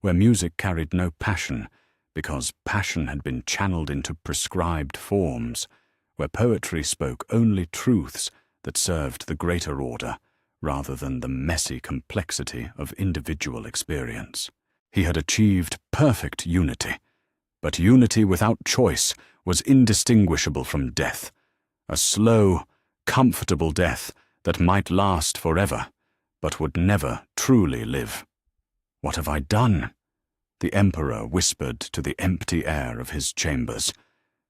where music carried no passion because passion had been channeled into prescribed forms, where poetry spoke only truths that served the greater order rather than the messy complexity of individual experience. He had achieved perfect unity, but unity without choice was indistinguishable from death, a slow, comfortable death that might last forever, but would never truly live. "What have I done?" the Emperor whispered to the empty air of his chambers,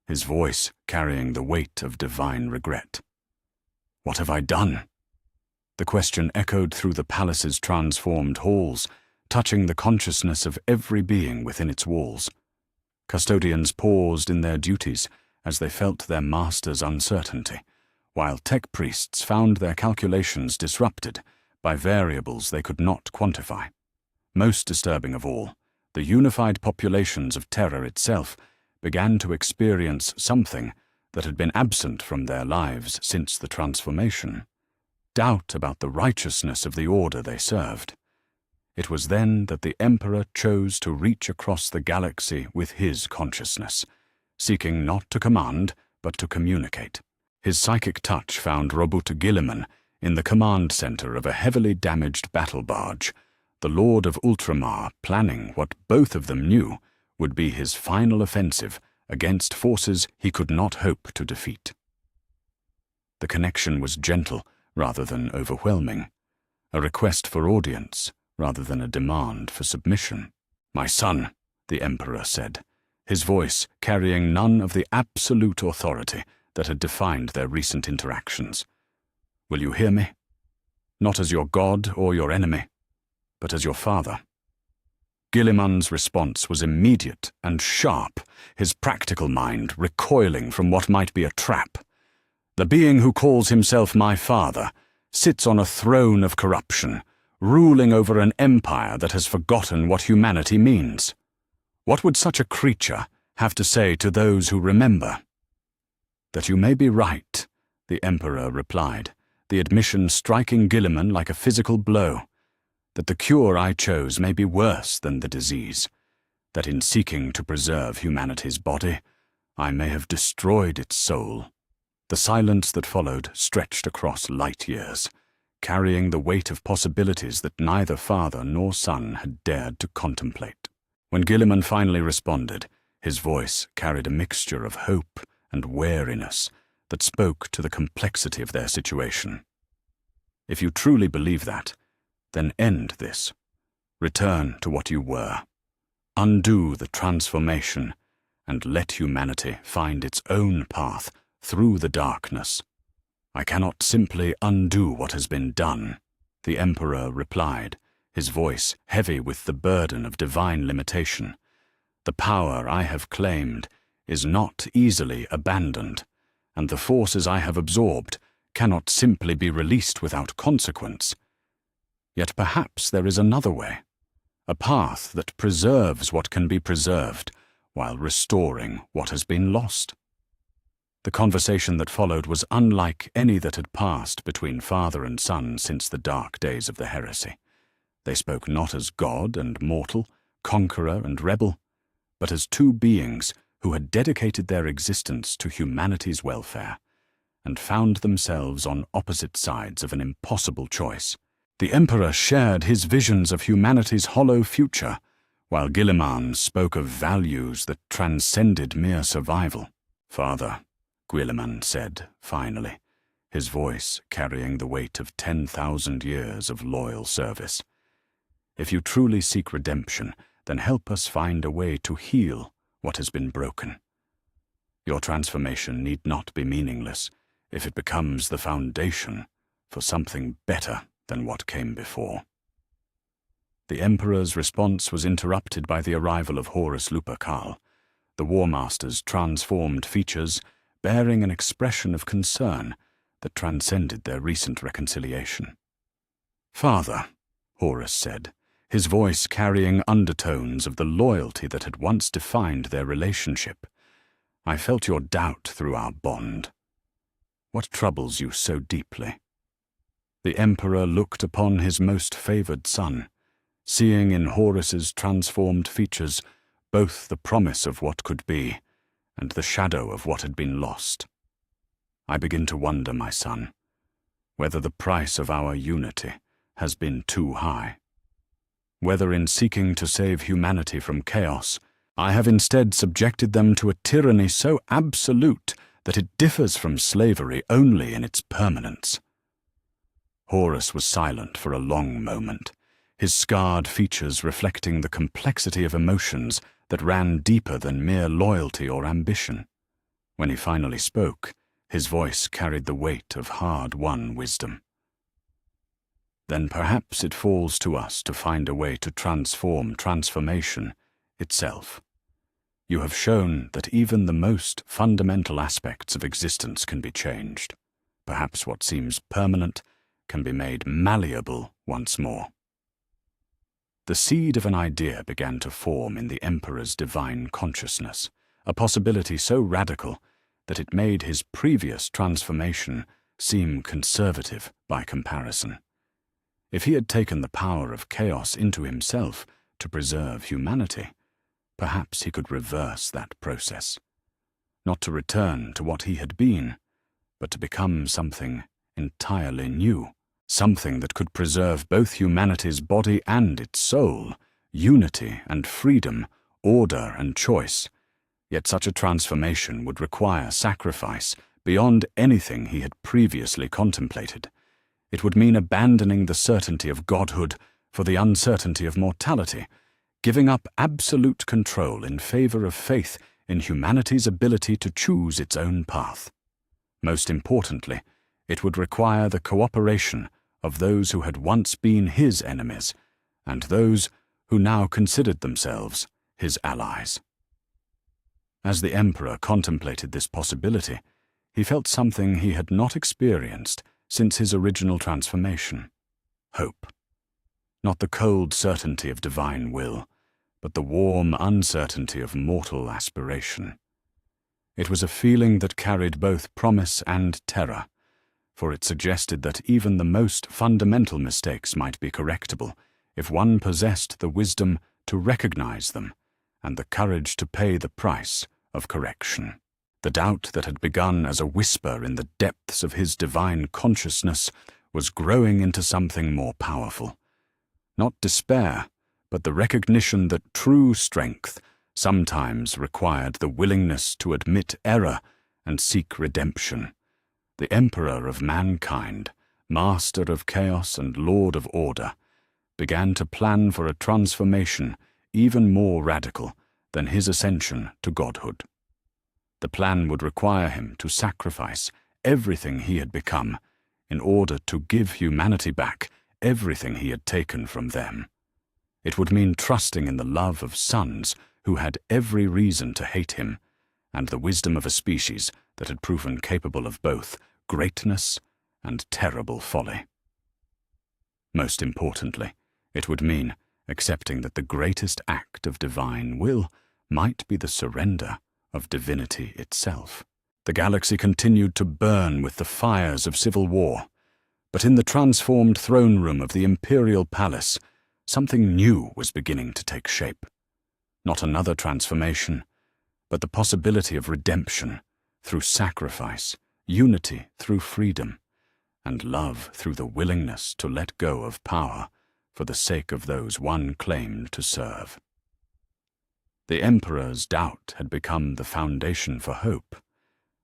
his voice carrying the weight of divine regret. "What have I done?" The question echoed through the palace's transformed halls, touching the consciousness of every being within its walls. Custodians paused in their duties as they felt their master's uncertainty, while tech priests found their calculations disrupted by variables they could not quantify. Most disturbing of all, the unified populations of Terra itself began to experience something that had been absent from their lives since the transformation: doubt about the righteousness of the order they served. It was then that the Emperor chose to reach across the galaxy with his consciousness, seeking not to command, but to communicate. His psychic touch found Robut Guilliman in the command center of a heavily damaged battle barge, the Lord of Ultramar planning what both of them knew would be his final offensive against forces he could not hope to defeat. The connection was gentle rather than overwhelming, a request for audience rather than a demand for submission. "My son," the Emperor said, his voice carrying none of the absolute authority that had defined their recent interactions. "Will you hear me? Not as your god or your enemy, but as your father." Guilliman's response was immediate and sharp, his practical mind recoiling from what might be a trap. "The being who calls himself my father sits on a throne of corruption, ruling over an empire that has forgotten what humanity means. What would such a creature have to say to those who remember?" "That you may be right," the Emperor replied, the admission striking Guilliman like a physical blow. "That the cure I chose may be worse than the disease. That in seeking to preserve humanity's body, I may have destroyed its soul." The silence that followed stretched across light years, carrying the weight of possibilities that neither father nor son had dared to contemplate. When Guilliman finally responded, his voice carried a mixture of hope and wariness that spoke to the complexity of their situation. "If you truly believe that, then end this. Return to what you were. Undo the transformation, and let humanity find its own path through the darkness. I cannot simply undo what has been done, the Emperor replied, his voice heavy with the burden of divine limitation. The power I have claimed is not easily abandoned, and the forces I have absorbed cannot simply be released without consequence. Yet perhaps there is another way, a path that preserves what can be preserved while restoring what has been lost. The conversation that followed was unlike any that had passed between father and son since the dark days of the heresy. They spoke not as god and mortal, conqueror and rebel, but as two beings who had dedicated their existence to humanity's welfare, and found themselves on opposite sides of an impossible choice. The Emperor shared his visions of humanity's hollow future, while Guilliman spoke of values that transcended mere survival. "Father," Guilliman said, finally, his voice carrying the weight of 10,000 years of loyal service, "if you truly seek redemption, then help us find a way to heal what has been broken. Your transformation need not be meaningless if it becomes the foundation for something better than what came before." The Emperor's response was interrupted by the arrival of Horus Lupercal, the War Master's transformed features bearing an expression of concern that transcended their recent reconciliation. "Father," Horus said, his voice carrying undertones of the loyalty that had once defined their relationship, "I felt your doubt through our bond. What troubles you so deeply?" The Emperor looked upon his most favored son, seeing in Horus's transformed features both the promise of what could be and the shadow of what had been lost. "I begin to wonder, my son, whether the price of our unity has been too high. Whether in seeking to save humanity from chaos, I have instead subjected them to a tyranny so absolute that it differs from slavery only in its permanence." Horus was silent for a long moment, his scarred features reflecting the complexity of emotions that ran deeper than mere loyalty or ambition. When he finally spoke, his voice carried the weight of hard-won wisdom. "Then perhaps it falls to us to find a way to transform transformation itself. You have shown that even the most fundamental aspects of existence can be changed. Perhaps what seems permanent can be made malleable once more." The seed of an idea began to form in the Emperor's divine consciousness, a possibility so radical that it made his previous transformation seem conservative by comparison. If he had taken the power of chaos into himself to preserve humanity, perhaps he could reverse that process, not to return to what he had been, but to become something entirely new. Something that could preserve both humanity's body and its soul, unity and freedom, order and choice. Yet such a transformation would require sacrifice beyond anything he had previously contemplated. It would mean abandoning the certainty of godhood for the uncertainty of mortality, giving up absolute control in favor of faith in humanity's ability to choose its own path. Most importantly, it would require the cooperation of those who had once been his enemies, and those who now considered themselves his allies. As the Emperor contemplated this possibility, he felt something he had not experienced since his original transformation: hope. Not the cold certainty of divine will, but the warm uncertainty of mortal aspiration. It was a feeling that carried both promise and terror, for it suggested that even the most fundamental mistakes might be correctable if one possessed the wisdom to recognize them and the courage to pay the price of correction. The doubt that had begun as a whisper in the depths of his divine consciousness was growing into something more powerful. Not despair, but the recognition that true strength sometimes required the willingness to admit error and seek redemption. The Emperor of mankind, master of chaos and lord of order, began to plan for a transformation even more radical than his ascension to godhood. The plan would require him to sacrifice everything he had become in order to give humanity back everything he had taken from them. It would mean trusting in the love of sons who had every reason to hate him, and the wisdom of a species that had proven capable of both greatness and terrible folly. Most importantly, it would mean accepting that the greatest act of divine will might be the surrender of divinity itself. The galaxy continued to burn with the fires of civil war, but in the transformed throne room of the Imperial Palace, something new was beginning to take shape. Not another transformation, but the possibility of redemption through sacrifice, unity through freedom, and love through the willingness to let go of power for the sake of those one claimed to serve. The Emperor's doubt had become the foundation for hope,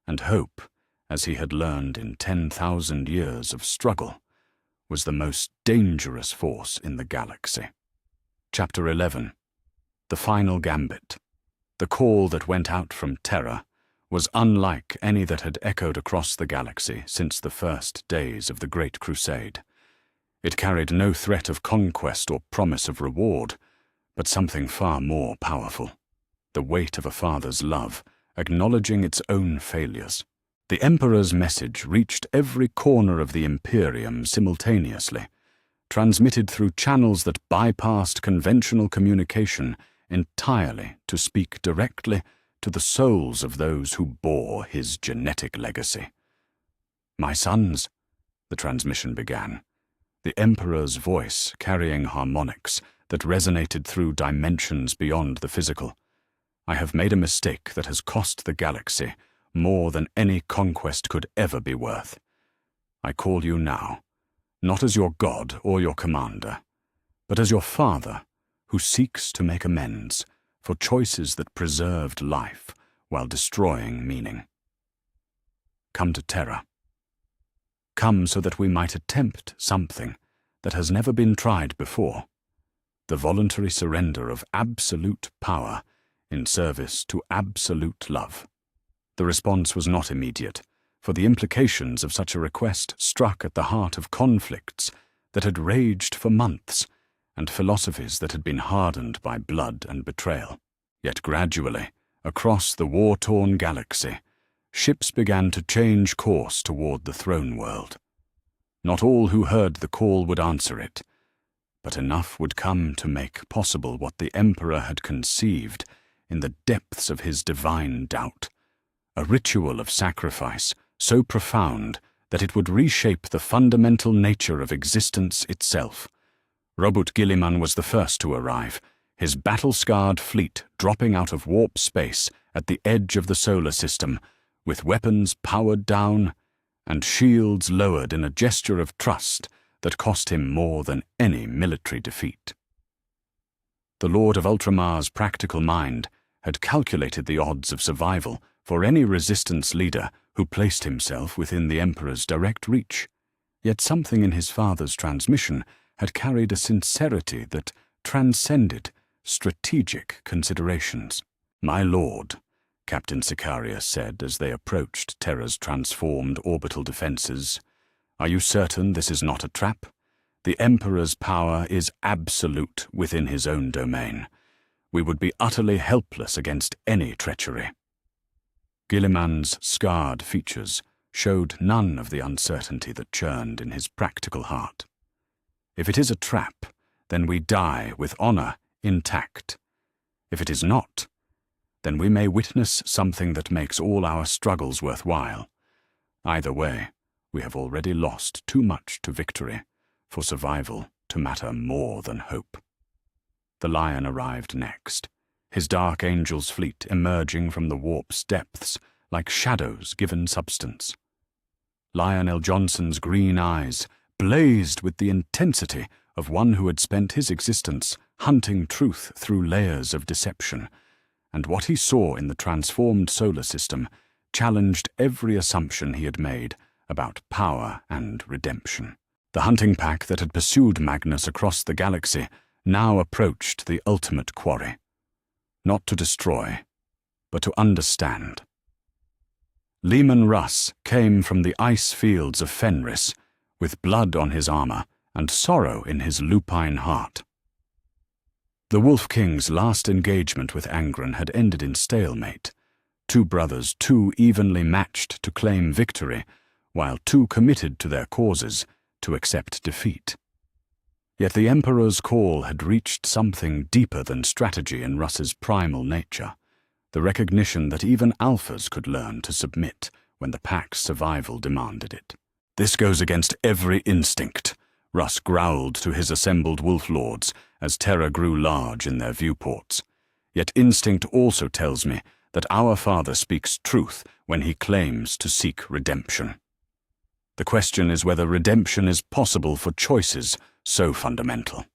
and hope, as he had learned in 10,000 years of struggle, was the most dangerous force in the galaxy. Chapter 11. The Final Gambit. The call that went out from Terra was unlike any that had echoed across the galaxy since the first days of the Great Crusade. It carried no threat of conquest or promise of reward, but something far more powerful: the weight of a father's love, acknowledging its own failures. The Emperor's message reached every corner of the Imperium simultaneously, transmitted through channels that bypassed conventional communication entirely to speak directly to the souls of those who bore his genetic legacy. "My sons," the transmission began, the Emperor's voice carrying harmonics that resonated through dimensions beyond the physical. "I have made a mistake that has cost the galaxy more than any conquest could ever be worth. I call you now, not as your god or your commander, but as your father who seeks to make amends for choices that preserved life while destroying meaning. Come to Terra. Come so that we might attempt something that has never been tried before: the voluntary surrender of absolute power in service to absolute love." The response was not immediate, for the implications of such a request struck at the heart of conflicts that had raged for months and philosophies that had been hardened by blood and betrayal. Yet gradually, across the war-torn galaxy, ships began to change course toward the throne world. Not all who heard the call would answer it, but enough would come to make possible what the Emperor had conceived in the depths of his divine doubt: a ritual of sacrifice so profound that it would reshape the fundamental nature of existence itself. Robert Guilliman was the first to arrive, his battle-scarred fleet dropping out of warp space at the edge of the solar system, with weapons powered down and shields lowered in a gesture of trust that cost him more than any military defeat. The Lord of Ultramar's practical mind had calculated the odds of survival for any resistance leader who placed himself within the Emperor's direct reach, yet something in his father's transmission had carried a sincerity that transcended strategic considerations. "My lord," Captain Sicarius said as they approached Terra's transformed orbital defenses, "are you certain this is not a trap? The Emperor's power is absolute within his own domain. We would be utterly helpless against any treachery." Guilliman's scarred features showed none of the uncertainty that churned in his practical heart. "If it is a trap, then we die with honor intact. If it is not, then we may witness something that makes all our struggles worthwhile. Either way, we have already lost too much to victory for survival to matter more than hope." The Lion arrived next, his dark angel's fleet emerging from the warp's depths like shadows given substance. Lionel Johnson's green eyes blazed with the intensity of one who had spent his existence hunting truth through layers of deception, and what he saw in the transformed solar system challenged every assumption he had made about power and redemption. The hunting pack that had pursued Magnus across the galaxy now approached the ultimate quarry, not to destroy, but to understand. Leman Russ came from the ice fields of Fenris, with blood on his armor and sorrow in his lupine heart. The Wolf King's last engagement with Angren had ended in stalemate, two brothers too evenly matched to claim victory, while too committed to their causes to accept defeat. Yet the Emperor's call had reached something deeper than strategy in Russ's primal nature, the recognition that even alphas could learn to submit when the pack's survival demanded it. "This goes against every instinct," Russ growled to his assembled wolf lords as terror grew large in their viewports. "Yet instinct also tells me that our father speaks truth when he claims to seek redemption. The question is whether redemption is possible for choices so fundamental."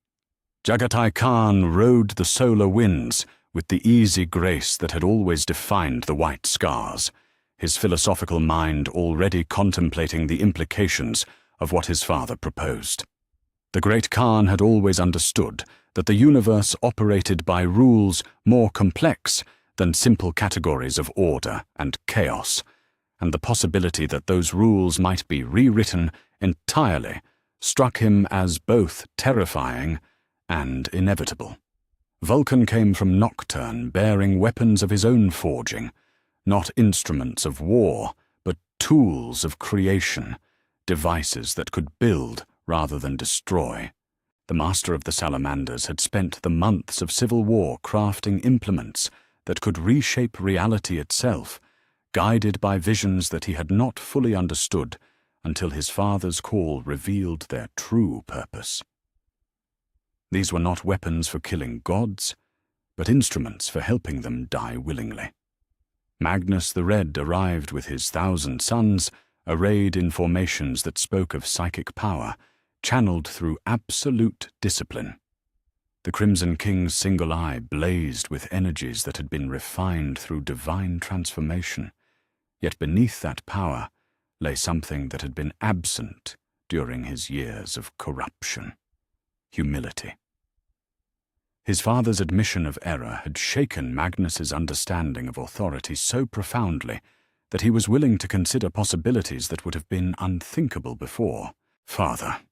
Jagatai Khan rode the solar winds with the easy grace that had always defined the White Scars, his philosophical mind already contemplating the implications of what his father proposed. The great Khan had always understood that the universe operated by rules more complex than simple categories of order and chaos, and the possibility that those rules might be rewritten entirely struck him as both terrifying and inevitable. Vulcan came from Nocturne bearing weapons of his own forging, not instruments of war, but tools of creation, devices that could build rather than destroy. The master of the Salamanders had spent the months of civil war crafting implements that could reshape reality itself, guided by visions that he had not fully understood until his father's call revealed their true purpose. These were not weapons for killing gods, but instruments for helping them die willingly. Magnus the Red arrived with his 1,000 sons, arrayed in formations that spoke of psychic power, channeled through absolute discipline. The Crimson King's single eye blazed with energies that had been refined through divine transformation, yet beneath that power lay something that had been absent during his years of corruption: humility. His father's admission of error had shaken Magnus's understanding of authority so profoundly that he was willing to consider possibilities that would have been unthinkable before. "Father,"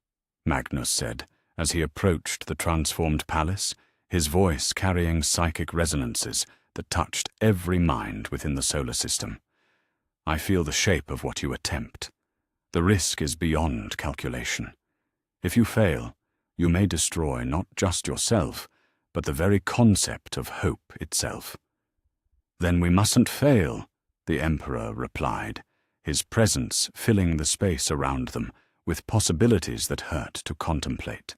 Magnus said, as he approached the transformed palace, his voice carrying psychic resonances that touched every mind within the solar system. "I feel the shape of what you attempt. The risk is beyond calculation. If you fail, you may destroy not just yourself, but the very concept of hope itself." "Then we mustn't fail," the Emperor replied, his presence filling the space around them with possibilities that hurt to contemplate.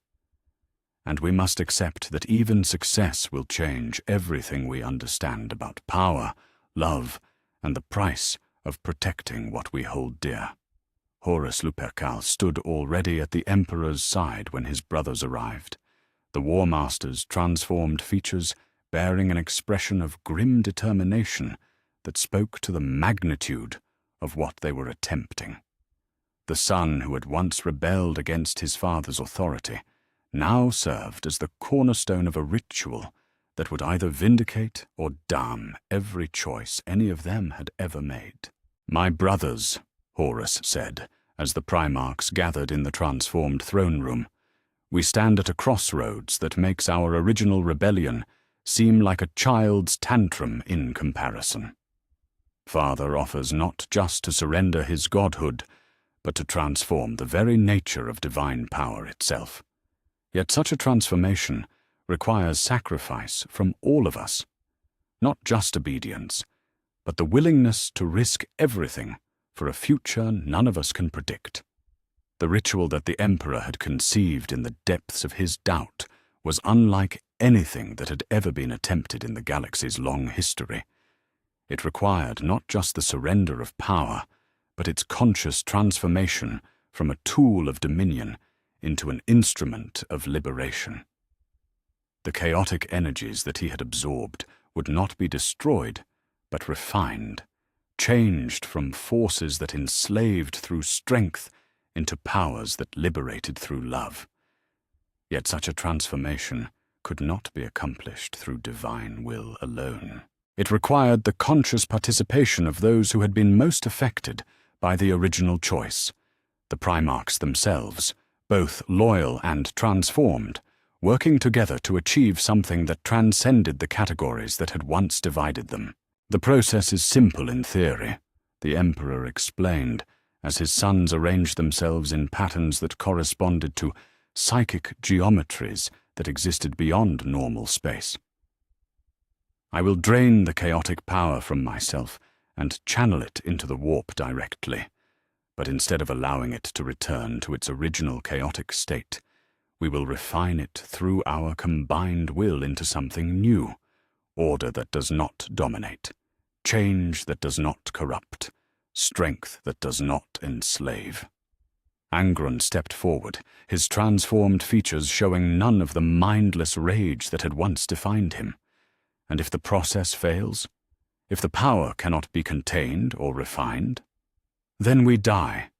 "And we must accept that even success will change everything we understand about power, love, and the price of protecting what we hold dear." Horus Lupercal stood already at the Emperor's side when his brothers arrived, the War Master's transformed features bearing an expression of grim determination that spoke to the magnitude of what they were attempting. The son who had once rebelled against his father's authority now served as the cornerstone of a ritual that would either vindicate or damn every choice any of them had ever made. "My brothers," Horus said, as the Primarchs gathered in the transformed throne room, "we stand at a crossroads that makes our original rebellion seem like a child's tantrum in comparison. Father offers not just to surrender his godhood, but to transform the very nature of divine power itself. Yet such a transformation requires sacrifice from all of us, not just obedience, but the willingness to risk everything for a future none of us can predict." The ritual that the Emperor had conceived in the depths of his doubt was unlike anything that had ever been attempted in the galaxy's long history. It required not just the surrender of power, but its conscious transformation from a tool of dominion into an instrument of liberation. The chaotic energies that he had absorbed would not be destroyed, but refined, changed from forces that enslaved through strength into powers that liberated through love. Yet such a transformation could not be accomplished through divine will alone. It required the conscious participation of those who had been most affected by the original choice, the Primarchs themselves, both loyal and transformed, working together to achieve something that transcended the categories that had once divided them. The process is simple in theory, the Emperor explained, as his sons arranged themselves in patterns that corresponded to psychic geometries that existed beyond normal space. I will drain the chaotic power from myself and channel it into the warp directly, but instead of allowing it to return to its original chaotic state, we will refine it through our combined will into something new, order that does not dominate, change that does not corrupt, strength that does not enslave. Angron stepped forward, his transformed features showing none of the mindless rage that had once defined him. And if the process fails, if the power cannot be contained or refined, then we die,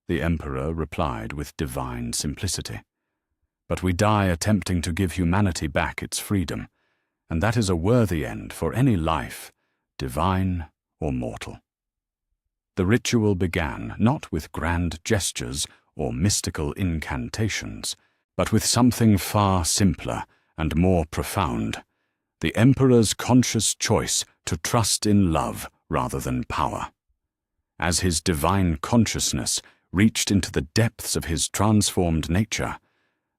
the Emperor replied with divine simplicity. But we die attempting to give humanity back its freedom, and that is a worthy end for any life, divine or mortal. The ritual began not with grand gestures or mystical incantations, but with something far simpler and more profound, the Emperor's conscious choice to trust in love rather than power. As his divine consciousness reached into the depths of his transformed nature,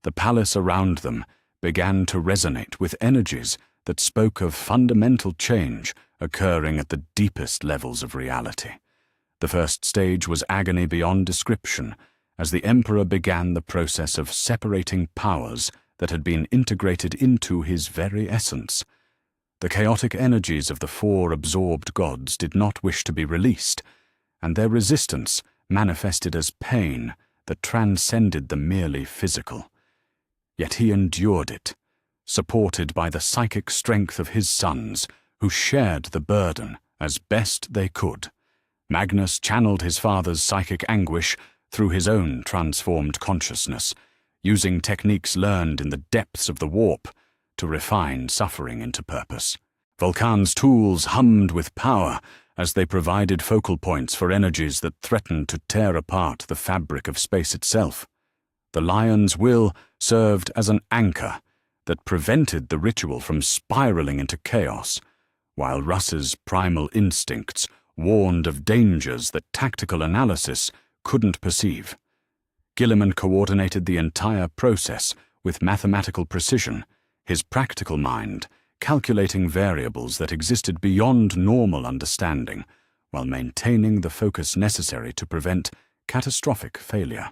the palace around them began to resonate with energies that spoke of fundamental change occurring at the deepest levels of reality. The first stage was agony beyond description, as the Emperor began the process of separating powers that had been integrated into his very essence. The chaotic energies of the four absorbed gods did not wish to be released, and their resistance manifested as pain that transcended the merely physical. Yet he endured it, supported by the psychic strength of his sons, who shared the burden as best they could. Magnus channeled his father's psychic anguish through his own transformed consciousness, using techniques learned in the depths of the warp to refine suffering into purpose. Vulcan's tools hummed with power as they provided focal points for energies that threatened to tear apart the fabric of space itself. The lion's will served as an anchor that prevented the ritual from spiraling into chaos, while Russ's primal instincts warned of dangers that tactical analysis couldn't perceive. Gilliman coordinated the entire process with mathematical precision, his practical mind calculating variables that existed beyond normal understanding, while maintaining the focus necessary to prevent catastrophic failure.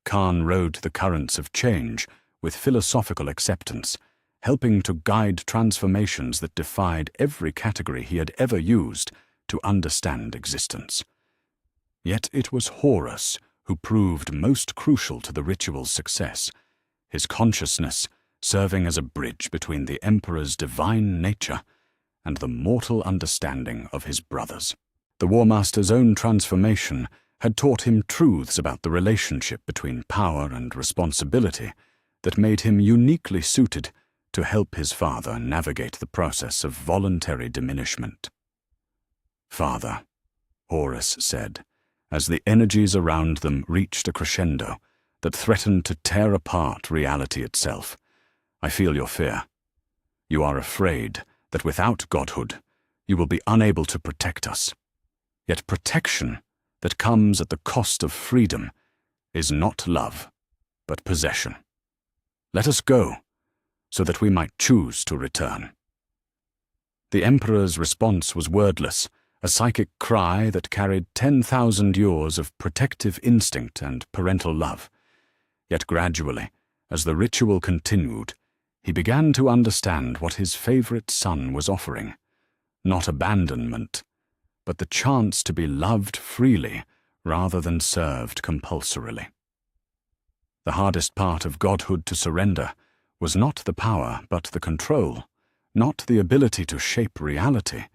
Khan rode the currents of change with philosophical acceptance, helping to guide transformations that defied every category he had ever used to understand existence. Yet it was Horus who proved most crucial to the ritual's success, his consciousness serving as a bridge between the Emperor's divine nature and the mortal understanding of his brothers. The War Master's own transformation had taught him truths about the relationship between power and responsibility that made him uniquely suited to help his father navigate the process of voluntary diminishment. "Father," Horus said, as the energies around them reached a crescendo that threatened to tear apart reality itself, "I feel your fear. You are afraid that without godhood, you will be unable to protect us. Yet protection that comes at the cost of freedom is not love, but possession. Let us go, so that we might choose to return." The Emperor's response was wordless, a psychic cry that carried 10,000 years of protective instinct and parental love. Yet gradually, as the ritual continued, he began to understand what his favorite son was offering. Not abandonment, but the chance to be loved freely rather than served compulsorily. The hardest part of godhood to surrender was not the power but the control, not the ability to shape reality,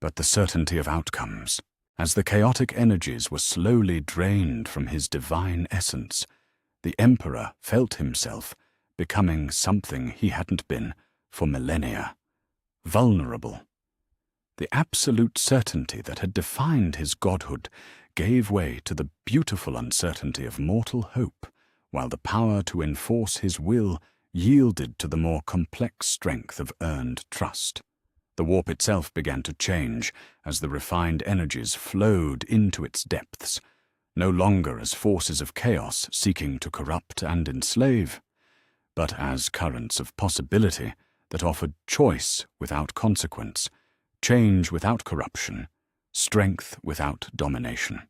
but the certainty of outcomes. As the chaotic energies were slowly drained from his divine essence, the Emperor felt himself becoming something he hadn't been for millennia. Vulnerable. The absolute certainty that had defined his godhood gave way to the beautiful uncertainty of mortal hope, while the power to enforce his will yielded to the more complex strength of earned trust. The warp itself began to change as the refined energies flowed into its depths, no longer as forces of chaos seeking to corrupt and enslave, but as currents of possibility that offered choice without consequence, change without corruption, strength without domination.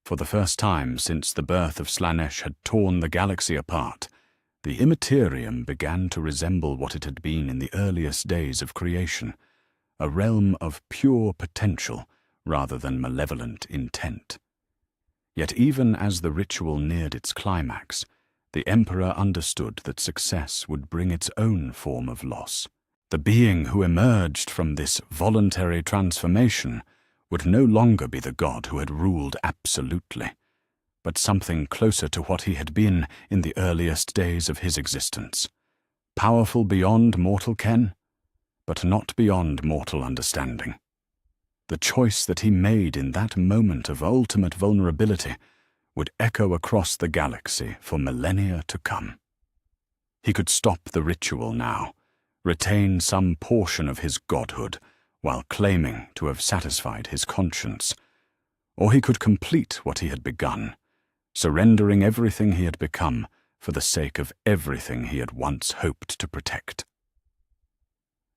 For the first time since the birth of Slaanesh had torn the galaxy apart, the Immaterium began to resemble what it had been in the earliest days of creation, a realm of pure potential rather than malevolent intent. Yet even as the ritual neared its climax, the Emperor understood that success would bring its own form of loss. The being who emerged from this voluntary transformation would no longer be the god who had ruled absolutely, but something closer to what he had been in the earliest days of his existence. Powerful beyond mortal ken, but not beyond mortal understanding. The choice that he made in that moment of ultimate vulnerability would echo across the galaxy for millennia to come. He could stop the ritual now, retain some portion of his godhood while claiming to have satisfied his conscience, or he could complete what he had begun, surrendering everything he had become for the sake of everything he had once hoped to protect.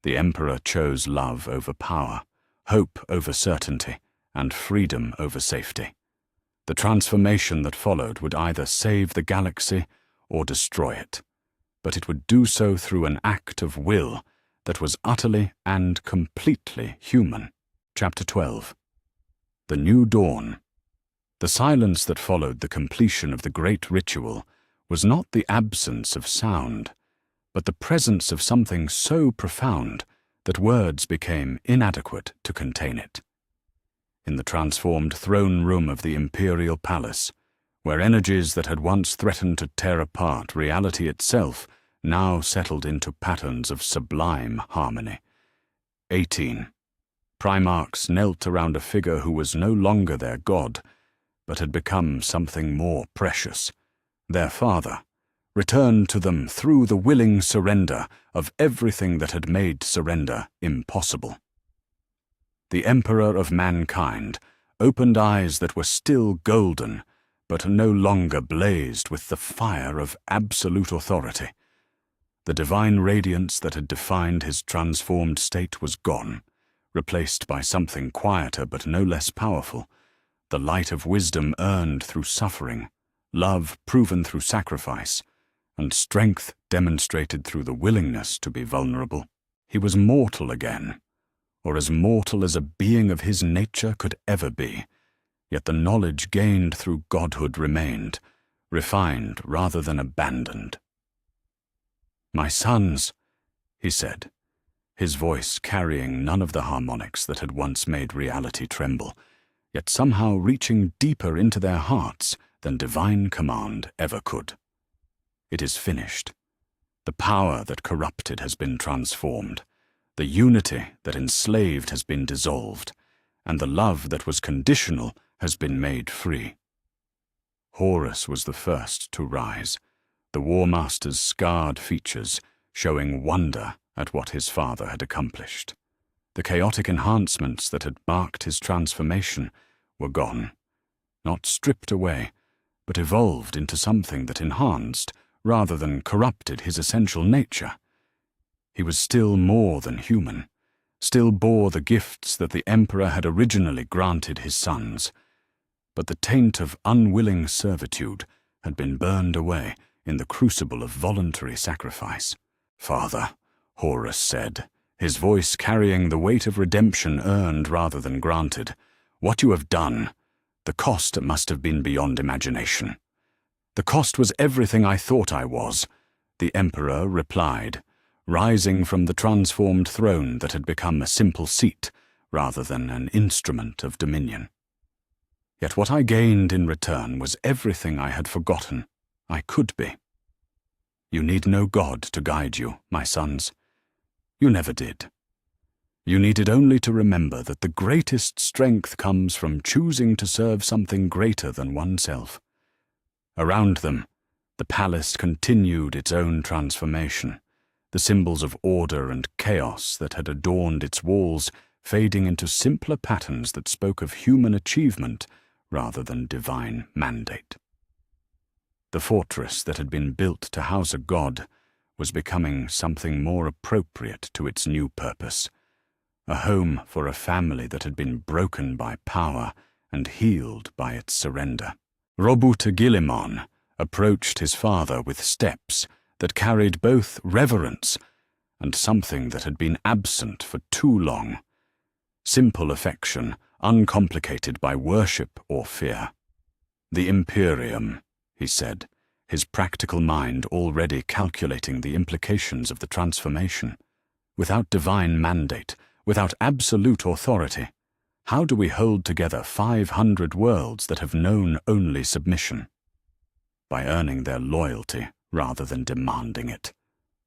The Emperor chose love over power, hope over certainty, and freedom over safety. The transformation that followed would either save the galaxy or destroy it, but it would do so through an act of will that was utterly and completely human. Chapter 12. The New Dawn. The silence that followed the completion of the great ritual was not the absence of sound, but the presence of something so profound that words became inadequate to contain it. In the transformed throne room of the Imperial Palace, where energies that had once threatened to tear apart reality itself now settled into patterns of sublime harmony. 18. Primarchs knelt around a figure who was no longer their god, but had become something more precious, their father, returned to them through the willing surrender of everything that had made surrender impossible. The Emperor of mankind opened eyes that were still golden, but no longer blazed with the fire of absolute authority. The divine radiance that had defined his transformed state was gone, replaced by something quieter but no less powerful, the light of wisdom earned through suffering, love proven through sacrifice, and strength demonstrated through the willingness to be vulnerable. He was mortal again, or as mortal as a being of his nature could ever be, yet the knowledge gained through godhood remained, refined rather than abandoned. "My sons," he said, his voice carrying none of the harmonics that had once made reality tremble, yet somehow reaching deeper into their hearts than divine command ever could. "It is finished. The power that corrupted has been transformed. The unity that enslaved has been dissolved, and the love that was conditional has been made free." Horus was the first to rise, the War Master's scarred features showing wonder at what his father had accomplished. The chaotic enhancements that had marked his transformation were gone, not stripped away, but evolved into something that enhanced rather than corrupted his essential nature. He was still more than human, still bore the gifts that the Emperor had originally granted his sons, but the taint of unwilling servitude had been burned away in the crucible of voluntary sacrifice. "Father," Horus said, his voice carrying the weight of redemption earned rather than granted, "what you have done, the cost must have been beyond imagination." "The cost was everything I thought I was," the Emperor replied, rising from the transformed throne that had become a simple seat rather than an instrument of dominion. "Yet what I gained in return was everything I had forgotten I could be." You need no god to guide you, my sons. You never did. You needed only to remember that the greatest strength comes from choosing to serve something greater than oneself. Around them, the palace continued its own transformation, the symbols of order and chaos that had adorned its walls fading into simpler patterns that spoke of human achievement rather than divine mandate. The fortress that had been built to house a god was becoming something more appropriate to its new purpose, a home for a family that had been broken by power and healed by its surrender. Roboute approached his father with steps that carried both reverence and something that had been absent for too long. Simple affection, uncomplicated by worship or fear. "The Imperium," he said, his practical mind already calculating the implications of the transformation. Without divine mandate, without absolute authority, how do we hold together 500 worlds that have known only submission? By earning their loyalty rather than demanding it,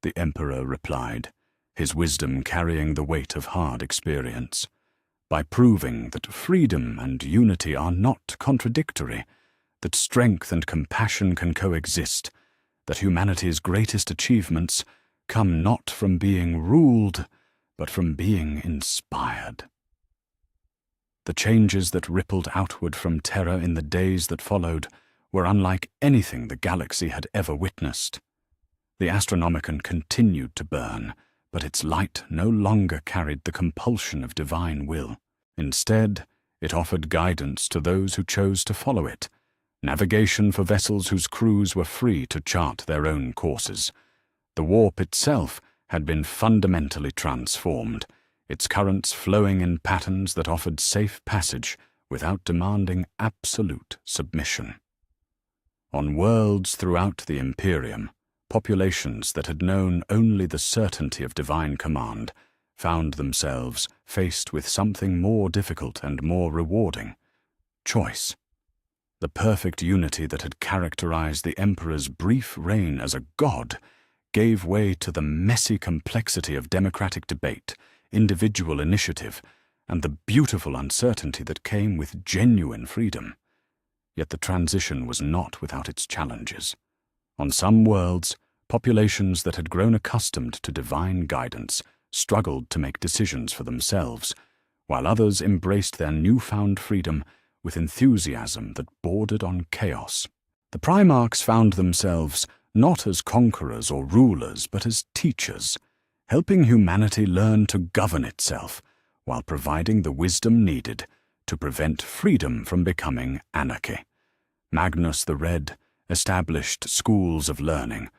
the Emperor replied, his wisdom carrying the weight of hard experience. By proving that freedom and unity are not contradictory, that strength and compassion can coexist, that humanity's greatest achievements come not from being ruled, but from being inspired. The changes that rippled outward from Terra in the days that followed were unlike anything the galaxy had ever witnessed. The Astronomicon continued to burn, but its light no longer carried the compulsion of divine will. Instead, it offered guidance to those who chose to follow it, navigation for vessels whose crews were free to chart their own courses. The warp itself had been fundamentally transformed, its currents flowing in patterns that offered safe passage without demanding absolute submission. On worlds throughout the Imperium, populations that had known only the certainty of divine command found themselves faced with something more difficult and more rewarding: choice. The perfect unity that had characterized the Emperor's brief reign as a god gave way to the messy complexity of democratic debate, individual initiative, and the beautiful uncertainty that came with genuine freedom. Yet the transition was not without its challenges. On some worlds, populations that had grown accustomed to divine guidance struggled to make decisions for themselves, while others embraced their newfound freedom with enthusiasm that bordered on chaos. The Primarchs found themselves not as conquerors or rulers, but as teachers, helping humanity learn to govern itself, while providing the wisdom needed to prevent freedom from becoming anarchy. Magnus the Red established schools of learning,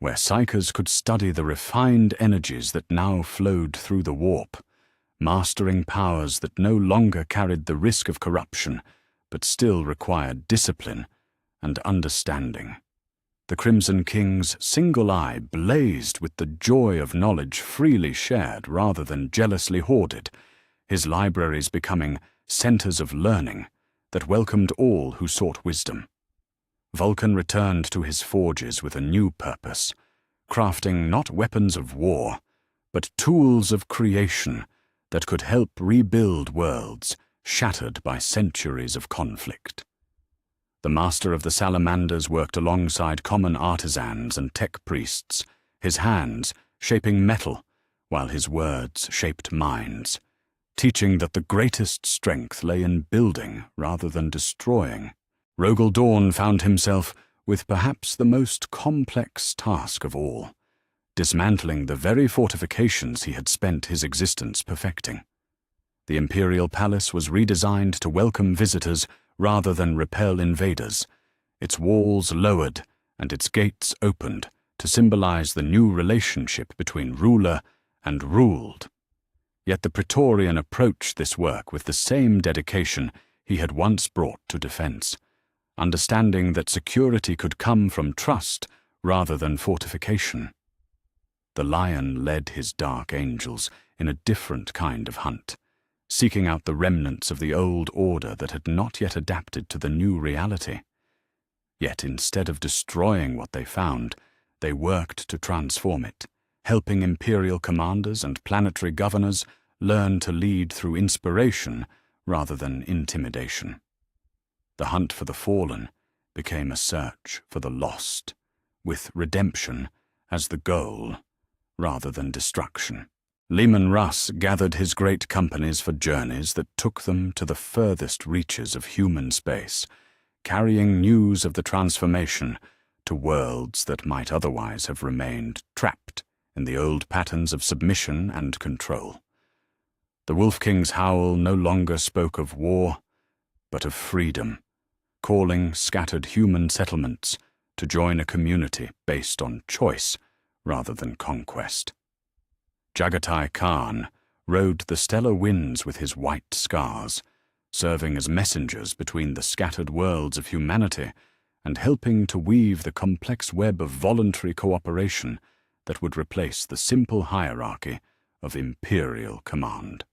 where psychers could study the refined energies that now flowed through the warp, mastering powers that no longer carried the risk of corruption, but still required discipline and understanding. The Crimson King's single eye blazed with the joy of knowledge freely shared rather than jealously hoarded, his libraries becoming centers of learning that welcomed all who sought wisdom. Vulcan returned to his forges with a new purpose, crafting not weapons of war, but tools of creation that could help rebuild worlds shattered by centuries of conflict. The master of the salamanders worked alongside common artisans and tech priests, his hands shaping metal while his words shaped minds, teaching that the greatest strength lay in building rather than destroying. Rogel Dawn found himself with perhaps the most complex task of all, dismantling the very fortifications he had spent his existence perfecting. The Imperial Palace was redesigned to welcome visitors rather than repel invaders, its walls lowered and its gates opened to symbolize the new relationship between ruler and ruled. Yet the Praetorian approached this work with the same dedication he had once brought to defense, understanding that security could come from trust rather than fortification. The lion led his dark angels in a different kind of hunt, seeking out the remnants of the old order that had not yet adapted to the new reality. Yet instead of destroying what they found, They worked to transform it, helping imperial commanders and planetary governors learn to lead through inspiration rather than intimidation. The hunt for the fallen became a search for the lost, with redemption as the goal rather than destruction. Leman Russ gathered his great companies for journeys that took them to the furthest reaches of human space, carrying news of the transformation to worlds that might otherwise have remained trapped in the old patterns of submission and control. The Wolf King's howl no longer spoke of war, but of freedom, calling scattered human settlements to join a community based on choice rather than conquest. Jagatai Khan rode the stellar winds with his white scars, serving as messengers between the scattered worlds of humanity and helping to weave the complex web of voluntary cooperation that would replace the simple hierarchy of imperial command.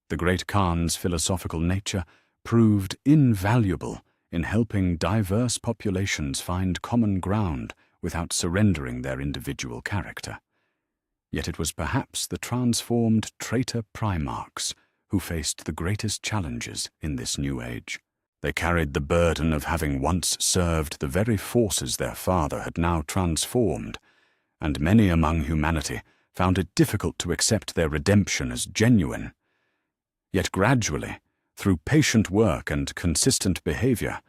The great Khan's philosophical nature proved invaluable in helping diverse populations find common ground without surrendering their individual character. Yet it was perhaps the transformed traitor Primarchs who faced the greatest challenges in this new age. They carried the burden of having once served the very forces their father had now transformed, and many among humanity found it difficult to accept their redemption as genuine. Yet gradually, through patient work and consistent behavior,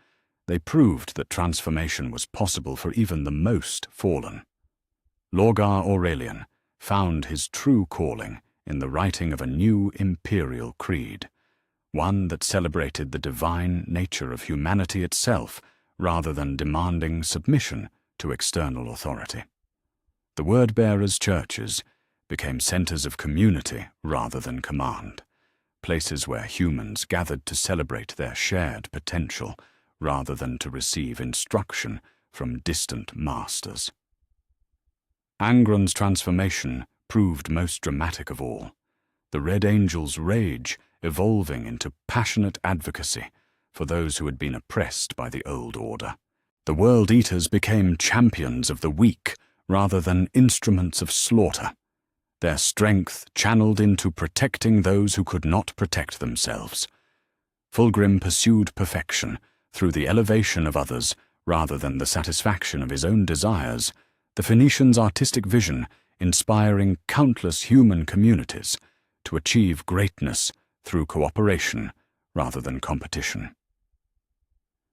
they proved that transformation was possible for even the most fallen. Lorgar Aurelian found his true calling in the writing of a new imperial creed, one that celebrated the divine nature of humanity itself rather than demanding submission to external authority. The word-bearers' churches became centers of community rather than command, places where humans gathered to celebrate their shared potential rather than to receive instruction from distant masters. Angron's transformation proved most dramatic of all, the Red Angel's rage evolving into passionate advocacy for those who had been oppressed by the old order. The World Eaters became champions of the weak rather than instruments of slaughter, their strength channeled into protecting those who could not protect themselves. Fulgrim pursued perfection through the elevation of others rather than the satisfaction of his own desires, the Phoenician's artistic vision inspiring countless human communities to achieve greatness through cooperation rather than competition.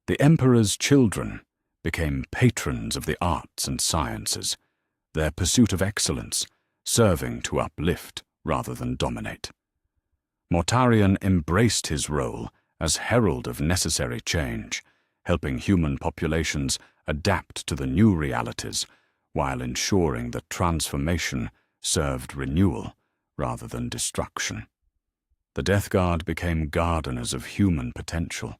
The Emperor's children became patrons of the arts and sciences, their pursuit of excellence serving to uplift rather than dominate. Mortarion embraced his role as herald of necessary change, helping human populations adapt to the new realities while ensuring that transformation served renewal rather than destruction. The Death Guard became gardeners of human potential,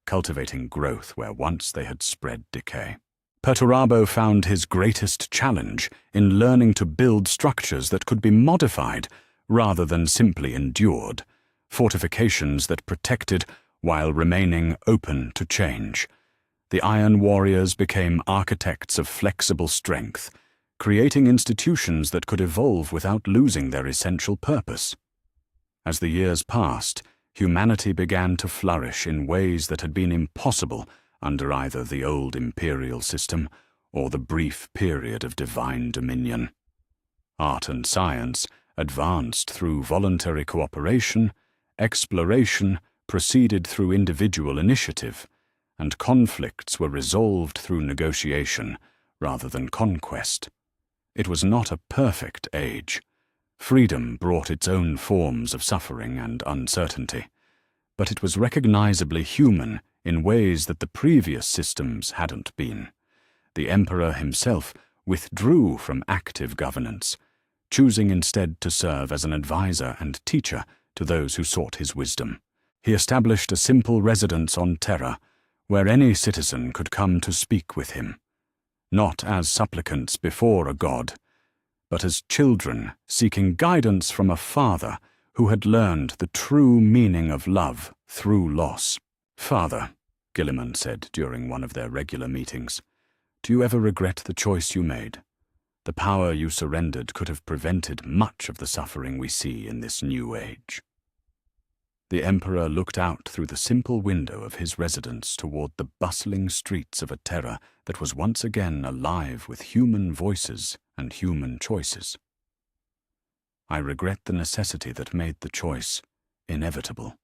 cultivating growth where once they had spread decay. Perturabo found his greatest challenge in learning to build structures that could be modified rather than simply endured, fortifications that protected while remaining open to change. The Iron Warriors became architects of flexible strength, creating institutions that could evolve without losing their essential purpose. As the years passed, humanity began to flourish in ways that had been impossible under either the old imperial system or the brief period of divine dominion. Art and science advanced through voluntary cooperation, exploration proceeded through individual initiative, and conflicts were resolved through negotiation rather than conquest. It was not a perfect age. Freedom brought its own forms of suffering and uncertainty, but it was recognizably human in ways that the previous systems hadn't been. The Emperor himself withdrew from active governance, choosing instead to serve as an advisor and teacher to those who sought his wisdom. He established a simple residence on Terra, where any citizen could come to speak with him, not as supplicants before a god, but as children seeking guidance from a father who had learned the true meaning of love through loss. "Father," Gilliman said during one of their regular meetings, Do you ever regret the choice you made? The power you surrendered could have prevented much of the suffering we see in this new age. The Emperor looked out through the simple window of his residence toward the bustling streets of a Terra that was once again alive with human voices and human choices. I regret the necessity that made the choice inevitable,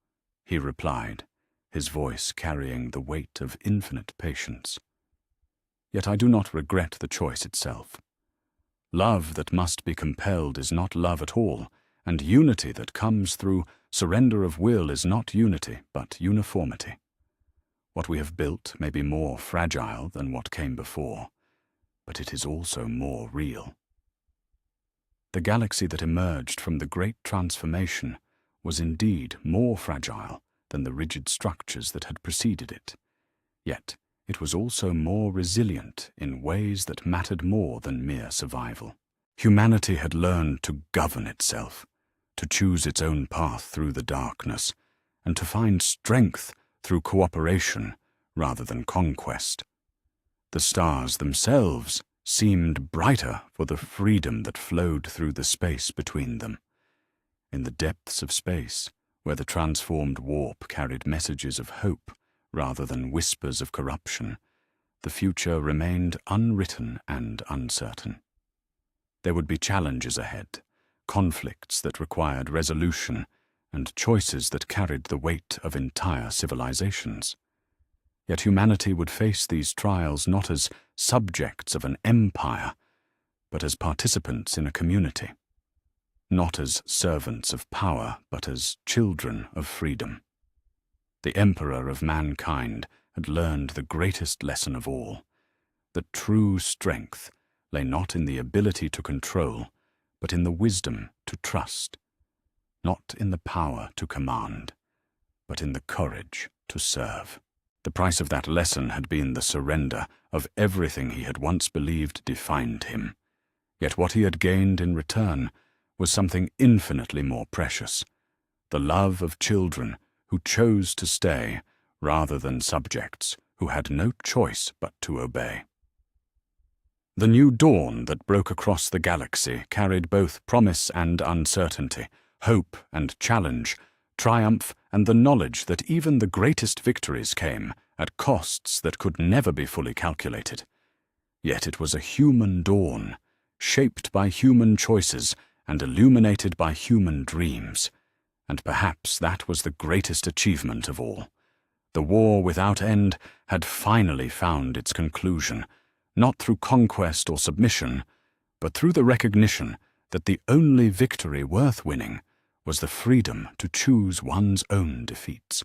he replied, his voice carrying the weight of infinite patience. Yet I do not regret the choice itself. Love that must be compelled is not love at all, and unity that comes through surrender of will is not unity, but uniformity. What we have built may be more fragile than what came before, but it is also more real. The galaxy that emerged from the Great Transformation was indeed more fragile than the rigid structures that had preceded it. Yet it was also more resilient in ways that mattered more than mere survival. Humanity had learned to govern itself, to choose its own path through the darkness, and to find strength through cooperation rather than conquest. The stars themselves seemed brighter for the freedom that flowed through the space between them. In the depths of space, where the transformed warp carried messages of hope rather than whispers of corruption, the future remained unwritten and uncertain. There would be challenges ahead, conflicts that required resolution, and choices that carried the weight of entire civilizations. Yet humanity would face these trials not as subjects of an empire, but as participants in a community. Not as servants of power, but as children of freedom. The Emperor of mankind had learned the greatest lesson of all, that true strength lay not in the ability to control, but in the wisdom to trust, not in the power to command, but in the courage to serve. The price of that lesson had been the surrender of everything he had once believed defined him. Yet what he had gained in return was something infinitely more precious, the love of children who chose to stay rather than subjects who had no choice but to obey. The new dawn that broke across the galaxy carried both promise and uncertainty, hope and challenge, triumph and the knowledge that even the greatest victories came at costs that could never be fully calculated. Yet it was a human dawn, shaped by human choices and illuminated by human dreams, and perhaps that was the greatest achievement of all. The war without end had finally found its conclusion, not through conquest or submission, but through the recognition that the only victory worth winning was the freedom to choose one's own defeats.